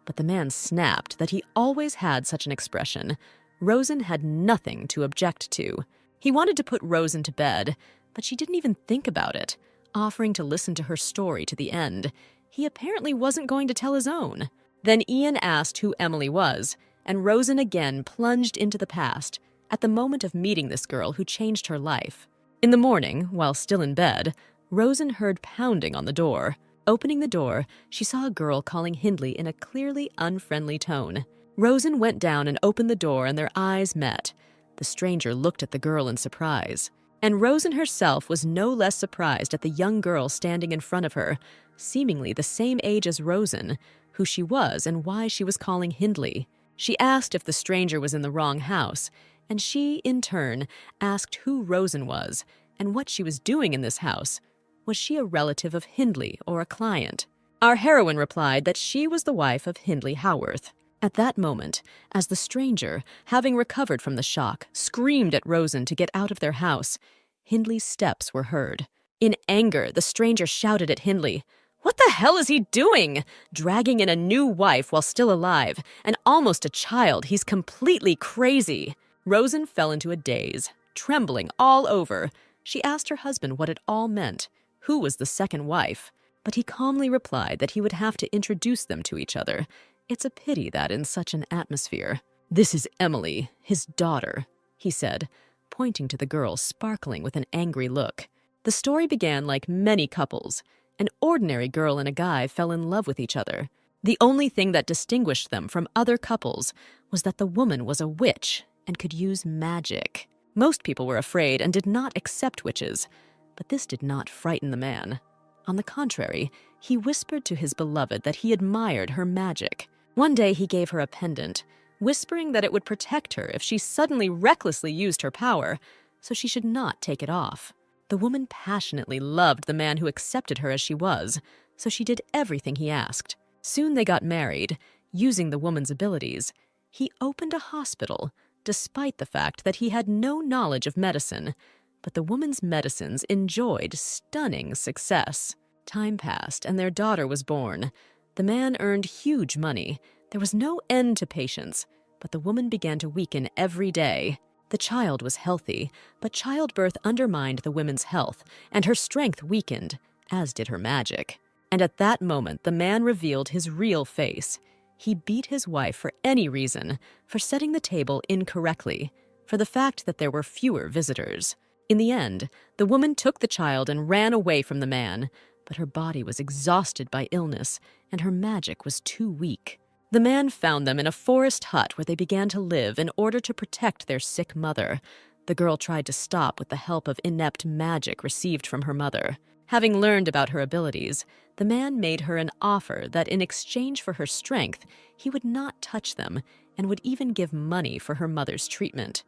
But the man snapped that he always had such an expression. Rosen had nothing to object to. He wanted to put Rosen to bed, but she didn't even think about it, offering to listen to her story to the end. He apparently wasn't going to tell his own. Then Ian asked who Emily was, and Rosen again plunged into the past, at the moment of meeting this girl who changed her life. In the morning, while still in bed, Rosen heard pounding on the door. Opening the door, she saw a girl calling Hindley in a clearly unfriendly tone. Rosen went down and opened the door, and their eyes met. The stranger looked at the girl in surprise. And Rosen herself was no less surprised at the young girl standing in front of her, seemingly the same age as Rosen, who she was and why she was calling Hindley. She asked if the stranger was in the wrong house, and she, in turn, asked who Rosen was and what she was doing in this house. Was she a relative of Hindley or a client? Our heroine replied that she was the wife of Hindley Howarth. At that moment, as the stranger, having recovered from the shock, screamed at Rosen to get out of their house, Hindley's steps were heard. In anger, the stranger shouted at Hindley, "What the hell is he doing? Dragging in a new wife while still alive, and almost a child. He's completely crazy." Rosen fell into a daze, trembling all over. She asked her husband what it all meant. Who was the second wife? But he calmly replied that he would have to introduce them to each other. It's a pity that in such an atmosphere. "This is Emily, his daughter," he said, pointing to the girl sparkling with an angry look. The story began like many couples. An ordinary girl and a guy fell in love with each other. The only thing that distinguished them from other couples was that the woman was a witch and could use magic. Most people were afraid and did not accept witches, but this did not frighten the man. On the contrary, he whispered to his beloved that he admired her magic. One day he gave her a pendant, whispering that it would protect her if she suddenly recklessly used her power, so she should not take it off. The woman passionately loved the man who accepted her as she was, so she did everything he asked. Soon they got married. Using the woman's abilities, he opened a hospital, despite the fact that he had no knowledge of medicine. But the woman's medicines enjoyed stunning success. Time passed, and their daughter was born. The man earned huge money. There was no end to patients, but the woman began to weaken every day. The child was healthy, but childbirth undermined the woman's health, and her strength weakened, as did her magic. And at that moment, the man revealed his real face. He beat his wife for any reason, for setting the table incorrectly, for the fact that there were fewer visitors. In the end, the woman took the child and ran away from the man, but her body was exhausted by illness, and her magic was too weak. The man found them in a forest hut where they began to live in order to protect their sick mother. The girl tried to stop with the help of inept magic received from her mother. Having learned about her abilities, the man made her an offer that in exchange for her strength, he would not touch them and would even give money for her mother's treatment.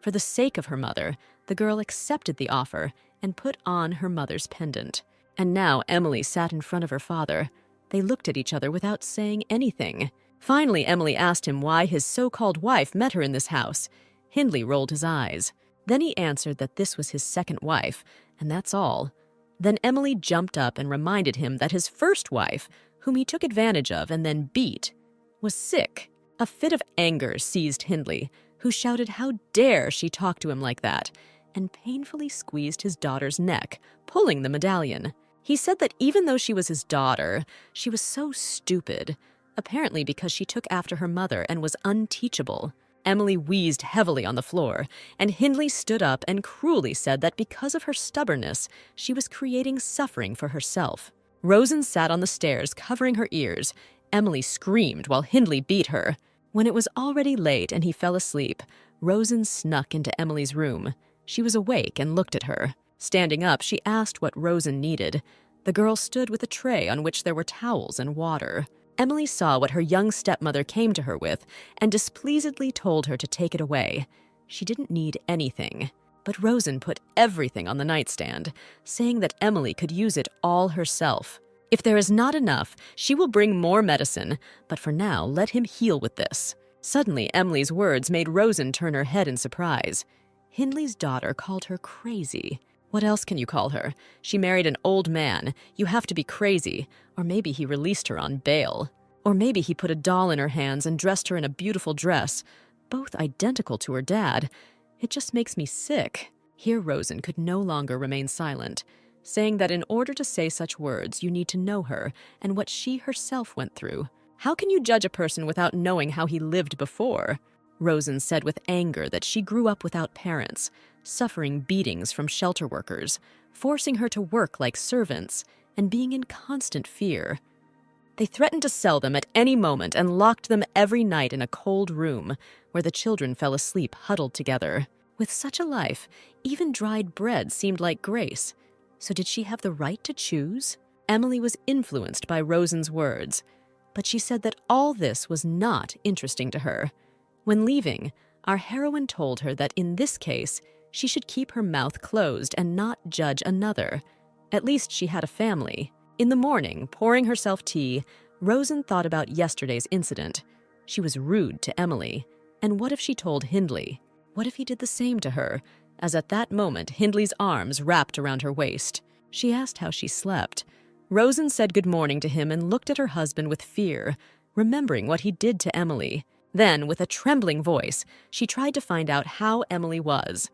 For the sake of her mother, the girl accepted the offer and put on her mother's pendant. And now Emily sat in front of her father. They looked at each other without saying anything. Finally, Emily asked him why his so-called wife met her in this house. Hindley rolled his eyes. Then he answered that this was his second wife, and that's all. Then Emily jumped up and reminded him that his first wife, whom he took advantage of and then beat, was sick. A fit of anger seized Hindley, who shouted how dare she talk to him like that, and painfully squeezed his daughter's neck, pulling the medallion. He said that even though she was his daughter, she was so stupid, apparently because she took after her mother and was unteachable. Emily wheezed heavily on the floor, and Hindley stood up and cruelly said that because of her stubbornness, she was creating suffering for herself. Rosen sat on the stairs, covering her ears. Emily screamed while Hindley beat her. When it was already late and he fell asleep, Rosen snuck into Emily's room. She was awake and looked at her. Standing up, she asked what Rosen needed. The girl stood with a tray on which there were towels and water. Emily saw what her young stepmother came to her with and displeasedly told her to take it away. She didn't need anything. But Rosen put everything on the nightstand, saying that Emily could use it all herself. If there is not enough, she will bring more medicine, but for now, let him heal with this. Suddenly, Emily's words made Rosen turn her head in surprise. Hindley's daughter called her crazy. What else can you call her? She married an old man. You have to be crazy. Or maybe he released her on bail. Or maybe he put a doll in her hands and dressed her in a beautiful dress, both identical to her dad. It just makes me sick. Here Rosen could no longer remain silent, saying that in order to say such words, you need to know her and what she herself went through. How can you judge a person without knowing how he lived before? Rosen said with anger that she grew up without parents, suffering beatings from shelter workers, forcing her to work like servants, and being in constant fear. They threatened to sell them at any moment and locked them every night in a cold room where the children fell asleep huddled together. With such a life, even dried bread seemed like grace. So did she have the right to choose? Emily was influenced by Rosen's words, but she said that all this was not interesting to her. When leaving, our heroine told her that in this case, she should keep her mouth closed and not judge another. At least she had a family. In the morning, pouring herself tea, Rosen thought about yesterday's incident. She was rude to Emily. And what if she told Hindley? What if he did the same to her, as at that moment Hindley's arms wrapped around her waist? She asked how she slept. Rosen said good morning to him and looked at her husband with fear, remembering what he did to Emily. Then, with a trembling voice, she tried to find out how Emily was.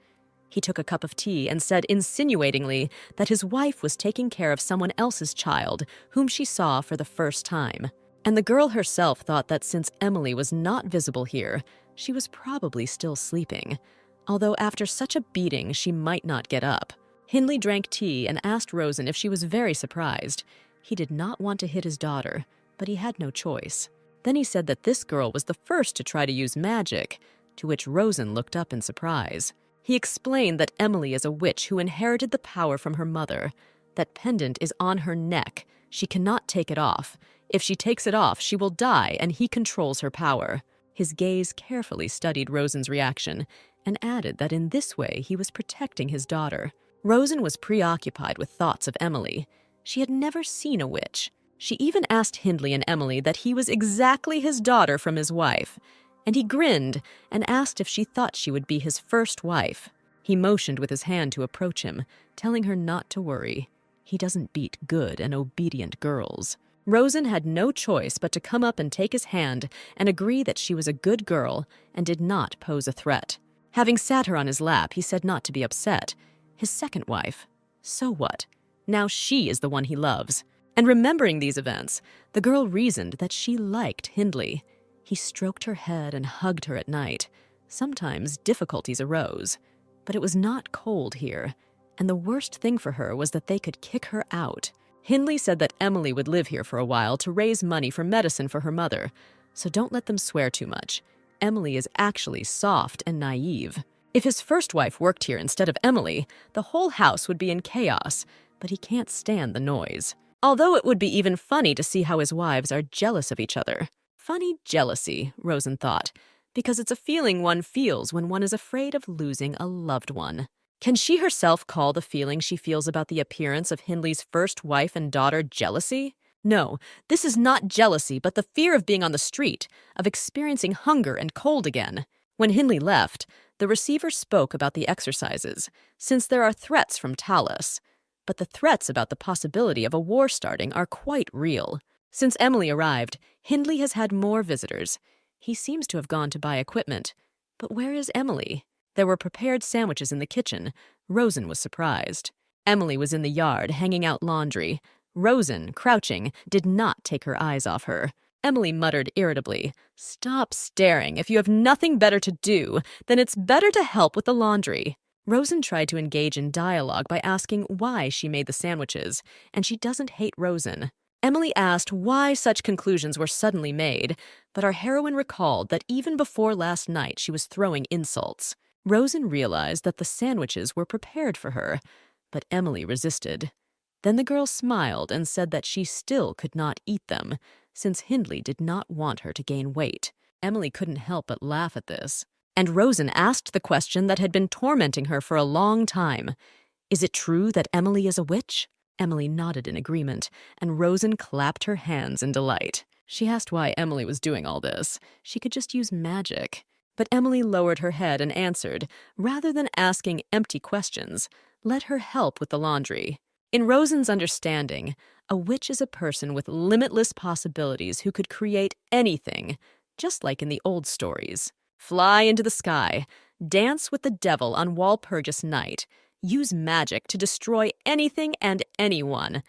He took a cup of tea and said insinuatingly that his wife was taking care of someone else's child, whom she saw for the first time. And the girl herself thought that since Emily was not visible here, she was probably still sleeping, although after such a beating she might not get up. Hindley drank tea and asked Rosen if she was very surprised. He did not want to hit his daughter, but he had no choice. Then he said that this girl was the first to try to use magic, to which Rosen looked up in surprise. He explained that Emily is a witch who inherited the power from her mother. That pendant is on her neck. She cannot take it off. If she takes it off, she will die, and he controls her power. His gaze carefully studied Rosen's reaction and added that in this way he was protecting his daughter. Rosen was preoccupied with thoughts of Emily. She had never seen a witch. She even asked Hindley and Emily that he was exactly his daughter from his wife, and he grinned and asked if she thought she would be his first wife. He motioned with his hand to approach him, telling her not to worry. He doesn't beat good and obedient girls. Rosen had no choice but to come up and take his hand and agree that she was a good girl and did not pose a threat. Having sat her on his lap, he said not to be upset. His second wife. So what? Now she is the one he loves. And remembering these events, the girl reasoned that she liked Hindley. He stroked her head and hugged her at night. Sometimes difficulties arose, but it was not cold here, and the worst thing for her was that they could kick her out. Hindley said that Emily would live here for a while to raise money for medicine for her mother, so don't let them swear too much. Emily is actually soft and naive. If his first wife worked here instead of Emily, the whole house would be in chaos, but he can't stand the noise. Although it would be even funny to see how his wives are jealous of each other. Funny jealousy, Rosen thought, because it's a feeling one feels when one is afraid of losing a loved one. Can she herself call the feeling she feels about the appearance of Hindley's first wife and daughter jealousy? No, this is not jealousy, but the fear of being on the street, of experiencing hunger and cold again. When Hindley left, the receiver spoke about the exercises, since there are threats from Talus. But the threats about the possibility of a war starting are quite real. Since Emily arrived, Hindley has had more visitors. He seems to have gone to buy equipment. But where is Emily? There were prepared sandwiches in the kitchen. Rosen was surprised. Emily was in the yard, hanging out laundry. Rosen, crouching, did not take her eyes off her. Emily muttered irritably, "Stop staring. If you have nothing better to do, then it's better to help with the laundry." Rosen tried to engage in dialogue by asking why she made the sandwiches, and she doesn't hate Rosen. Emily asked why such conclusions were suddenly made, but our heroine recalled that even before last night she was throwing insults. Rosen realized that the sandwiches were prepared for her, but Emily resisted. Then the girl smiled and said that she still could not eat them, since Hindley did not want her to gain weight. Emily couldn't help but laugh at this. And Rosen asked the question that had been tormenting her for a long time. Is it true that Emily is a witch? Emily nodded in agreement, and Rosen clapped her hands in delight. She asked why Emily was doing all this. She could just use magic. But Emily lowered her head and answered, rather than asking empty questions, let her help with the laundry. In Rosen's understanding, a witch is a person with limitless possibilities who could create anything, just like in the old stories. Fly into the sky, dance with the devil on Walpurgis night, use magic to destroy anything and anyone.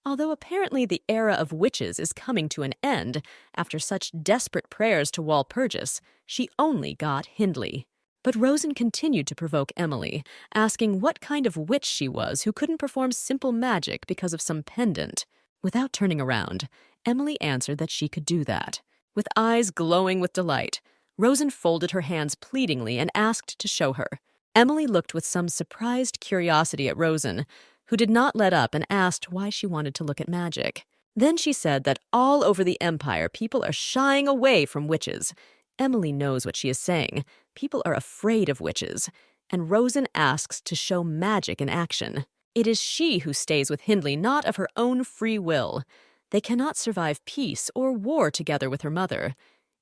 Although apparently the era of witches is coming to an end, after such desperate prayers to Walpurgis, she only got Hindley. But Rosen continued to provoke Emily, asking what kind of witch she was who couldn't perform simple magic because of some pendant. Without turning around, Emily answered that she could do that. With eyes glowing with delight, Rosen folded her hands pleadingly and asked to show her. Emily looked with some surprised curiosity at Rosen, who did not let up and asked why she wanted to look at magic. Then she said that all over the Empire people are shying away from witches. Emily knows what she is saying. People are afraid of witches, and Rosen asks to show magic in action. It is she who stays with Hindley, not of her own free will. They cannot survive peace or war together with her mother.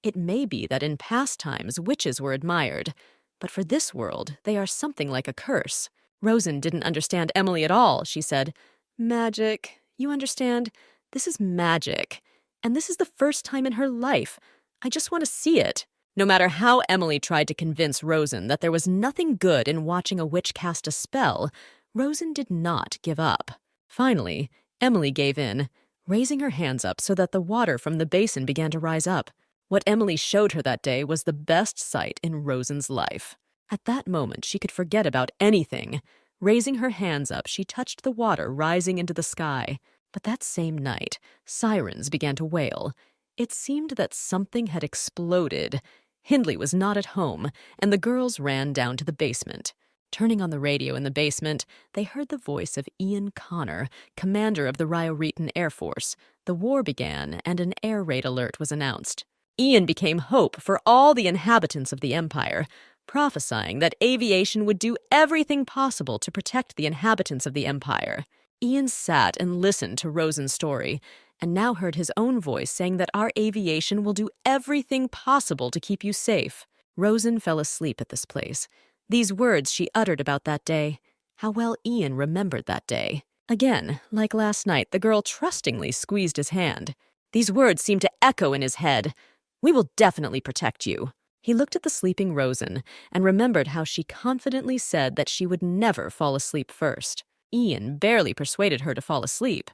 It may be that in past times witches were admired, but for this world they are something like a curse. Rosen didn't understand Emily at all. She said, "Magic, you understand? This is magic, and this is the first time in her life. I just want to see it." No matter how Emily tried to convince Rosen that there was nothing good in watching a witch cast a spell, Rosen did not give up. Finally, Emily gave in, raising her hands up so that the water from the basin began to rise up. What Emily showed her that day was the best sight in Rosen's life. At that moment, she could forget about anything. Raising her hands up, she touched the water rising into the sky. But that same night, sirens began to wail. It seemed that something had exploded. Hindley was not at home, and the girls ran down to the basement. Turning on the radio in the basement, they heard the voice of Ian Connor, commander of the Ryoretan Air Force. The war began, and an air raid alert was announced. Ian became hope for all the inhabitants of the Empire, prophesying that aviation would do everything possible to protect the inhabitants of the Empire. Ian sat and listened to Rosen's story, and now heard his own voice saying that our aviation will do everything possible to keep you safe. Rosen fell asleep at this place. These words she uttered about that day. How well Ian remembered that day. Again, like last night, the girl trustingly squeezed his hand. These words seemed to echo in his head. "We will definitely protect you." He looked at the sleeping Rosen and remembered how she confidently said that she would never fall asleep first. Ian barely persuaded her to fall asleep.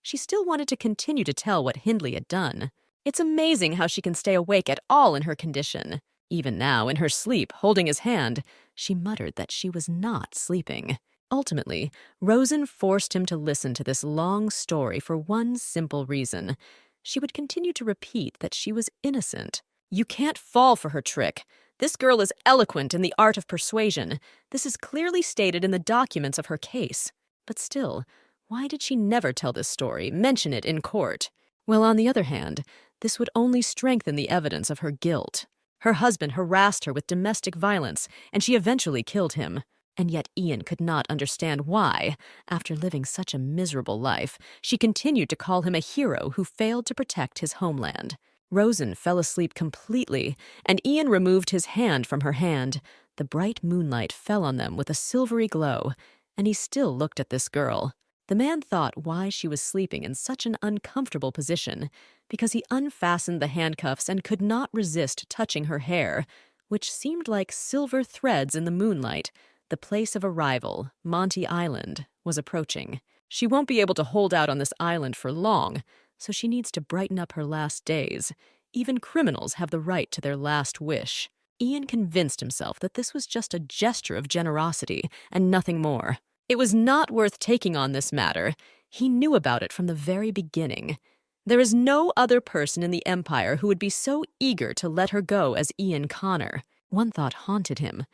She still wanted to continue to tell what Hindley had done. It's amazing how she can stay awake at all in her condition. Even now, in her sleep, holding his hand, she muttered that she was not sleeping. Ultimately, Rosen forced him to listen to this long story for one simple reason. She would continue to repeat that she was innocent. "You can't fall for her trick. This girl is eloquent in the art of persuasion. This is clearly stated in the documents of her case." But still, why did she never tell this story, mention it in court? Well, on the other hand, this would only strengthen the evidence of her guilt. Her husband harassed her with domestic violence, and she eventually killed him. And yet Ian could not understand why, after living such a miserable life, she continued to call him a hero who failed to protect his homeland. Rosen fell asleep completely, and Ian removed his hand from her hand. The bright moonlight fell on them with a silvery glow, and he still looked at this girl. The man thought why she was sleeping in such an uncomfortable position, because he unfastened the handcuffs and could not resist touching her hair, which seemed like silver threads in the moonlight. The place of arrival, Monty Island, was approaching. She won't be able to hold out on this island for long, so she needs to brighten up her last days. Even criminals have the right to their last wish. Ian convinced himself that this was just a gesture of generosity and nothing more. It was not worth taking on this matter. He knew about it from the very beginning. There is no other person in the Empire who would be so eager to let her go as Ian Connor. One thought haunted him.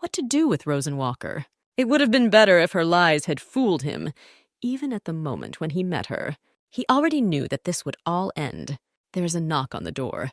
What to do with Rosen Walker? It would have been better if her lies had fooled him, even at the moment when he met her. He already knew that this would all end. There is a knock on the door.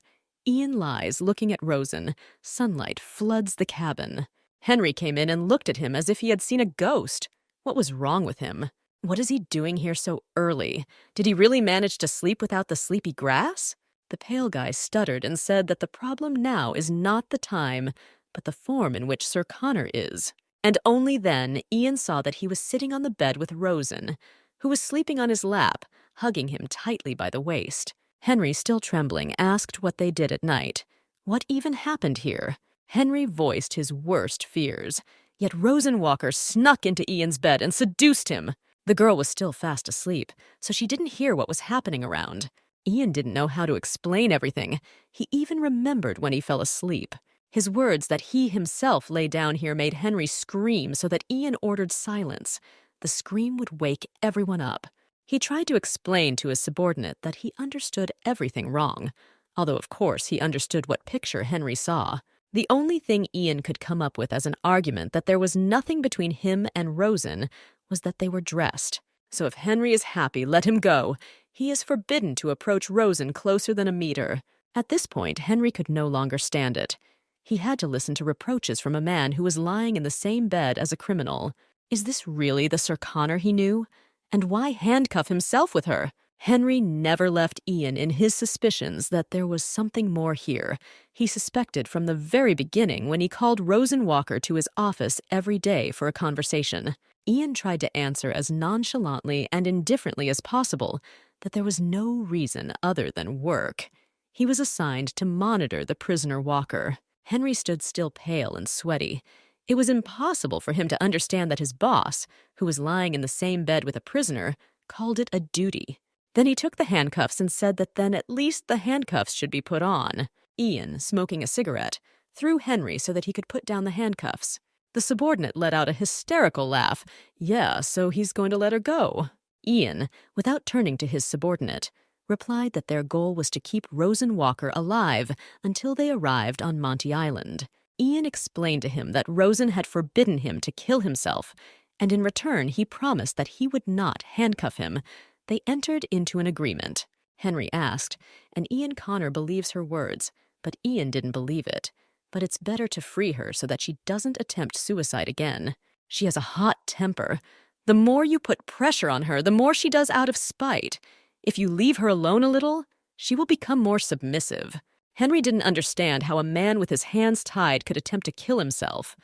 Ian lies looking at Rosen. Sunlight floods the cabin. Henry came in and looked at him as if he had seen a ghost. What was wrong with him? What is he doing here so early? Did he really manage to sleep without the sleepy grass? The pale guy stuttered and said that the problem now is not the time, but the form in which Sir Connor is. And only then Ian saw that he was sitting on the bed with Rosen, who was sleeping on his lap, hugging him tightly by the waist. Henry, still trembling, asked what they did at night. What even happened here? Henry voiced his worst fears. Yet Rosen Walker snuck into Ian's bed and seduced him. The girl was still fast asleep, so she didn't hear what was happening around. Ian didn't know how to explain everything. He even remembered when he fell asleep. His words that he himself lay down here made Henry scream so that Ian ordered silence. The scream would wake everyone up. He tried to explain to his subordinate that he understood everything wrong, although of course he understood what picture Henry saw. The only thing Ian could come up with as an argument that there was nothing between him and Rosen was that they were dressed. So if Henry is happy, let him go. He is forbidden to approach Rosen closer than a meter. At this point, Henry could no longer stand it. He had to listen to reproaches from a man who was lying in the same bed as a criminal. Is this really the Sir Connor he knew? And why handcuff himself with her? Henry never left Ian in his suspicions that there was something more here. He suspected from the very beginning when he called Rosen Walker to his office every day for a conversation. Ian tried to answer as nonchalantly and indifferently as possible that there was no reason other than work. He was assigned to monitor the prisoner Walker. Henry stood still, pale and sweaty. It was impossible for him to understand that his boss, who was lying in the same bed with a prisoner, called it a duty. Then he took the handcuffs and said that then at least the handcuffs should be put on. Ian, smoking a cigarette, threw Henry so that he could put down the handcuffs. The subordinate let out a hysterical laugh. Yeah, so he's going to let her go. Ian, without turning to his subordinate, replied that their goal was to keep Rosen Walker alive until they arrived on Monty Island. Ian explained to him that Rosen had forbidden him to kill himself, and in return he promised that he would not handcuff him. They entered into an agreement. Henry asked, and Ian Connor believes her words, but Ian didn't believe it. But it's better to free her so that she doesn't attempt suicide again. She has a hot temper. The more you put pressure on her, the more she does out of spite. If you leave her alone a little, she will become more submissive. Henry didn't understand how a man with his hands tied could attempt to kill himself.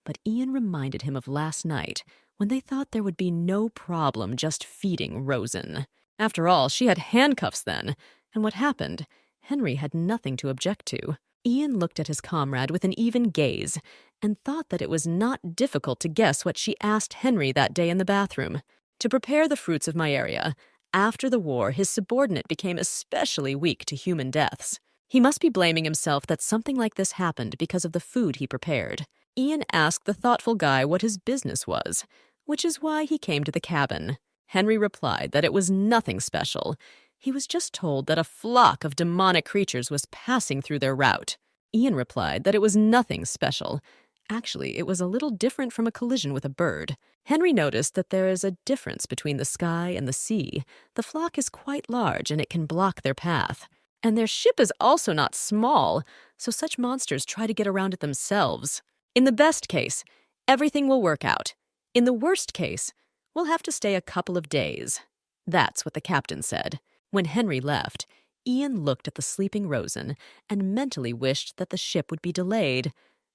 But Ian reminded him of last night, when they thought there would be no problem just feeding Rosen. After all, she had handcuffs then, and what happened? Henry had nothing to object to. Ian looked at his comrade with an even gaze, and thought that it was not difficult to guess what she asked Henry that day in the bathroom. To prepare the fruits of my area, after the war, his subordinate became especially weak to human deaths. He must be blaming himself that something like this happened because of the food he prepared. Ian asked the thoughtful guy what his business was, which is why he came to the cabin. Henry replied that it was nothing special. He was just told that a flock of demonic creatures was passing through their route. Ian replied that it was nothing special. Actually, it was a little different from a collision with a bird. Henry noticed that there is a difference between the sky and the sea. The flock is quite large and it can block their path. And their ship is also not small, so such monsters try to get around it themselves. In the best case, everything will work out. In the worst case, we'll have to stay a couple of days. That's what the captain said. When Henry left, Ian looked at the sleeping Rosen and mentally wished that the ship would be delayed.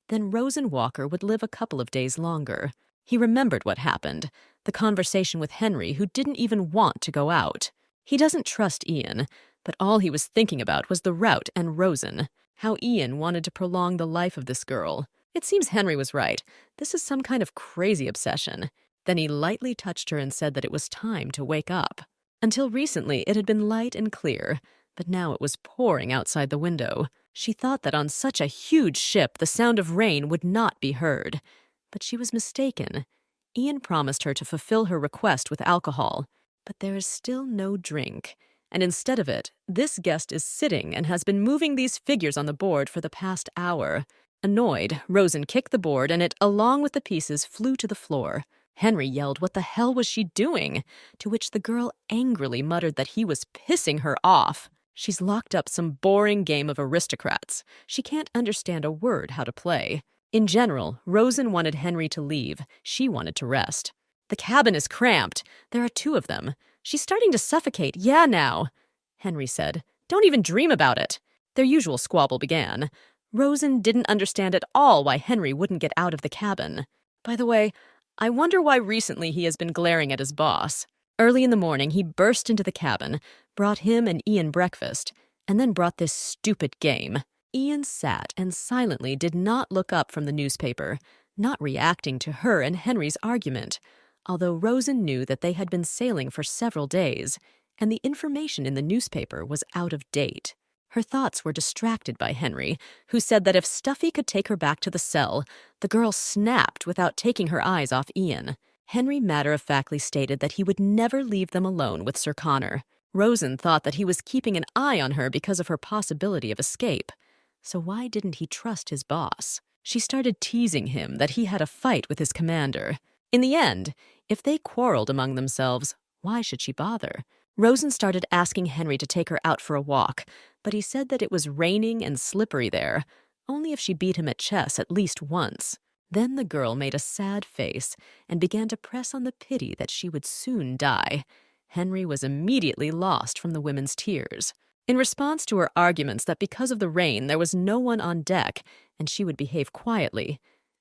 Then Rosen Walker would live a couple of days longer. He remembered what happened, the conversation with Henry, who didn't even want to go out. He doesn't trust Ian, but all he was thinking about was the route and Rosen, how Ian wanted to prolong the life of this girl. It seems Henry was right. This is some kind of crazy obsession. Then he lightly touched her and said that it was time to wake up. Until recently, it had been light and clear, but now it was pouring outside the window. She thought that on such a huge ship, the sound of rain would not be heard. But she was mistaken. Ian promised her to fulfill her request with alcohol, but there is still no drink. And instead of it, this guest is sitting and has been moving these figures on the board for the past hour. Annoyed, Rosen kicked the board and it, along with the pieces, flew to the floor. Henry yelled, "What the hell was she doing?" To which the girl angrily muttered that he was pissing her off. She's locked up some boring game of aristocrats. She can't understand a word how to play. In general, Rosen wanted Henry to leave. She wanted to rest. The cabin is cramped. There are two of them. She's starting to suffocate. Yeah, now, Henry said. Don't even dream about it. Their usual squabble began. Rosen didn't understand at all why Henry wouldn't get out of the cabin. By the way, I wonder why recently he has been glaring at his boss. Early in the morning, he burst into the cabin, brought him and Ian breakfast, and then brought this stupid game. Ian sat and silently did not look up from the newspaper, not reacting to her and Henry's argument, although Rosen knew that they had been sailing for several days, and the information in the newspaper was out of date. Her thoughts were distracted by Henry, who said that if Stuffy could take her back to the cell, the girl snapped without taking her eyes off Ian. Henry matter-of-factly stated that he would never leave them alone with Sir Connor. Rosen thought that he was keeping an eye on her because of her possibility of escape. So why didn't he trust his boss? She started teasing him that he had a fight with his commander. In the end, if they quarreled among themselves, why should she bother? Rosen started asking Henry to take her out for a walk, but he said that it was raining and slippery there, only if she beat him at chess at least once. Then the girl made a sad face and began to press on the pity that she would soon die. Henry was immediately lost from the women's tears. In response to her arguments that because of the rain there was no one on deck and she would behave quietly,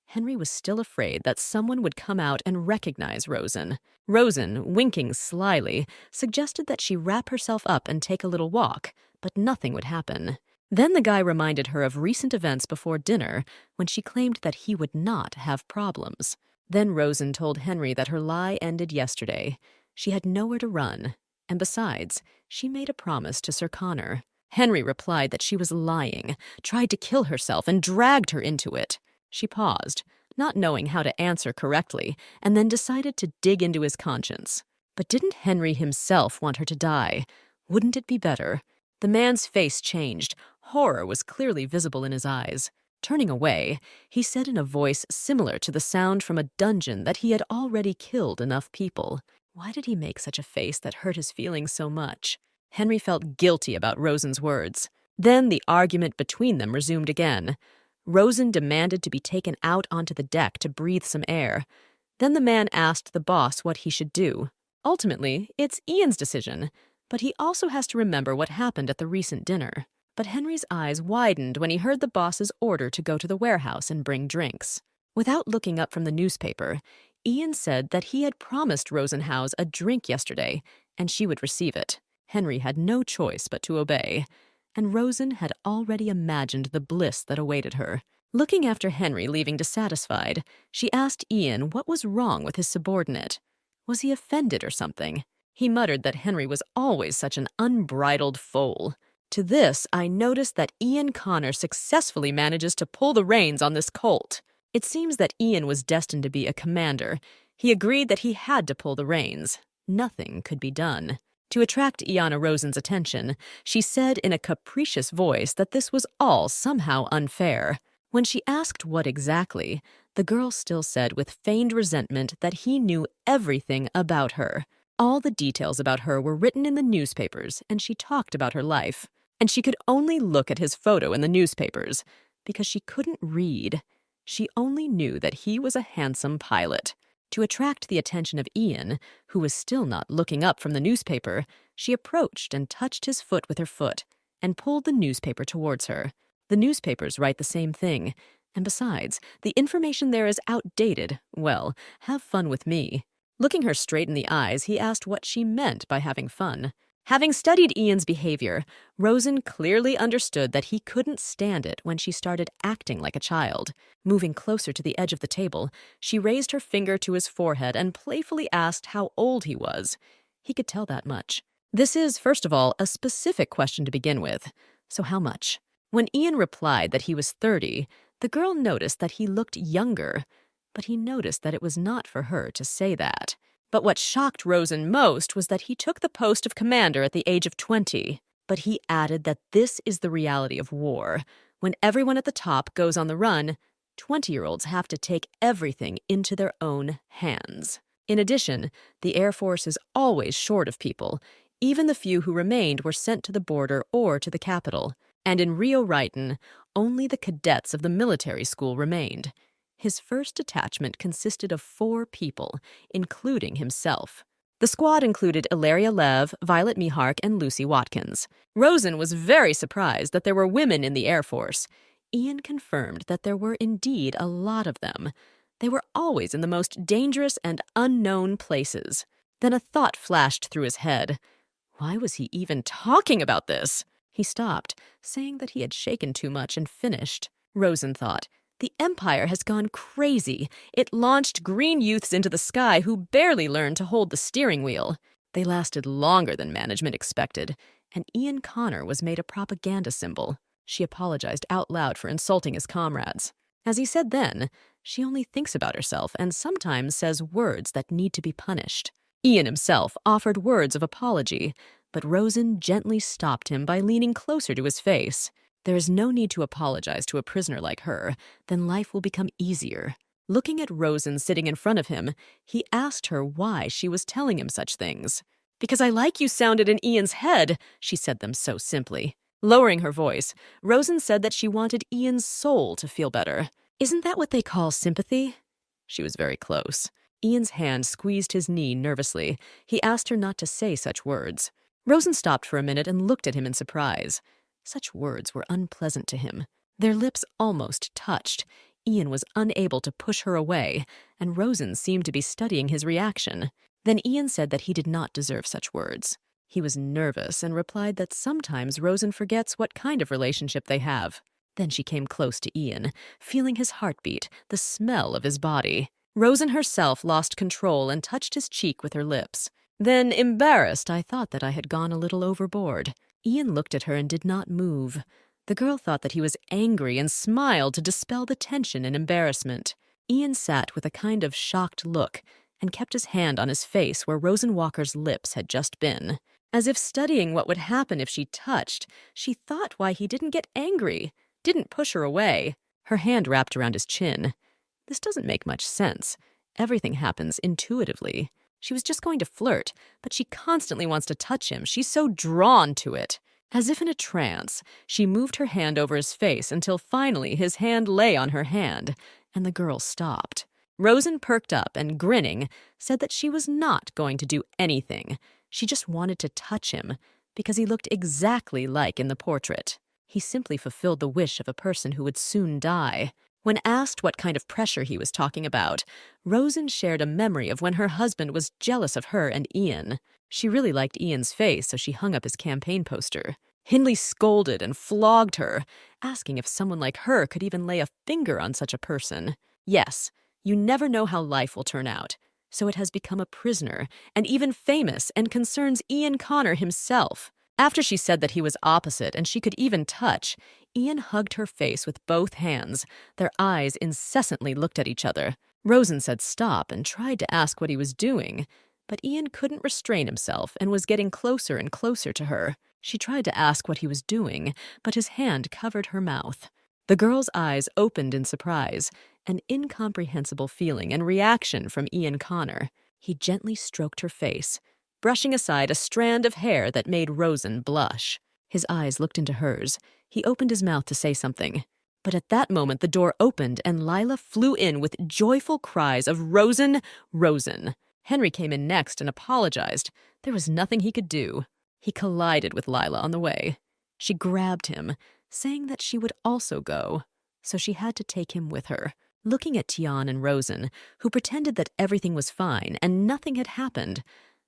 Henry was still afraid that someone would come out and recognize Rosen. Rosen, winking slyly, suggested that she wrap herself up and take a little walk, but nothing would happen. Then the guy reminded her of recent events before dinner when she claimed that he would not have problems. Then Rosen told Henry that her lie ended yesterday. She had nowhere to run, and besides, she made a promise to Sir Connor. Henry replied that she was lying, tried to kill herself, and dragged her into it. She paused, not knowing how to answer correctly, and then decided to dig into his conscience. But didn't Henry himself want her to die? Wouldn't it be better? The man's face changed. Horror was clearly visible in his eyes. Turning away, he said in a voice similar to the sound from a dungeon that he had already killed enough people. Why did he make such a face that hurt his feelings so much? Henry felt guilty about Rosen's words. Then the argument between them resumed again. Rosen demanded to be taken out onto the deck to breathe some air. Then the man asked the boss what he should do. Ultimately, it's Ian's decision, but he also has to remember what happened at the recent dinner. But Henry's eyes widened when he heard the boss's order to go to the warehouse and bring drinks. Without looking up from the newspaper, Ian said that he had promised Rosenhaus a drink yesterday, and she would receive it. Henry had no choice but to obey, and Rosen had already imagined the bliss that awaited her. Looking after Henry leaving dissatisfied, she asked Ian what was wrong with his subordinate. Was he offended or something? He muttered that Henry was always such an unbridled foal. To this, I noticed that Ian Connor successfully manages to pull the reins on this colt. It seems that Ian was destined to be a commander. He agreed that he had to pull the reins. Nothing could be done. To attract Iana Rosen's attention, she said in a capricious voice that this was all somehow unfair. When she asked what exactly, the girl still said with feigned resentment that he knew everything about her. All the details about her were written in the newspapers, and she talked about her life. And she could only look at his photo in the newspapers, because she couldn't read. She only knew that he was a handsome pilot. To attract the attention of Ian, who was still not looking up from the newspaper, she approached and touched his foot with her foot, and pulled the newspaper towards her. The newspapers write the same thing, and besides, the information there is outdated. Well, have fun with me. Looking her straight in the eyes, he asked what she meant by having fun. Having studied Ian's behavior, Rosen clearly understood that he couldn't stand it when she started acting like a child. Moving closer to the edge of the table, she raised her finger to his forehead and playfully asked how old he was. He could tell that much. This is, first of all, a specific question to begin with. So how much? When Ian replied that he was 30, the girl noticed that he looked younger, but he noticed that it was not for her to say that. But what shocked Rosen most was that he took the post of commander at the age of 20. But he added that this is the reality of war. When everyone at the top goes on the run, 20-year-olds have to take everything into their own hands. In addition, the Air Force is always short of people. Even the few who remained were sent to the border or to the capital. And in Rio Reitan, only the cadets of the military school remained. His first detachment consisted of 4 people, including himself. The squad included Ilaria Lev, Violet Mihark, and Lucy Watkins. Rosen was very surprised that there were women in the Air Force. Ian confirmed that there were indeed a lot of them. They were always in the most dangerous and unknown places. Then a thought flashed through his head. Why was he even talking about this? He stopped, saying that he had shaken too much and finished. Rosen thought, the Empire has gone crazy. It launched green youths into the sky who barely learned to hold the steering wheel. They lasted longer than management expected, and Ian Connor was made a propaganda symbol. She apologized out loud for insulting his comrades. As he said then, she only thinks about herself and sometimes says words that need to be punished. Ian himself offered words of apology, but Rosen gently stopped him by leaning closer to his face. There is no need to apologize to a prisoner like her, then life will become easier. Looking at Rosen sitting in front of him, he asked her why she was telling him such things. Because I like you sounded in Ian's head, she said them so simply. Lowering her voice, Rosen said that she wanted Ian's soul to feel better. Isn't that what they call sympathy? She was very close. Ian's hand squeezed his knee nervously. He asked her not to say such words. Rosen stopped for a minute and looked at him in surprise. Such words were unpleasant to him. Their lips almost touched. Ian was unable to push her away, and Rosen seemed to be studying his reaction. Then Ian said that he did not deserve such words. He was nervous and replied that sometimes Rosen forgets what kind of relationship they have. Then she came close to Ian, feeling his heartbeat, the smell of his body. Rosen herself lost control and touched his cheek with her lips. Then, embarrassed, I thought that I had gone a little overboard. Ian looked at her and did not move. The girl thought that he was angry and smiled to dispel the tension and embarrassment. Ian sat with a kind of shocked look and kept his hand on his face where Rosen Walker's lips had just been. As if studying what would happen if she touched, she thought why he didn't get angry, didn't push her away. Her hand wrapped around his chin. This doesn't make much sense. Everything happens intuitively. She was just going to flirt, but she constantly wants to touch him. She's so drawn to it. As if in a trance, she moved her hand over his face until finally his hand lay on her hand, and the girl stopped. Rosen perked up and, grinning, said that she was not going to do anything. She just wanted to touch him because he looked exactly like in the portrait. He simply fulfilled the wish of a person who would soon die. When asked what kind of pressure he was talking about, Rosen shared a memory of when her husband was jealous of her and Ian. She really liked Ian's face, so she hung up his campaign poster. Hindley scolded and flogged her, asking if someone like her could even lay a finger on such a person. Yes, you never know how life will turn out, so it has become a prisoner, and even famous, and concerns Ian Connor himself. After she said that he was opposite and she could even touch, Ian hugged her face with both hands. Their eyes incessantly looked at each other. Rosen said stop and tried to ask what he was doing, but Ian couldn't restrain himself and was getting closer and closer to her. She tried to ask what he was doing, but his hand covered her mouth. The girl's eyes opened in surprise, an incomprehensible feeling and reaction from Ian Connor. He gently stroked her face, brushing aside a strand of hair that made Rosen blush. His eyes looked into hers. He opened his mouth to say something. But at that moment the door opened and Lila flew in with joyful cries of "Rosen! Rosen!" Henry came in next and apologized. There was nothing he could do. He collided with Lila on the way. She grabbed him, saying that she would also go, so she had to take him with her. Looking at Tian and Rosen, who pretended that everything was fine and nothing had happened,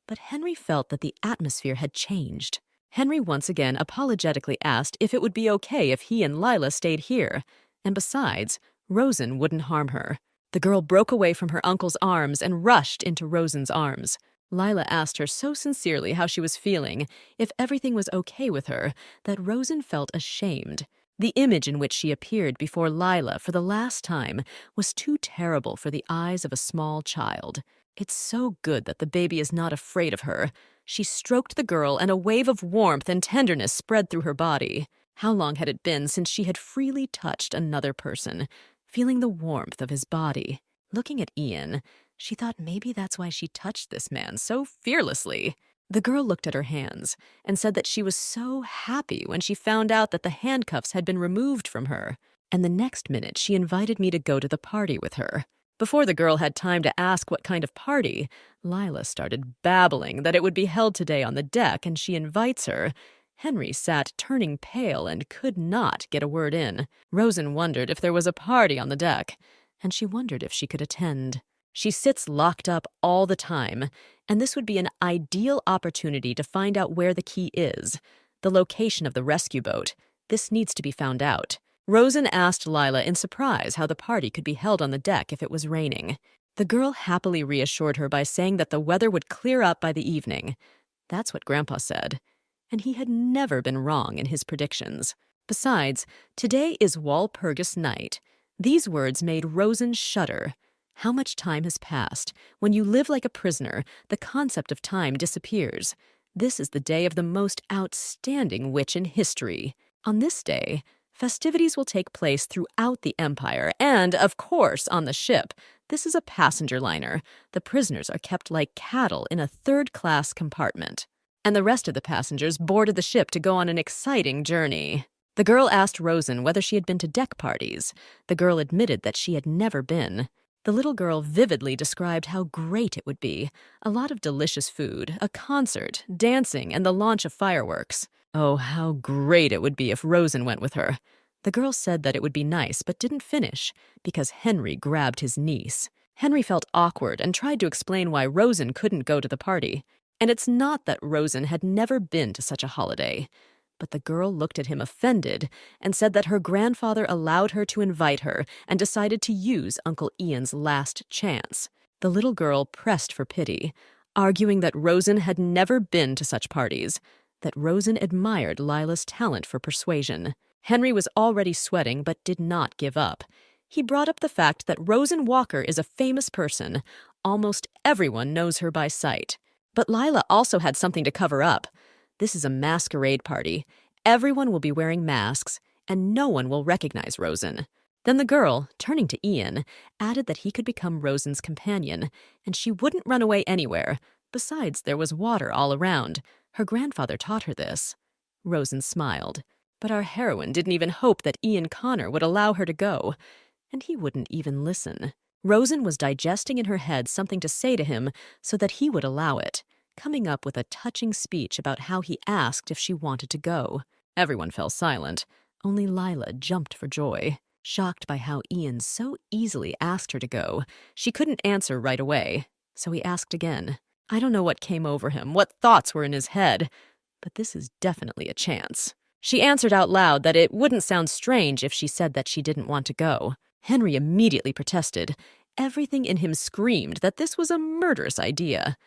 but Henry felt that the atmosphere had changed. Henry once again apologetically asked if it would be okay if he and Lila stayed here, and besides, Rosen wouldn't harm her. The girl broke away from her uncle's arms and rushed into Rosen's arms. Lila asked her so sincerely how she was feeling, if everything was okay with her, that Rosen felt ashamed. The image in which she appeared before Lila for the last time was too terrible for the eyes of a small child. It's so good that the baby is not afraid of her. She stroked the girl, and a wave of warmth and tenderness spread through her body. How long had it been since she had freely touched another person, feeling the warmth of his body? Looking at Ian, she thought maybe that's why she touched this man so fearlessly. The girl looked at her hands and said that she was so happy when she found out that the handcuffs had been removed from her. And the next minute she invited me to go to the party with her. Before the girl had time to ask what kind of party, Lila started babbling that it would be held today on the deck, and she invites her. Henry sat turning pale and could not get a word in. Rosen wondered if there was a party on the deck, and she wondered if she could attend. She sits locked up all the time, and this would be an ideal opportunity to find out where the key is, the location of the rescue boat. This needs to be found out. Rosen asked Lila in surprise how the party could be held on the deck if it was raining. The girl happily reassured her by saying that the weather would clear up by the evening. That's what Grandpa said, and he had never been wrong in his predictions. Besides, today is Walpurgis night. These words made Rosen shudder. How much time has passed? When you live like a prisoner, the concept of time disappears. This is the day of the most outstanding witch in history. On this day, festivities will take place throughout the Empire and, of course, on the ship. This is a passenger liner. The prisoners are kept like cattle in a third-class compartment, and the rest of the passengers boarded the ship to go on an exciting journey. The girl asked Rosen whether she had been to deck parties. The girl admitted that she had never been. The little girl vividly described how great it would be. A lot of delicious food, a concert, dancing, and the launch of fireworks. Oh, how great it would be if Rosen went with her. The girl said that it would be nice, but didn't finish, because Henry grabbed his niece. Henry felt awkward and tried to explain why Rosen couldn't go to the party. And it's not that Rosen had never been to such a holiday. But the girl looked at him offended and said that her grandfather allowed her to invite her and decided to use Uncle Ian's last chance. The little girl pressed for pity, arguing that Rosen had never been to such parties, that Rosen admired Lila's talent for persuasion. Henry was already sweating but did not give up. He brought up the fact that Rosen Walker is a famous person. Almost everyone knows her by sight. But Lila also had something to cover up. This is a masquerade party. Everyone will be wearing masks, and no one will recognize Rosen. Then the girl, turning to Ian, added that he could become Rosen's companion, and she wouldn't run away anywhere. Besides, there was water all around. Her grandfather taught her this. Rosen smiled, but our heroine didn't even hope that Ian Connor would allow her to go, and he wouldn't even listen. Rosen was digesting in her head something to say to him so that he would allow it. coming up with a touching speech about how he asked if she wanted to go. Everyone fell silent. Only Lila jumped for joy, shocked by how Ian so easily asked her to go. She couldn't answer right away, so he asked again. I don't know what came over him, what thoughts were in his head, but this is definitely a chance. She answered out loud that it wouldn't sound strange if she said that she didn't want to go. Henry immediately protested. Everything in him screamed that this was a murderous idea.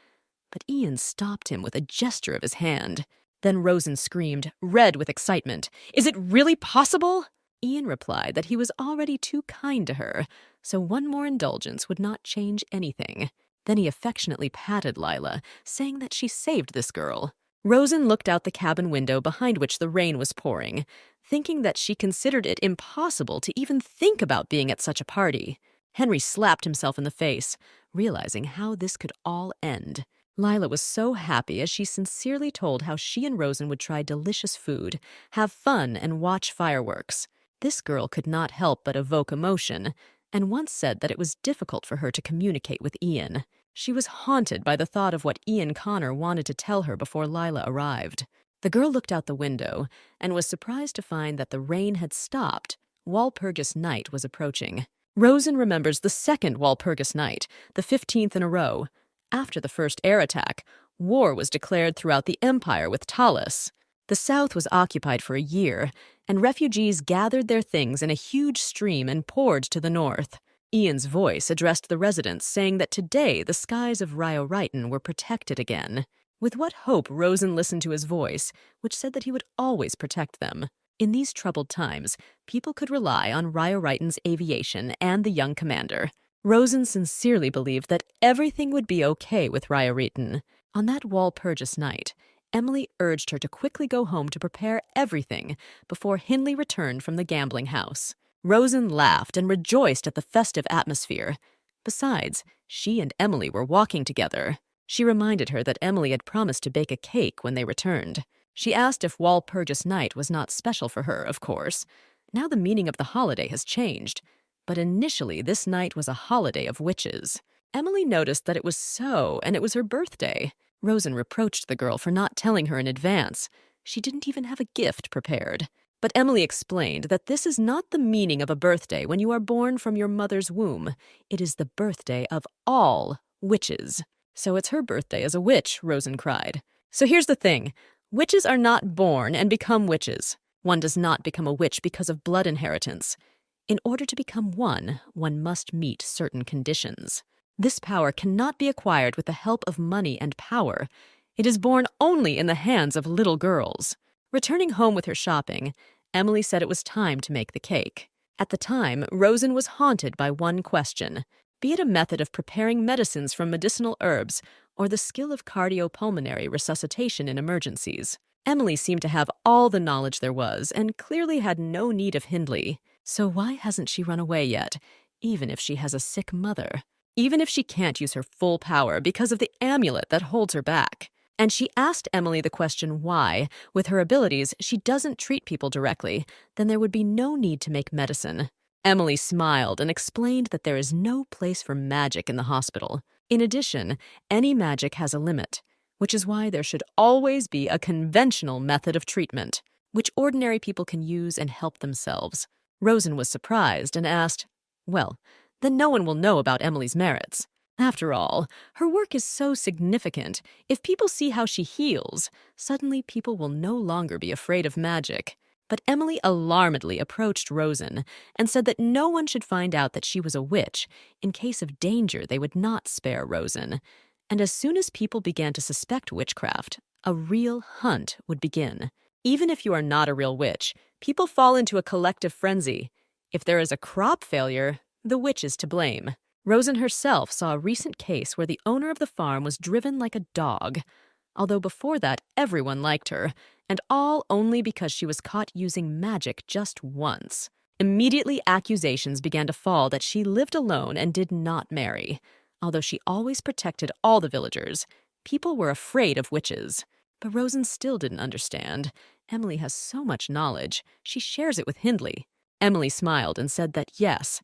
But Ian stopped him with a gesture of his hand. Then Rosen screamed, red with excitement. Is it really possible? Ian replied that he was already too kind to her, so one more indulgence would not change anything. Then he affectionately patted Lila, saying that she saved this girl. Rosen looked out the cabin window behind which the rain was pouring, thinking that she considered it impossible to even think about being at such a party. Henry slapped himself in the face, realizing how this could all end. Lila was so happy as she sincerely told how she and Rosen would try delicious food, have fun, and watch fireworks. This girl could not help but evoke emotion, and once said that it was difficult for her to communicate with Ian. She was haunted by the thought of what Ian Connor wanted to tell her before Lila arrived. The girl looked out the window and was surprised to find that the rain had stopped. Walpurgis night was approaching. Rosen remembers the second Walpurgis night, the 15th in a row. After the first air attack, war was declared throughout the empire with Talus. The south was occupied for a year, and refugees gathered their things in a huge stream and poured to the north. Ian's voice addressed the residents, saying that today the skies of Ryo-Ryton were protected again. With what hope Rosen listened to his voice, which said that he would always protect them. In these troubled times, people could rely on Ryo-Ryton's aviation and the young commander. Rosen sincerely believed that everything would be okay with Ryo-Ryton. On that Walpurgis night, Emily urged her to quickly go home to prepare everything before Hindley returned from the gambling house. Rosen laughed and rejoiced at the festive atmosphere. Besides, she and Emily were walking together. She reminded her that Emily had promised to bake a cake when they returned. She asked if Walpurgis night was not special for her, of course. Now the meaning of the holiday has changed. But initially, this night was a holiday of witches. Emily noticed that it was so, and it was her birthday. Rosen reproached the girl for not telling her in advance. She didn't even have a gift prepared. But Emily explained that this is not the meaning of a birthday when you are born from your mother's womb. It is the birthday of all witches. So it's her birthday as a witch, Rosen cried. So here's the thing. Witches are not born and become witches. One does not become a witch because of blood inheritance. In order to become one must meet certain conditions. This power cannot be acquired with the help of money and power. It is born only in the hands of little girls. Returning home with her shopping, Emily said it was time to make the cake. At the time, Rosen was haunted by one question. Be it a method of preparing medicines from medicinal herbs or the skill of cardiopulmonary resuscitation in emergencies. Emily seemed to have all the knowledge there was and clearly had no need of Hindley. So why hasn't she run away yet, even if she has a sick mother? Even if she can't use her full power because of the amulet that holds her back? And she asked Emily the question why, with her abilities, she doesn't treat people directly, then there would be no need to make medicine. Emily smiled and explained that there is no place for magic in the hospital. In addition, any magic has a limit, which is why there should always be a conventional method of treatment, which ordinary people can use and help themselves. Rosen was surprised and asked, well, then no one will know about Emily's merits. After all, her work is so significant. If people see how she heals, suddenly people will no longer be afraid of magic. But Emily alarmedly approached Rosen and said that no one should find out that she was a witch. In case of danger, they would not spare Rosen. And as soon as people began to suspect witchcraft, a real hunt would begin. Even if you are not a real witch, people fall into a collective frenzy. If there is a crop failure, the witch is to blame. Rosen herself saw a recent case where the owner of the farm was driven like a dog. Although before that, everyone liked her, and all only because she was caught using magic just once. Immediately, accusations began to fall that she lived alone and did not marry. Although she always protected all the villagers, people were afraid of witches. But Rosen still didn't understand. Emily has so much knowledge. She shares it with Hindley. Emily smiled and said that yes,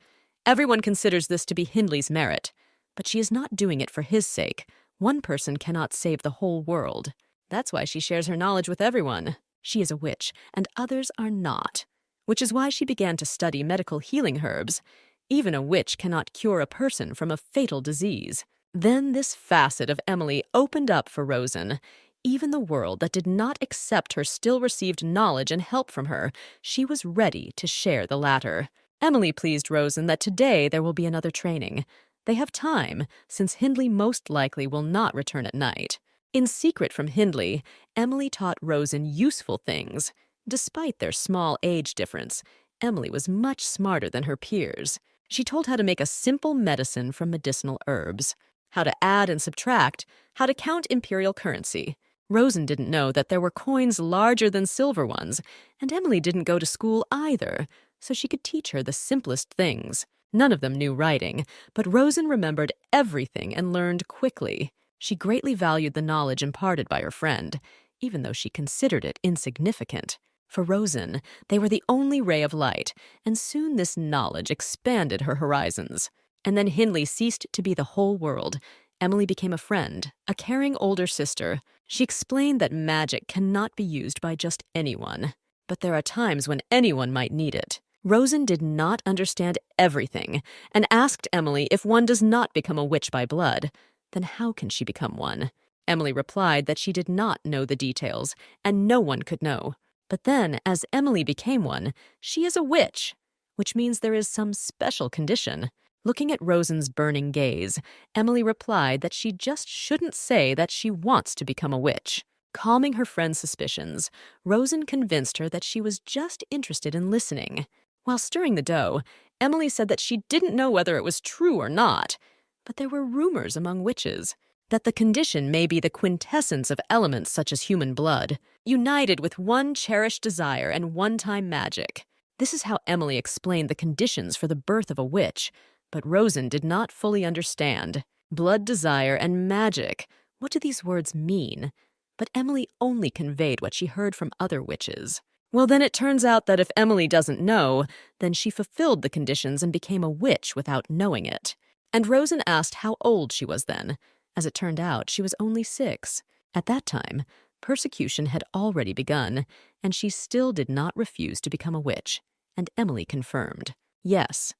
everyone considers this to be Hindley's merit, but she is not doing it for his sake. One person cannot save the whole world. That's why she shares her knowledge with everyone. She is a witch, and others are not, which is why she began to study medical healing herbs. Even a witch cannot cure a person from a fatal disease. Then this facet of Emily opened up for Rosen. Even the world that did not accept her still received knowledge and help from her. She was ready to share the latter. Emily pleased Rosen that today there will be another training. They have time, since Hindley most likely will not return at night. In secret from Hindley, Emily taught Rosen useful things. Despite their small age difference, Emily was much smarter than her peers. She told how to make a simple medicine from medicinal herbs, how to add and subtract, how to count imperial currency. Rosen didn't know that there were coins larger than silver ones, and Emily didn't go to school either, so she could teach her the simplest things. None of them knew writing, but Rosen remembered everything and learned quickly. She greatly valued the knowledge imparted by her friend, even though she considered it insignificant. For Rosen, they were the only ray of light, and soon this knowledge expanded her horizons. And then Hindley ceased to be the whole world. Emily became a friend, a caring older sister. She explained that magic cannot be used by just anyone, but there are times when anyone might need it. Rosen did not understand everything and asked Emily if one does not become a witch by blood, then how can she become one? Emily replied that she did not know the details, and no one could know. But then, as Emily became one, she is a witch, which means there is some special condition. Looking at Rosen's burning gaze, Emily replied that she just shouldn't say that she wants to become a witch. Calming her friend's suspicions, Rosen convinced her that she was just interested in listening. While stirring the dough, Emily said that she didn't know whether it was true or not, but there were rumors among witches that the condition may be the quintessence of elements such as human blood, united with one cherished desire and one-time magic. This is how Emily explained the conditions for the birth of a witch, but Rosen did not fully understand. Blood desire and magic, what do these words mean? But Emily only conveyed what she heard from other witches. Well, then it turns out that if Emily doesn't know, then she fulfilled the conditions and became a witch without knowing it. And Rosen asked how old she was then. As it turned out, she was only 6. At that time, persecution had already begun, and she still did not refuse to become a witch. And Emily confirmed, yes.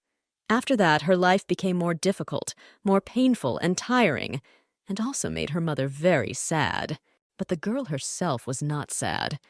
After that, her life became more difficult, more painful and tiring, and also made her mother very sad. But the girl herself was not sad.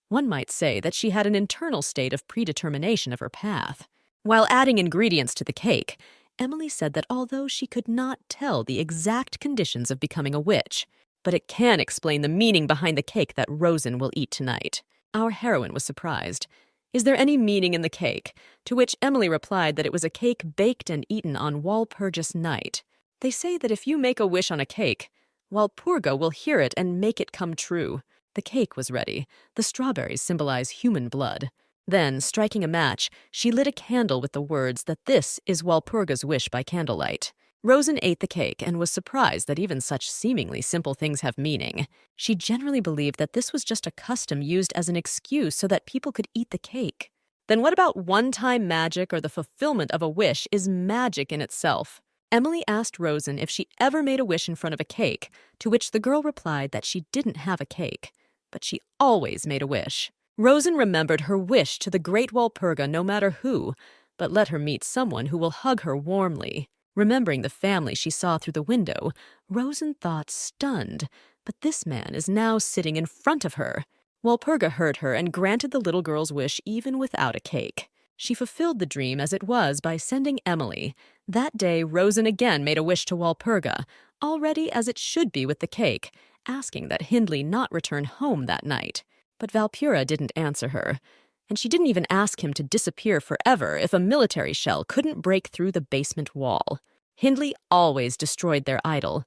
One might say that she had an internal state of predetermination of her path. While adding ingredients to the cake, Emily said that although she could not tell the exact conditions of becoming a witch, but it can explain the meaning behind the cake that Rosen will eat tonight. Our heroine was surprised. Is there any meaning in the cake? To which Emily replied that it was a cake baked and eaten on Walpurgis night. They say that if you make a wish on a cake, Walpurga will hear it and make it come true. The cake was ready. The strawberries symbolize human blood. Then, striking a match, she lit a candle with the words that this is Walpurga's wish by candlelight. Rosen ate the cake and was surprised that even such seemingly simple things have meaning. She generally believed that this was just a custom used as an excuse so that people could eat the cake. Then what about one-time magic or the fulfillment of a wish is magic in itself? Emily asked Rosen if she ever made a wish in front of a cake, to which the girl replied that she didn't have a cake, but she always made a wish. Rosen remembered her wish to the great Walpurga no matter who, but let her meet someone who will hug her warmly. Remembering the family she saw through the window, Rosen thought stunned, but this man is now sitting in front of her. Walpurga heard her and granted the little girl's wish even without a cake. She fulfilled the dream as it was by sending Emily. That day, Rosen again made a wish to Walpurga, already as it should be with the cake, asking that Hindley not return home that night. But Valpura didn't answer her, and she didn't even ask him to disappear forever if a military shell couldn't break through the basement wall. Hindley always destroyed their idol.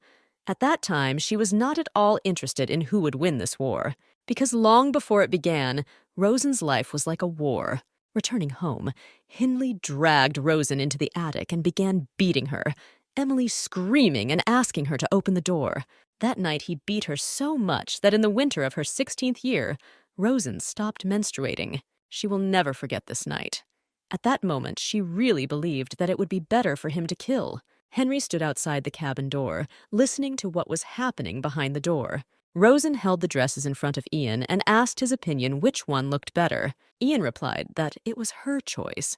At that time, she was not at all interested in who would win this war, because long before it began, Rosen's life was like a war. Returning home, Hindley dragged Rosen into the attic and began beating her, Emily screaming and asking her to open the door. That night he beat her so much that in the winter of her 16th year, Rosen stopped menstruating. She will never forget this night. At that moment, she really believed that it would be better for him to kill. Henry stood outside the cabin door, listening to what was happening behind the door. Rosen held the dresses in front of Ian and asked his opinion which one looked better. Ian replied that it was her choice.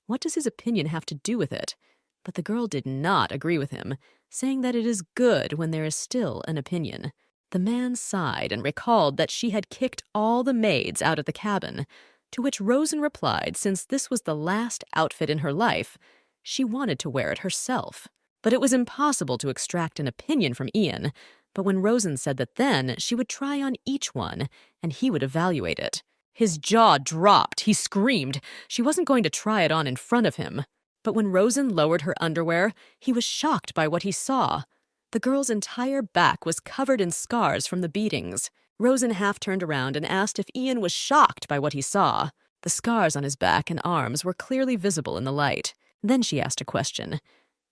What does his opinion have to do with it? But the girl did not agree with him, saying that it is good when there is still an opinion. The man sighed and recalled that she had kicked all the maids out of the cabin, to which Rosen replied since this was the last outfit in her life, she wanted to wear it herself. But it was impossible to extract an opinion from Ian, but when Rosen said that then she would try on each one and he would evaluate it. His jaw dropped. He screamed. She wasn't going to try it on in front of him. But when Rosen lowered her underwear, he was shocked by what he saw. The girl's entire back was covered in scars from the beatings. Rosen half turned around and asked if Ian was shocked by what he saw. The scars on his back and arms were clearly visible in the light. Then she asked a question.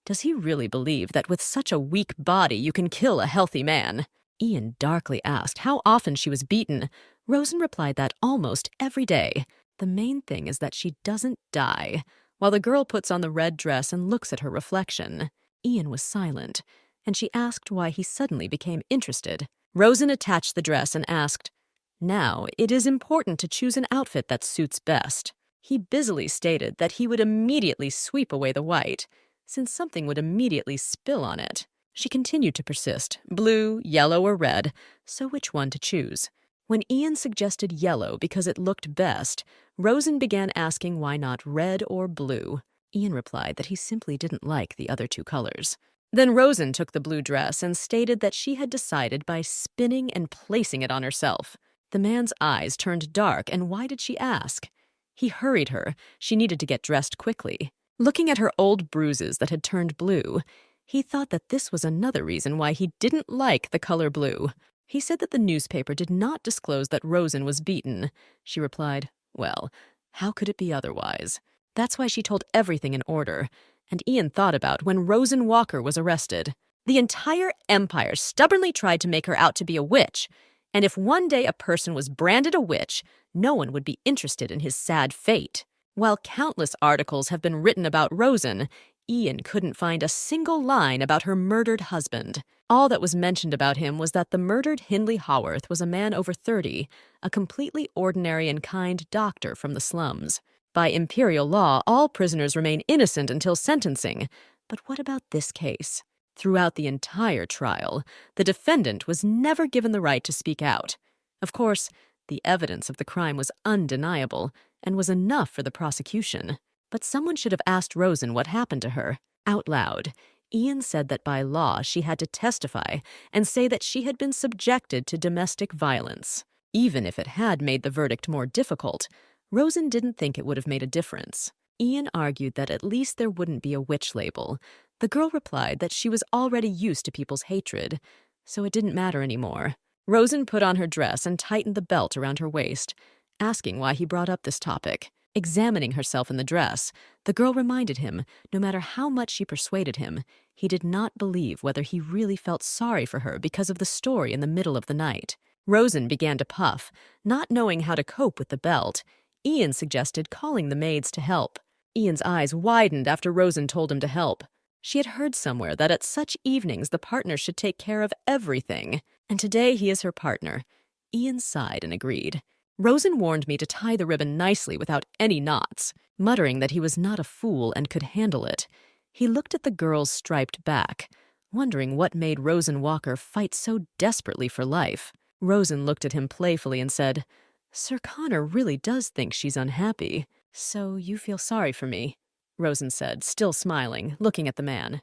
Does he really believe that with such a weak body you can kill a healthy man? Ian darkly asked how often she was beaten. Rosen replied that almost every day. The main thing is that she doesn't die. While the girl puts on the red dress and looks at her reflection. Ian was silent, and she asked why he suddenly became interested. Rosen attached the dress and asked, "Now, it is important to choose an outfit that suits best." He busily stated that he would immediately sweep away the white, since something would immediately spill on it. She continued to persist, blue, yellow, or red, so which one to choose? When Ian suggested yellow because it looked best, Rosen began asking why not red or blue. Ian replied that he simply didn't like the other two colors. Then Rosen took the blue dress and stated that she had decided by spinning and placing it on herself. The man's eyes turned dark, and why did she ask? He hurried her. She needed to get dressed quickly. Looking at her old bruises that had turned blue, he thought that this was another reason why he didn't like the color blue. He said that the newspaper did not disclose that Rosen was beaten. She replied, "Well, how could it be otherwise?" That's why she told everything in order. And Ian thought about when Rosen Walker was arrested. The entire empire stubbornly tried to make her out to be a witch, and if one day a person was branded a witch, no one would be interested in his sad fate. While countless articles have been written about Rosen, Ian couldn't find a single line about her murdered husband. All that was mentioned about him was that the murdered Hindley Haworth was a man over 30, a completely ordinary and kind doctor from the slums. By imperial law, all prisoners remain innocent until sentencing. But what about this case? Throughout the entire trial, the defendant was never given the right to speak out. Of course, the evidence of the crime was undeniable and was enough for the prosecution. But someone should have asked Rosen what happened to her. Out loud, Ian said that by law she had to testify and say that she had been subjected to domestic violence. Even if it had made the verdict more difficult, Rosen didn't think it would have made a difference. Ian argued that at least there wouldn't be a witch label. The girl replied that she was already used to people's hatred, so it didn't matter anymore. Rosen put on her dress and tightened the belt around her waist, asking why he brought up this topic. Examining herself in the dress, the girl reminded him, no matter how much she persuaded him, he did not believe whether he really felt sorry for her because of the story in the middle of the night. Rosen began to puff, not knowing how to cope with the belt. Ian suggested calling the maids to help. Ian's eyes widened after Rosen told him to help. She had heard somewhere that at such evenings the partner should take care of everything, and today he is her partner. Ian sighed and agreed. Rosen warned me to tie the ribbon nicely without any knots, muttering that he was not a fool and could handle it. He looked at the girl's striped back, wondering what made Rosen Walker fight so desperately for life. Rosen looked at him playfully and said, "Sir Connor really does think she's unhappy. So you feel sorry for me," Rosen said, still smiling, looking at the man.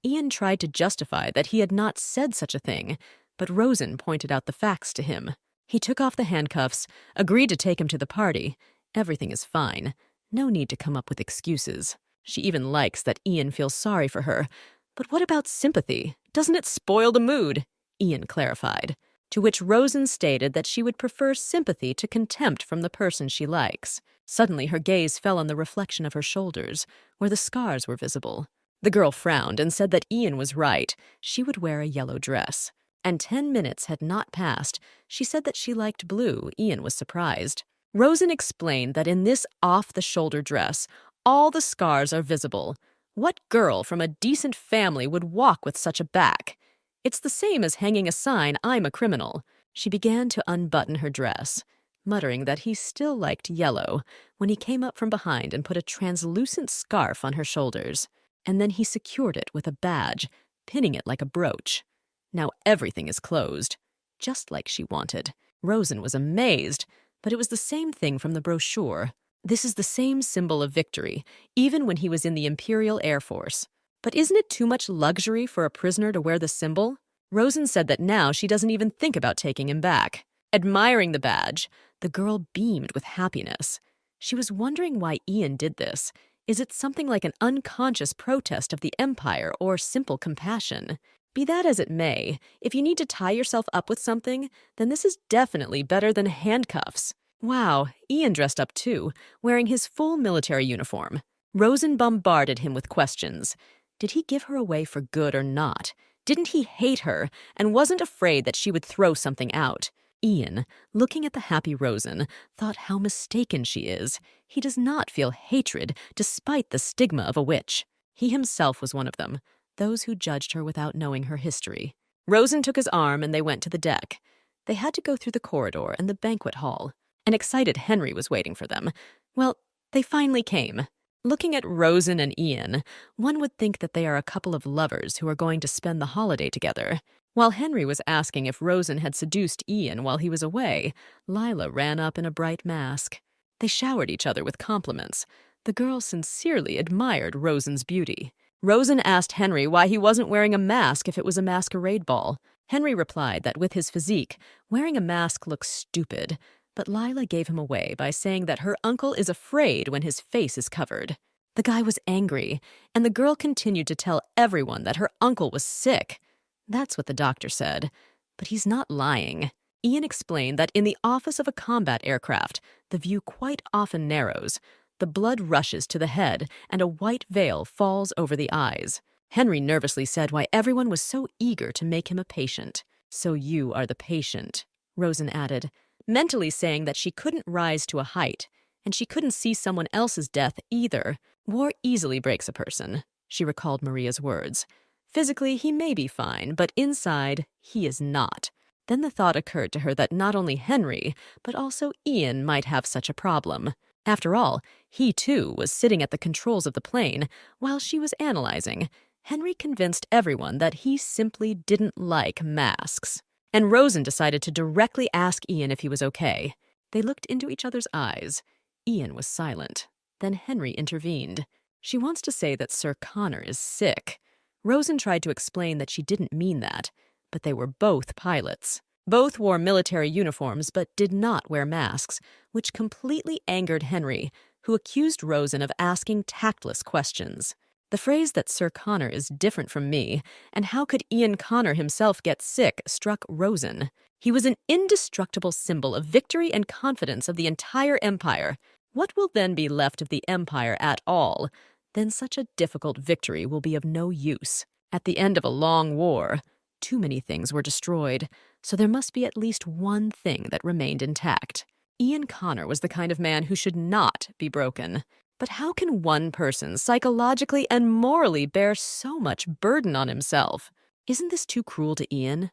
Ian tried to justify that he had not said such a thing, but Rosen pointed out the facts to him. He took off the handcuffs, agreed to take him to the party. Everything is fine. No need to come up with excuses. She even likes that Ian feels sorry for her. But what about sympathy? Doesn't it spoil the mood? Ian clarified. To which Rosen stated that she would prefer sympathy to contempt from the person she likes. Suddenly her gaze fell on the reflection of her shoulders, where the scars were visible. The girl frowned and said that Ian was right. She would wear a yellow dress. And 10 minutes had not passed. She said that she liked blue. Ian was surprised. Rosen explained that in this off-the-shoulder dress, all the scars are visible. What girl from a decent family would walk with such a back? It's the same as hanging a sign, "I'm a criminal." She began to unbutton her dress, muttering that he still liked yellow, when he came up from behind and put a translucent scarf on her shoulders. And then he secured it with a badge, pinning it like a brooch. Now everything is closed, just like she wanted. Rosen was amazed, but it was the same thing from the brochure. This is the same symbol of victory, even when he was in the Imperial Air Force. But isn't it too much luxury for a prisoner to wear the symbol? Rosen said that now she doesn't even think about taking him back. Admiring the badge, the girl beamed with happiness. She was wondering why Ian did this. Is it something like an unconscious protest of the Empire or simple compassion? Be that as it may, if you need to tie yourself up with something, then this is definitely better than handcuffs. Wow, Ian dressed up too, wearing his full military uniform. Rosen bombarded him with questions. Did he give her away for good or not? Didn't he hate her and wasn't afraid that she would throw something out? Ian, looking at the happy Rosen, thought how mistaken she is. He does not feel hatred despite the stigma of a witch. He himself was one of them, those who judged her without knowing her history. Rosen took his arm and they went to the deck. They had to go through the corridor and the banquet hall. An excited Henry was waiting for them. Well, they finally came. Looking at Rosen and Ian, one would think that they are a couple of lovers who are going to spend the holiday together. While Henry was asking if Rosen had seduced Ian while he was away, Lila ran up in a bright mask. They showered each other with compliments. The girl sincerely admired Rosen's beauty. Rosen asked Henry why he wasn't wearing a mask if it was a masquerade ball. Henry replied that with his physique, wearing a mask looks stupid. But Lila gave him away by saying that her uncle is afraid when his face is covered. The guy was angry, and the girl continued to tell everyone that her uncle was sick. That's what the doctor said, but he's not lying. Ian explained that in the office of a combat aircraft, the view quite often narrows. The blood rushes to the head, and a white veil falls over the eyes. Henry nervously said why everyone was so eager to make him a patient. "So you are the patient," Rosen added, mentally saying that she couldn't rise to a height, and she couldn't see someone else's death either. War easily breaks a person, she recalled Maria's words. Physically, he may be fine, but inside, he is not. Then the thought occurred to her that not only Henry, but also Ian might have such a problem. After all, he too was sitting at the controls of the plane while she was analyzing. Henry convinced everyone that he simply didn't like masks. And Rosen decided to directly ask Ian if he was okay. They looked into each other's eyes. Ian was silent. Then Henry intervened. "She wants to say that Sir Connor is sick." Rosen tried to explain that she didn't mean that, but they were both pilots. Both wore military uniforms but did not wear masks, which completely angered Henry, who accused Rosen of asking tactless questions. The phrase that Sir Connor is different from me, and how could Ian Connor himself get sick, struck Rosen. He was an indestructible symbol of victory and confidence of the entire empire. What will then be left of the empire at all? Then such a difficult victory will be of no use. At the end of a long war, too many things were destroyed, so there must be at least one thing that remained intact. Ian Connor was the kind of man who should not be broken. But how can one person psychologically and morally bear so much burden on himself? Isn't this too cruel to Ian?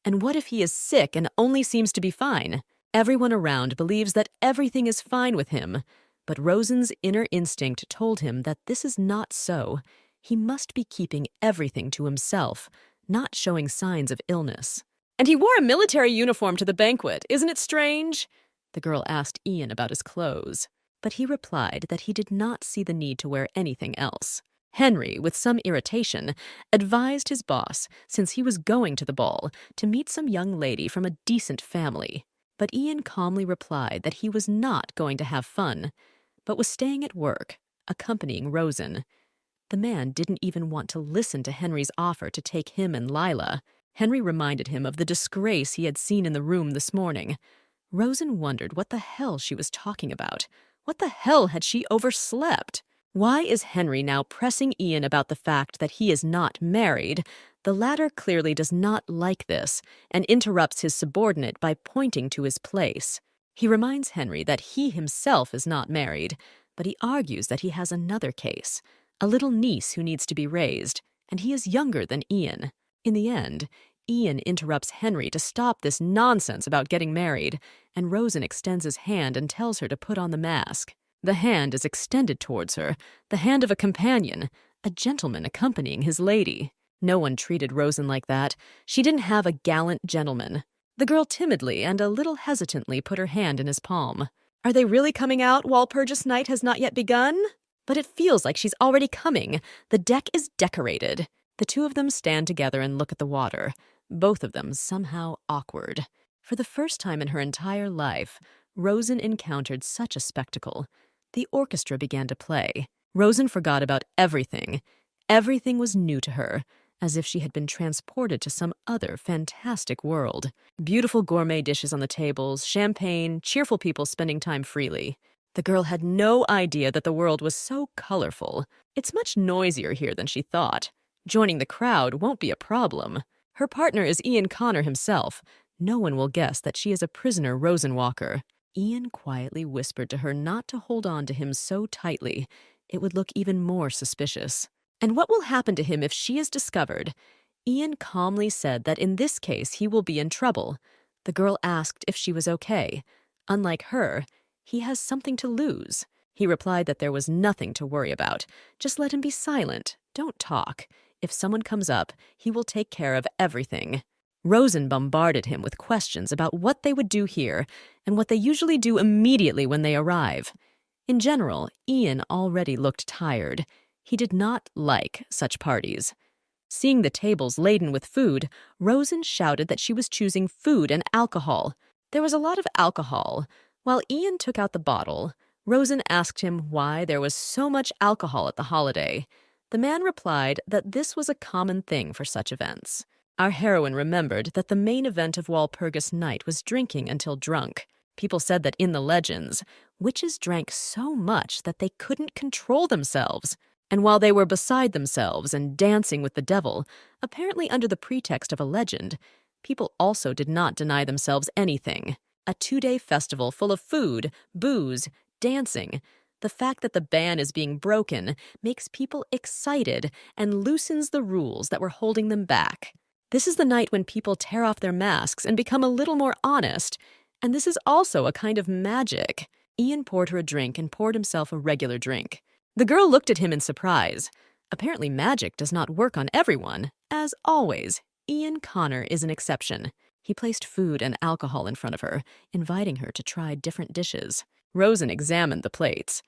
And what if he is sick and only seems to be fine? Everyone around believes that everything is fine with him. But Rosen's inner instinct told him that this is not so. He must be keeping everything to himself, not showing signs of illness. "And he wore a military uniform to the banquet, isn't it strange?" The girl asked Ian about his clothes. But he replied that he did not see the need to wear anything else. Henry, with some irritation, advised his boss, since he was going to the ball, to meet some young lady from a decent family. But Ian calmly replied that he was not going to have fun, but was staying at work, accompanying Rosen. The man didn't even want to listen to Henry's offer to take him and Lila. Henry reminded him of the disgrace he had seen in the room this morning. Rosen wondered what the hell she was talking about. What the hell had she overslept? Why is Henry now pressing Ian about the fact that he is not married? The latter clearly does not like this and interrupts his subordinate by pointing to his place. He reminds Henry that he himself is not married, but he argues that he has another case, a little niece who needs to be raised, and he is younger than Ian. In the end, Ian interrupts Henry to stop this nonsense about getting married, and Rosen extends his hand and tells her to put on the mask. The hand is extended towards her, the hand of a companion, a gentleman accompanying his lady. No one treated Rosen like that. She didn't have a gallant gentleman. The girl timidly and a little hesitantly put her hand in his palm. Are they really coming out? Walpurgis Night has not yet begun? But it feels like she's already coming. The deck is decorated. The two of them stand together and look at the water, both of them somehow awkward. For the first time in her entire life, Rosen encountered such a spectacle. The orchestra began to play. Rosen forgot about everything. Everything was new to her, as if she had been transported to some other fantastic world. Beautiful gourmet dishes on the tables, champagne, cheerful people spending time freely. The girl had no idea that the world was so colorful. It's much noisier here than she thought. Joining the crowd won't be a problem. Her partner is Ian Connor himself. No one will guess that she is a prisoner Rosenwalker. Ian quietly whispered to her not to hold on to him so tightly. It would look even more suspicious. And what will happen to him if she is discovered? Ian calmly said that in this case he will be in trouble. The girl asked if she was okay. Unlike her, he has something to lose. He replied that there was nothing to worry about. Just let him be silent. Don't talk. If someone comes up, he will take care of everything. Rosen bombarded him with questions about what they would do here and what they usually do immediately when they arrive. In general, Ian already looked tired. He did not like such parties. Seeing the tables laden with food, Rosen shouted that she was choosing food and alcohol. There was a lot of alcohol. While Ian took out the bottle, Rosen asked him why there was so much alcohol at the holiday. The man replied that this was a common thing for such events. Our heroine remembered that the main event of Walpurgis Night was drinking until drunk. People said that in the legends, witches drank so much that they couldn't control themselves. And while they were beside themselves and dancing with the devil, apparently under the pretext of a legend, people also did not deny themselves anything. A 2-day festival full of food, booze, dancing. The fact that the ban is being broken makes people excited and loosens the rules that were holding them back. This is the night when people tear off their masks and become a little more honest. And this is also a kind of magic. Ian poured her a drink and poured himself a regular drink. The girl looked at him in surprise. Apparently magic does not work on everyone. As always, Ian Connor is an exception. He placed food and alcohol in front of her, inviting her to try different dishes. Rosen examined the plates.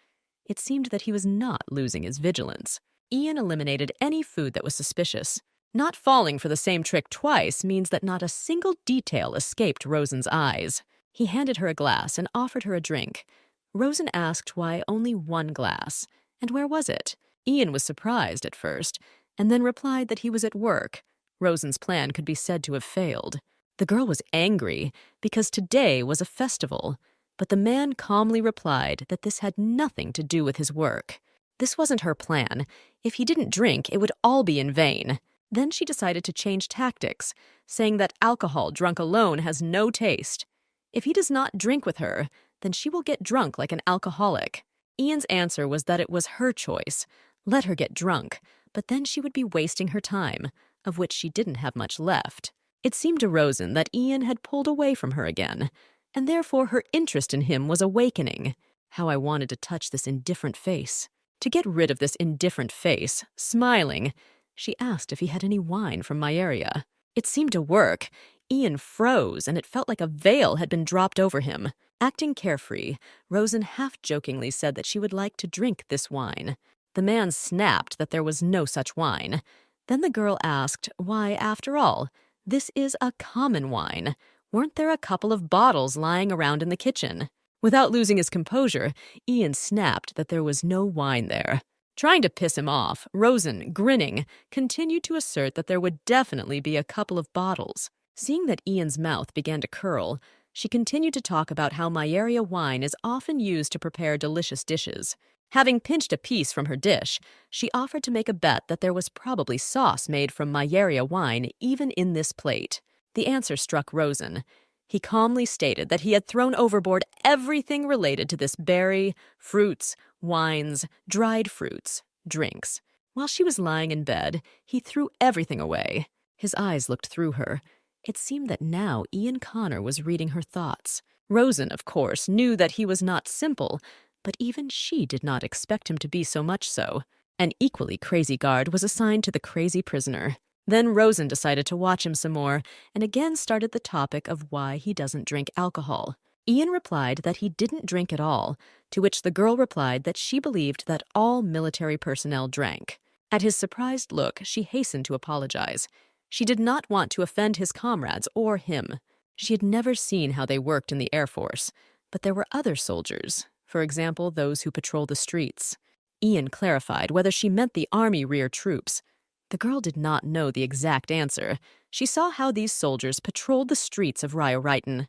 It seemed that he was not losing his vigilance. Ian eliminated any food that was suspicious. Not falling for the same trick twice means that not a single detail escaped Rosen's eyes. He handed her a glass and offered her a drink. Rosen asked why only one glass, and where was it? Ian was surprised at first, and then replied that he was at work. Rosen's plan could be said to have failed. The girl was angry because today was a festival, but the man calmly replied that this had nothing to do with his work. This wasn't her plan. If he didn't drink, it would all be in vain. Then she decided to change tactics, saying that alcohol drunk alone has no taste. If he does not drink with her, then she will get drunk like an alcoholic. Ian's answer was that it was her choice. Let her get drunk, but then she would be wasting her time, of which she didn't have much left. It seemed to Rosen that Ian had pulled away from her again, and therefore her interest in him was awakening. How I wanted to touch this indifferent face. To get rid of this indifferent face, smiling, she asked if he had any wine from my area. It seemed to work. Ian froze, and it felt like a veil had been dropped over him. Acting carefree, Rosen half-jokingly said that she would like to drink this wine. The man snapped that there was no such wine. Then the girl asked why, after all, this is a common wine. Weren't there a couple of bottles lying around in the kitchen? Without losing his composure, Ian snapped that there was no wine there. Trying to piss him off, Rosen, grinning, continued to assert that there would definitely be a couple of bottles. Seeing that Ian's mouth began to curl, she continued to talk about how Mayeria wine is often used to prepare delicious dishes. Having pinched a piece from her dish, she offered to make a bet that there was probably sauce made from Mayeria wine even in this plate. The answer struck Rosen. He calmly stated that he had thrown overboard everything related to this berry, fruits, wines, dried fruits, drinks. While she was lying in bed, he threw everything away. His eyes looked through her. It seemed that now Ian Connor was reading her thoughts. Rosen, of course, knew that he was not simple, but even she did not expect him to be so much so. An equally crazy guard was assigned to the crazy prisoner. Then Rosen decided to watch him some more and again started the topic of why he doesn't drink alcohol. Ian replied that he didn't drink at all, to which the girl replied that she believed that all military personnel drank. At his surprised look, she hastened to apologize. She did not want to offend his comrades or him. She had never seen how they worked in the Air Force, but there were other soldiers, for example, those who patrol the streets. Ian clarified whether she meant the Army rear troops. The girl did not know the exact answer. She saw how these soldiers patrolled the streets of Ryo-Ryton.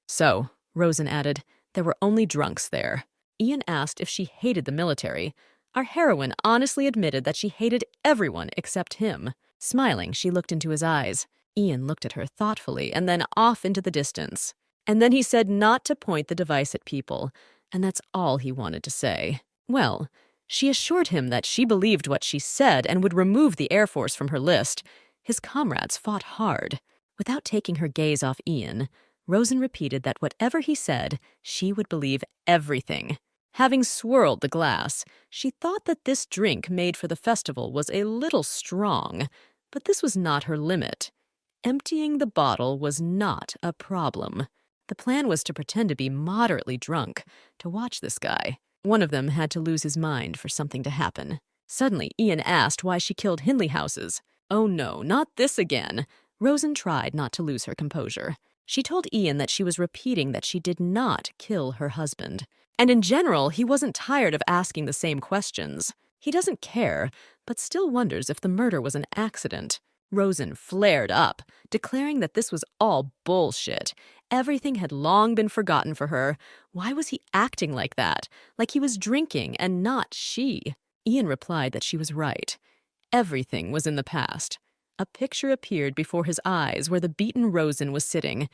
So, Rosen added, there were only drunks there. Ian asked if she hated the military. Our heroine honestly admitted that she hated everyone except him. Smiling, she looked into his eyes. Ian looked at her thoughtfully and then off into the distance. And then he said not to point the device at people, and that's all he wanted to say. Well, she assured him that she believed what she said and would remove the Air Force from her list. His comrades fought hard. Without taking her gaze off Ian, Rosen repeated that whatever he said, she would believe everything. Having swirled the glass, she thought that this drink made for the festival was a little strong, but this was not her limit. Emptying the bottle was not a problem. The plan was to pretend to be moderately drunk, to watch this guy. One of them had to lose his mind for something to happen. Suddenly, Ian asked why she killed Hindley houses. Oh no, not this again. Rosen tried not to lose her composure. She told Ian that she was repeating that she did not kill her husband. And in general, he wasn't tired of asking the same questions. He doesn't care, but still wonders if the murder was an accident. Rosen flared up, declaring that this was all bullshit. Everything had long been forgotten for her. Why was he acting like that? Like he was drinking and not she? Ian replied that she was right. Everything was in the past. A picture appeared before his eyes where the beaten Rosen was sitting.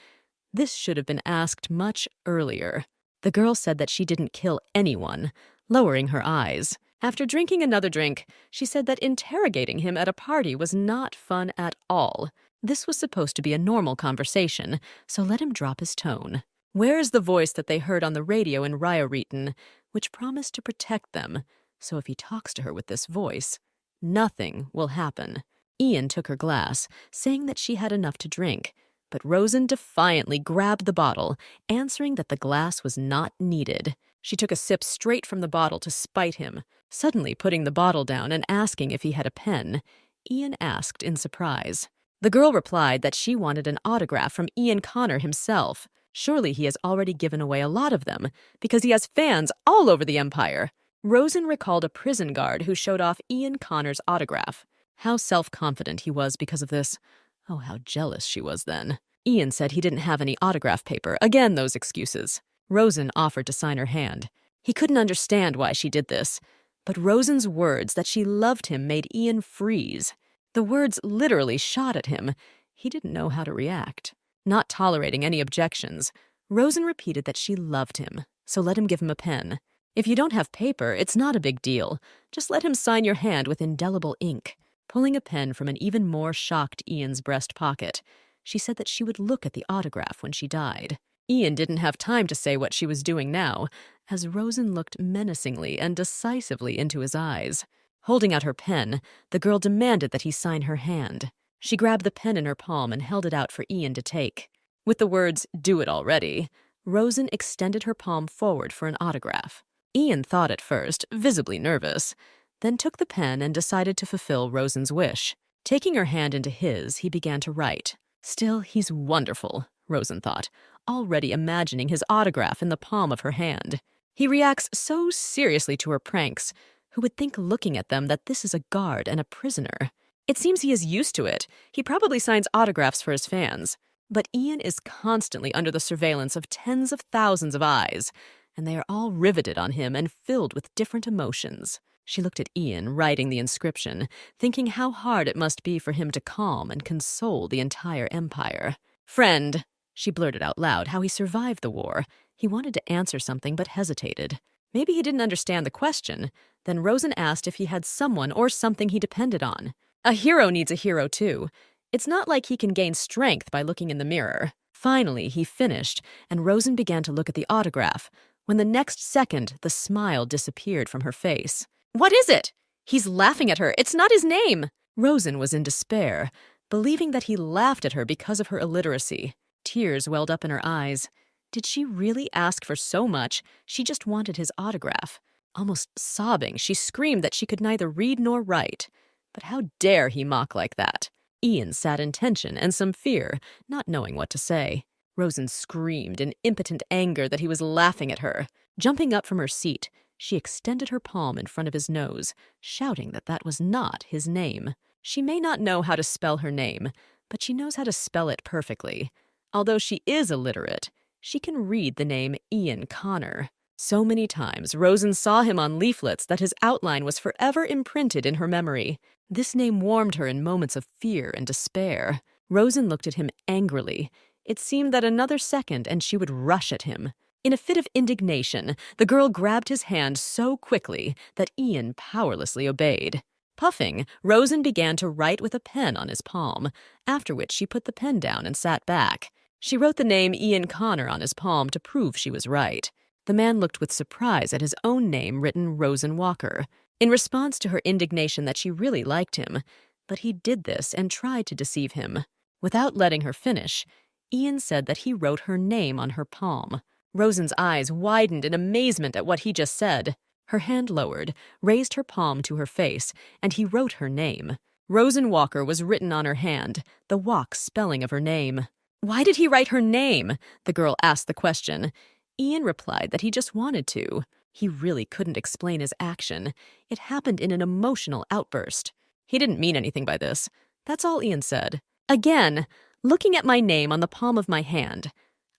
This should have been asked much earlier. The girl said that she didn't kill anyone, lowering her eyes. After drinking another drink, she said that interrogating him at a party was not fun at all. This was supposed to be a normal conversation, so let him drop his tone. Where is the voice that they heard on the radio in Ryo-Ryton, which promised to protect them? So if he talks to her with this voice, nothing will happen. Ian took her glass, saying that she had enough to drink, but Rosen defiantly grabbed the bottle, answering that the glass was not needed. She took a sip straight from the bottle to spite him, suddenly putting the bottle down and asking if he had a pen. Ian asked in surprise. The girl replied that she wanted an autograph from Ian Connor himself. Surely he has already given away a lot of them, because he has fans all over the Empire. Rosen recalled a prison guard who showed off Ian Connor's autograph. How self-confident he was because of this. Oh, how jealous she was then. Ian said he didn't have any autograph paper. Again, those excuses. Rosen offered to sign her hand. He couldn't understand why she did this, but Rosen's words that she loved him made Ian freeze. The words literally shot at him. He didn't know how to react. Not tolerating any objections, Rosen repeated that she loved him, so let him give him a pen. If you don't have paper, it's not a big deal. Just let him sign your hand with indelible ink. Pulling a pen from an even more shocked Ian's breast pocket, she said that she would look at the autograph when she died. Ian didn't have time to say what she was doing now, as Rosen looked menacingly and decisively into his eyes. Holding out her pen, the girl demanded that he sign her hand. She grabbed the pen in her palm and held it out for Ian to take. With the words, "Do it already," Rosen extended her palm forward for an autograph. Ian thought at first, visibly nervous, then took the pen and decided to fulfill Rosen's wish. Taking her hand into his, he began to write. Still, he's wonderful, Rosen thought, already imagining his autograph in the palm of her hand. He reacts so seriously to her pranks. Who would think looking at them that this is a guard and a prisoner? It seems he is used to it. He probably signs autographs for his fans. But Ian is constantly under the surveillance of tens of thousands of eyes, and they are all riveted on him and filled with different emotions. She looked at Ian writing the inscription, thinking how hard it must be for him to calm and console the entire empire. "Friend," she blurted out loud how he survived the war. He wanted to answer something but hesitated. Maybe he didn't understand the question. Then Rosen asked if he had someone or something he depended on. A hero needs a hero too. It's not like he can gain strength by looking in the mirror. Finally, he finished, and Rosen began to look at the autograph, when the next second the smile disappeared from her face. What is it? He's laughing at her. It's not his name. Rosen was in despair, believing that he laughed at her because of her illiteracy. Tears welled up in her eyes. Did she really ask for so much? She just wanted his autograph. Almost sobbing, she screamed that she could neither read nor write. But how dare he mock like that? Ian sat in tension and some fear, not knowing what to say. Rosen screamed in impotent anger that he was laughing at her. Jumping up from her seat, she extended her palm in front of his nose, shouting that that was not his name. She may not know how to spell her name, but she knows how to spell it perfectly. Although she is illiterate, she can read the name Ian Connor. So many times Rosen saw him on leaflets that his outline was forever imprinted in her memory. This name warmed her in moments of fear and despair. Rosen looked at him angrily. It seemed that another second and she would rush at him. In a fit of indignation, the girl grabbed his hand so quickly that Ian powerlessly obeyed. Puffing, Rosen began to write with a pen on his palm, after which she put the pen down and sat back. She wrote the name Ian Connor on his palm to prove she was right. The man looked with surprise at his own name written Rosen Walker, in response to her indignation that she really liked him, but he did this and tried to deceive him. Without letting her finish, Ian said that he wrote her name on her palm. Rosen's eyes widened in amazement at what he just said. Her hand lowered, raised her palm to her face, and he wrote her name. Rosen Walker was written on her hand, the walk spelling of her name. Why did he write her name? The girl asked the question. Ian replied that he just wanted to. He really couldn't explain his action. It happened in an emotional outburst. He didn't mean anything by this. That's all Ian said. Again, looking at my name on the palm of my hand,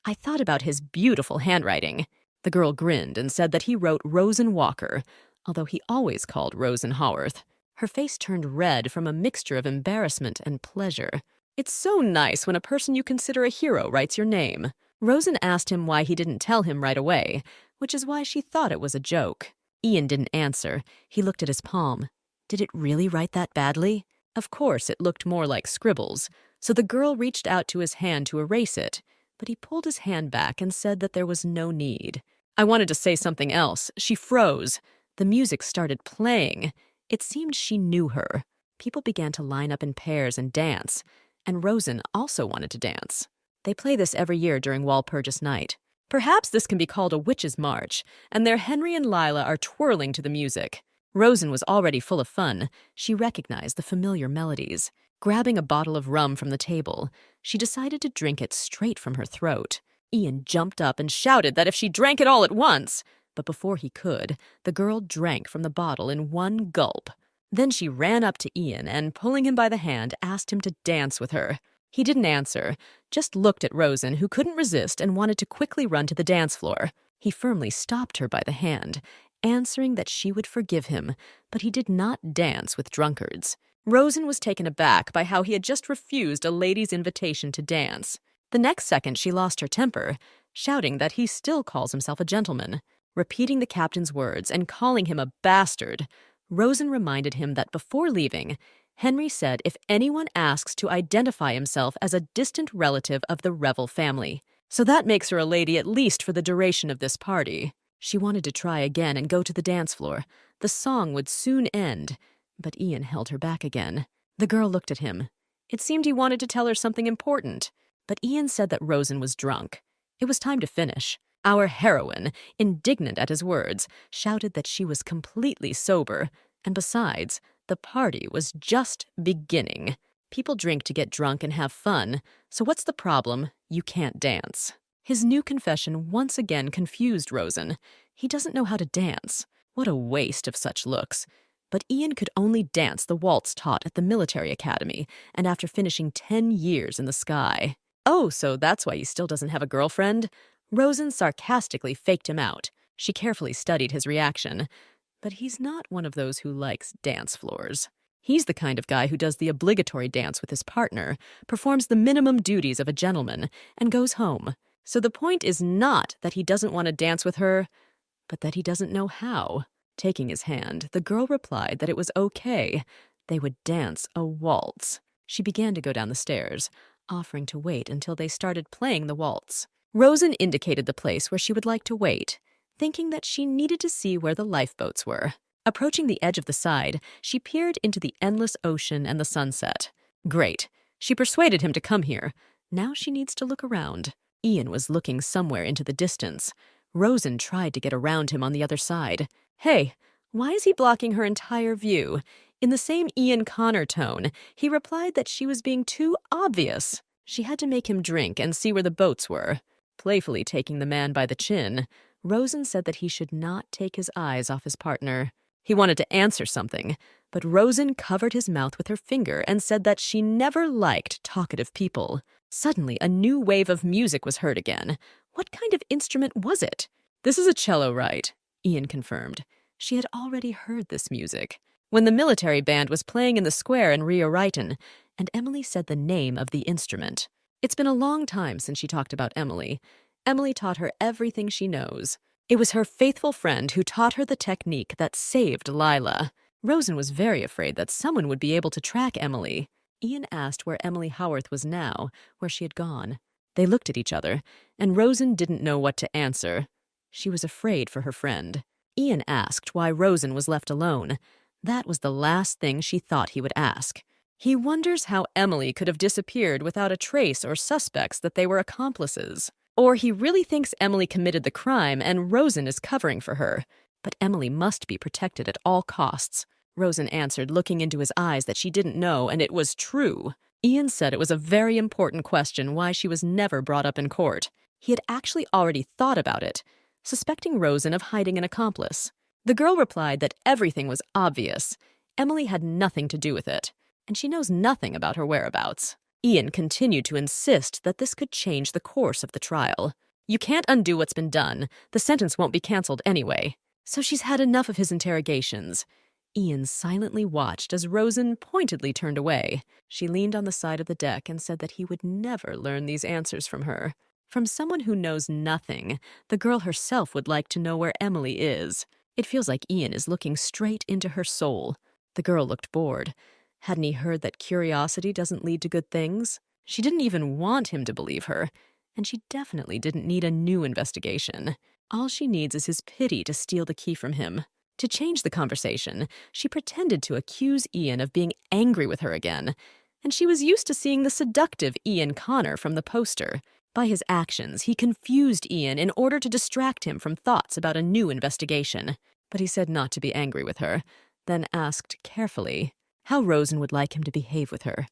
I thought about his beautiful handwriting. The girl grinned and said that he wrote Rosen Walker, although he always called Rosen Haworth. Her face turned red from a mixture of embarrassment and pleasure. It's so nice when a person you consider a hero writes your name. Rosen asked him why he didn't tell him right away, which is why she thought it was a joke. Ian didn't answer. He looked at his palm. Did it really write that badly? Of course, it looked more like scribbles, so the girl reached out to his hand to erase it, but he pulled his hand back and said that there was no need. I wanted to say something else. She froze. The music started playing. It seemed she knew her. People began to line up in pairs and dance, and Rosen also wanted to dance. They play this every year during Walpurgis night. Perhaps this can be called a witch's march, and there Henry and Lila are twirling to the music. Rosen was already full of fun. She recognized the familiar melodies. Grabbing a bottle of rum from the table, she decided to drink it straight from her throat. Ian jumped up and shouted that if she drank it all at once, but before he could, the girl drank from the bottle in one gulp. Then she ran up to Ian and, pulling him by the hand, asked him to dance with her. He didn't answer, just looked at Rosen, who couldn't resist and wanted to quickly run to the dance floor. He firmly stopped her by the hand, answering that she would forgive him, but he did not dance with drunkards. Rosen was taken aback by how he had just refused a lady's invitation to dance. The next second she lost her temper, shouting that he still calls himself a gentleman. Repeating the captain's words and calling him a bastard, Rosen reminded him that before leaving, Henry said if anyone asks to identify himself as a distant relative of the Revel family. So that makes her a lady at least for the duration of this party. She wanted to try again and go to the dance floor. The song would soon end, but Ian held her back again. The girl looked at him. It seemed he wanted to tell her something important, but Ian said that Rosen was drunk. It was time to finish. Our heroine, indignant at his words, shouted that she was completely sober, and besides, the party was just beginning. People drink to get drunk and have fun, so what's the problem? You can't dance. His new confession once again confused Rosen. He doesn't know how to dance. What a waste of such looks. But Ian could only dance the waltz taught at the military academy, and after finishing 10 years in the sky. Oh, so that's why he still doesn't have a girlfriend? Rosen sarcastically faked him out. She carefully studied his reaction. But he's not one of those who likes dance floors. He's the kind of guy who does the obligatory dance with his partner, performs the minimum duties of a gentleman, and goes home. So the point is not that he doesn't want to dance with her, but that he doesn't know how. Taking his hand, the girl replied that it was okay. They would dance a waltz. She began to go down the stairs, offering to wait until they started playing the waltz. Rosen indicated the place where she would like to wait, thinking that she needed to see where the lifeboats were. Approaching the edge of the side, she peered into the endless ocean and the sunset. Great. She persuaded him to come here. Now she needs to look around. Ian was looking somewhere into the distance. Rosen tried to get around him on the other side. Hey, why is he blocking her entire view? In the same Ian Connor tone, he replied that she was being too obvious. She had to make him drink and see where the boats were. Playfully taking the man by the chin, Rosen said that he should not take his eyes off his partner. He wanted to answer something, but Rosen covered his mouth with her finger and said that she never liked talkative people. Suddenly, a new wave of music was heard again. What kind of instrument was it? This is a cello, right? Ian confirmed. She had already heard this music when the military band was playing in the square in Rio Righton, and Emily said the name of the instrument. It's been a long time since she talked about Emily. Emily taught her everything she knows. It was her faithful friend who taught her the technique that saved Lila. Rosen was very afraid that someone would be able to track Emily. Ian asked where Emily Howarth was now, where she had gone. They looked at each other, and Rosen didn't know what to answer. She was afraid for her friend. Ian asked why Rosen was left alone. That was the last thing she thought he would ask. He wonders how Emily could have disappeared without a trace or suspects that they were accomplices. Or he really thinks Emily committed the crime and Rosen is covering for her. But Emily must be protected at all costs. Rosen answered, looking into his eyes, that she didn't know, and it was true. Ian said it was a very important question why she was never brought up in court. He had actually already thought about it, suspecting Rosen of hiding an accomplice. The girl replied that everything was obvious. Emily had nothing to do with it, and she knows nothing about her whereabouts. Ian continued to insist that this could change the course of the trial. You can't undo what's been done. The sentence won't be canceled anyway. So she's had enough of his interrogations. Ian silently watched as Rosen pointedly turned away. She leaned on the side of the deck and said that he would never learn these answers from her. From someone who knows nothing, the girl herself would like to know where Emily is. It feels like Ian is looking straight into her soul. The girl looked bored. Hadn't he heard that curiosity doesn't lead to good things? She didn't even want him to believe her, and she definitely didn't need a new investigation. All she needs is his pity to steal the key from him. To change the conversation, she pretended to accuse Ian of being angry with her again, and she was used to seeing the seductive Ian Connor from the poster. By his actions, he confused Ian in order to distract him from thoughts about a new investigation. But he said not to be angry with her, then asked carefully how Rosen would like him to behave with her.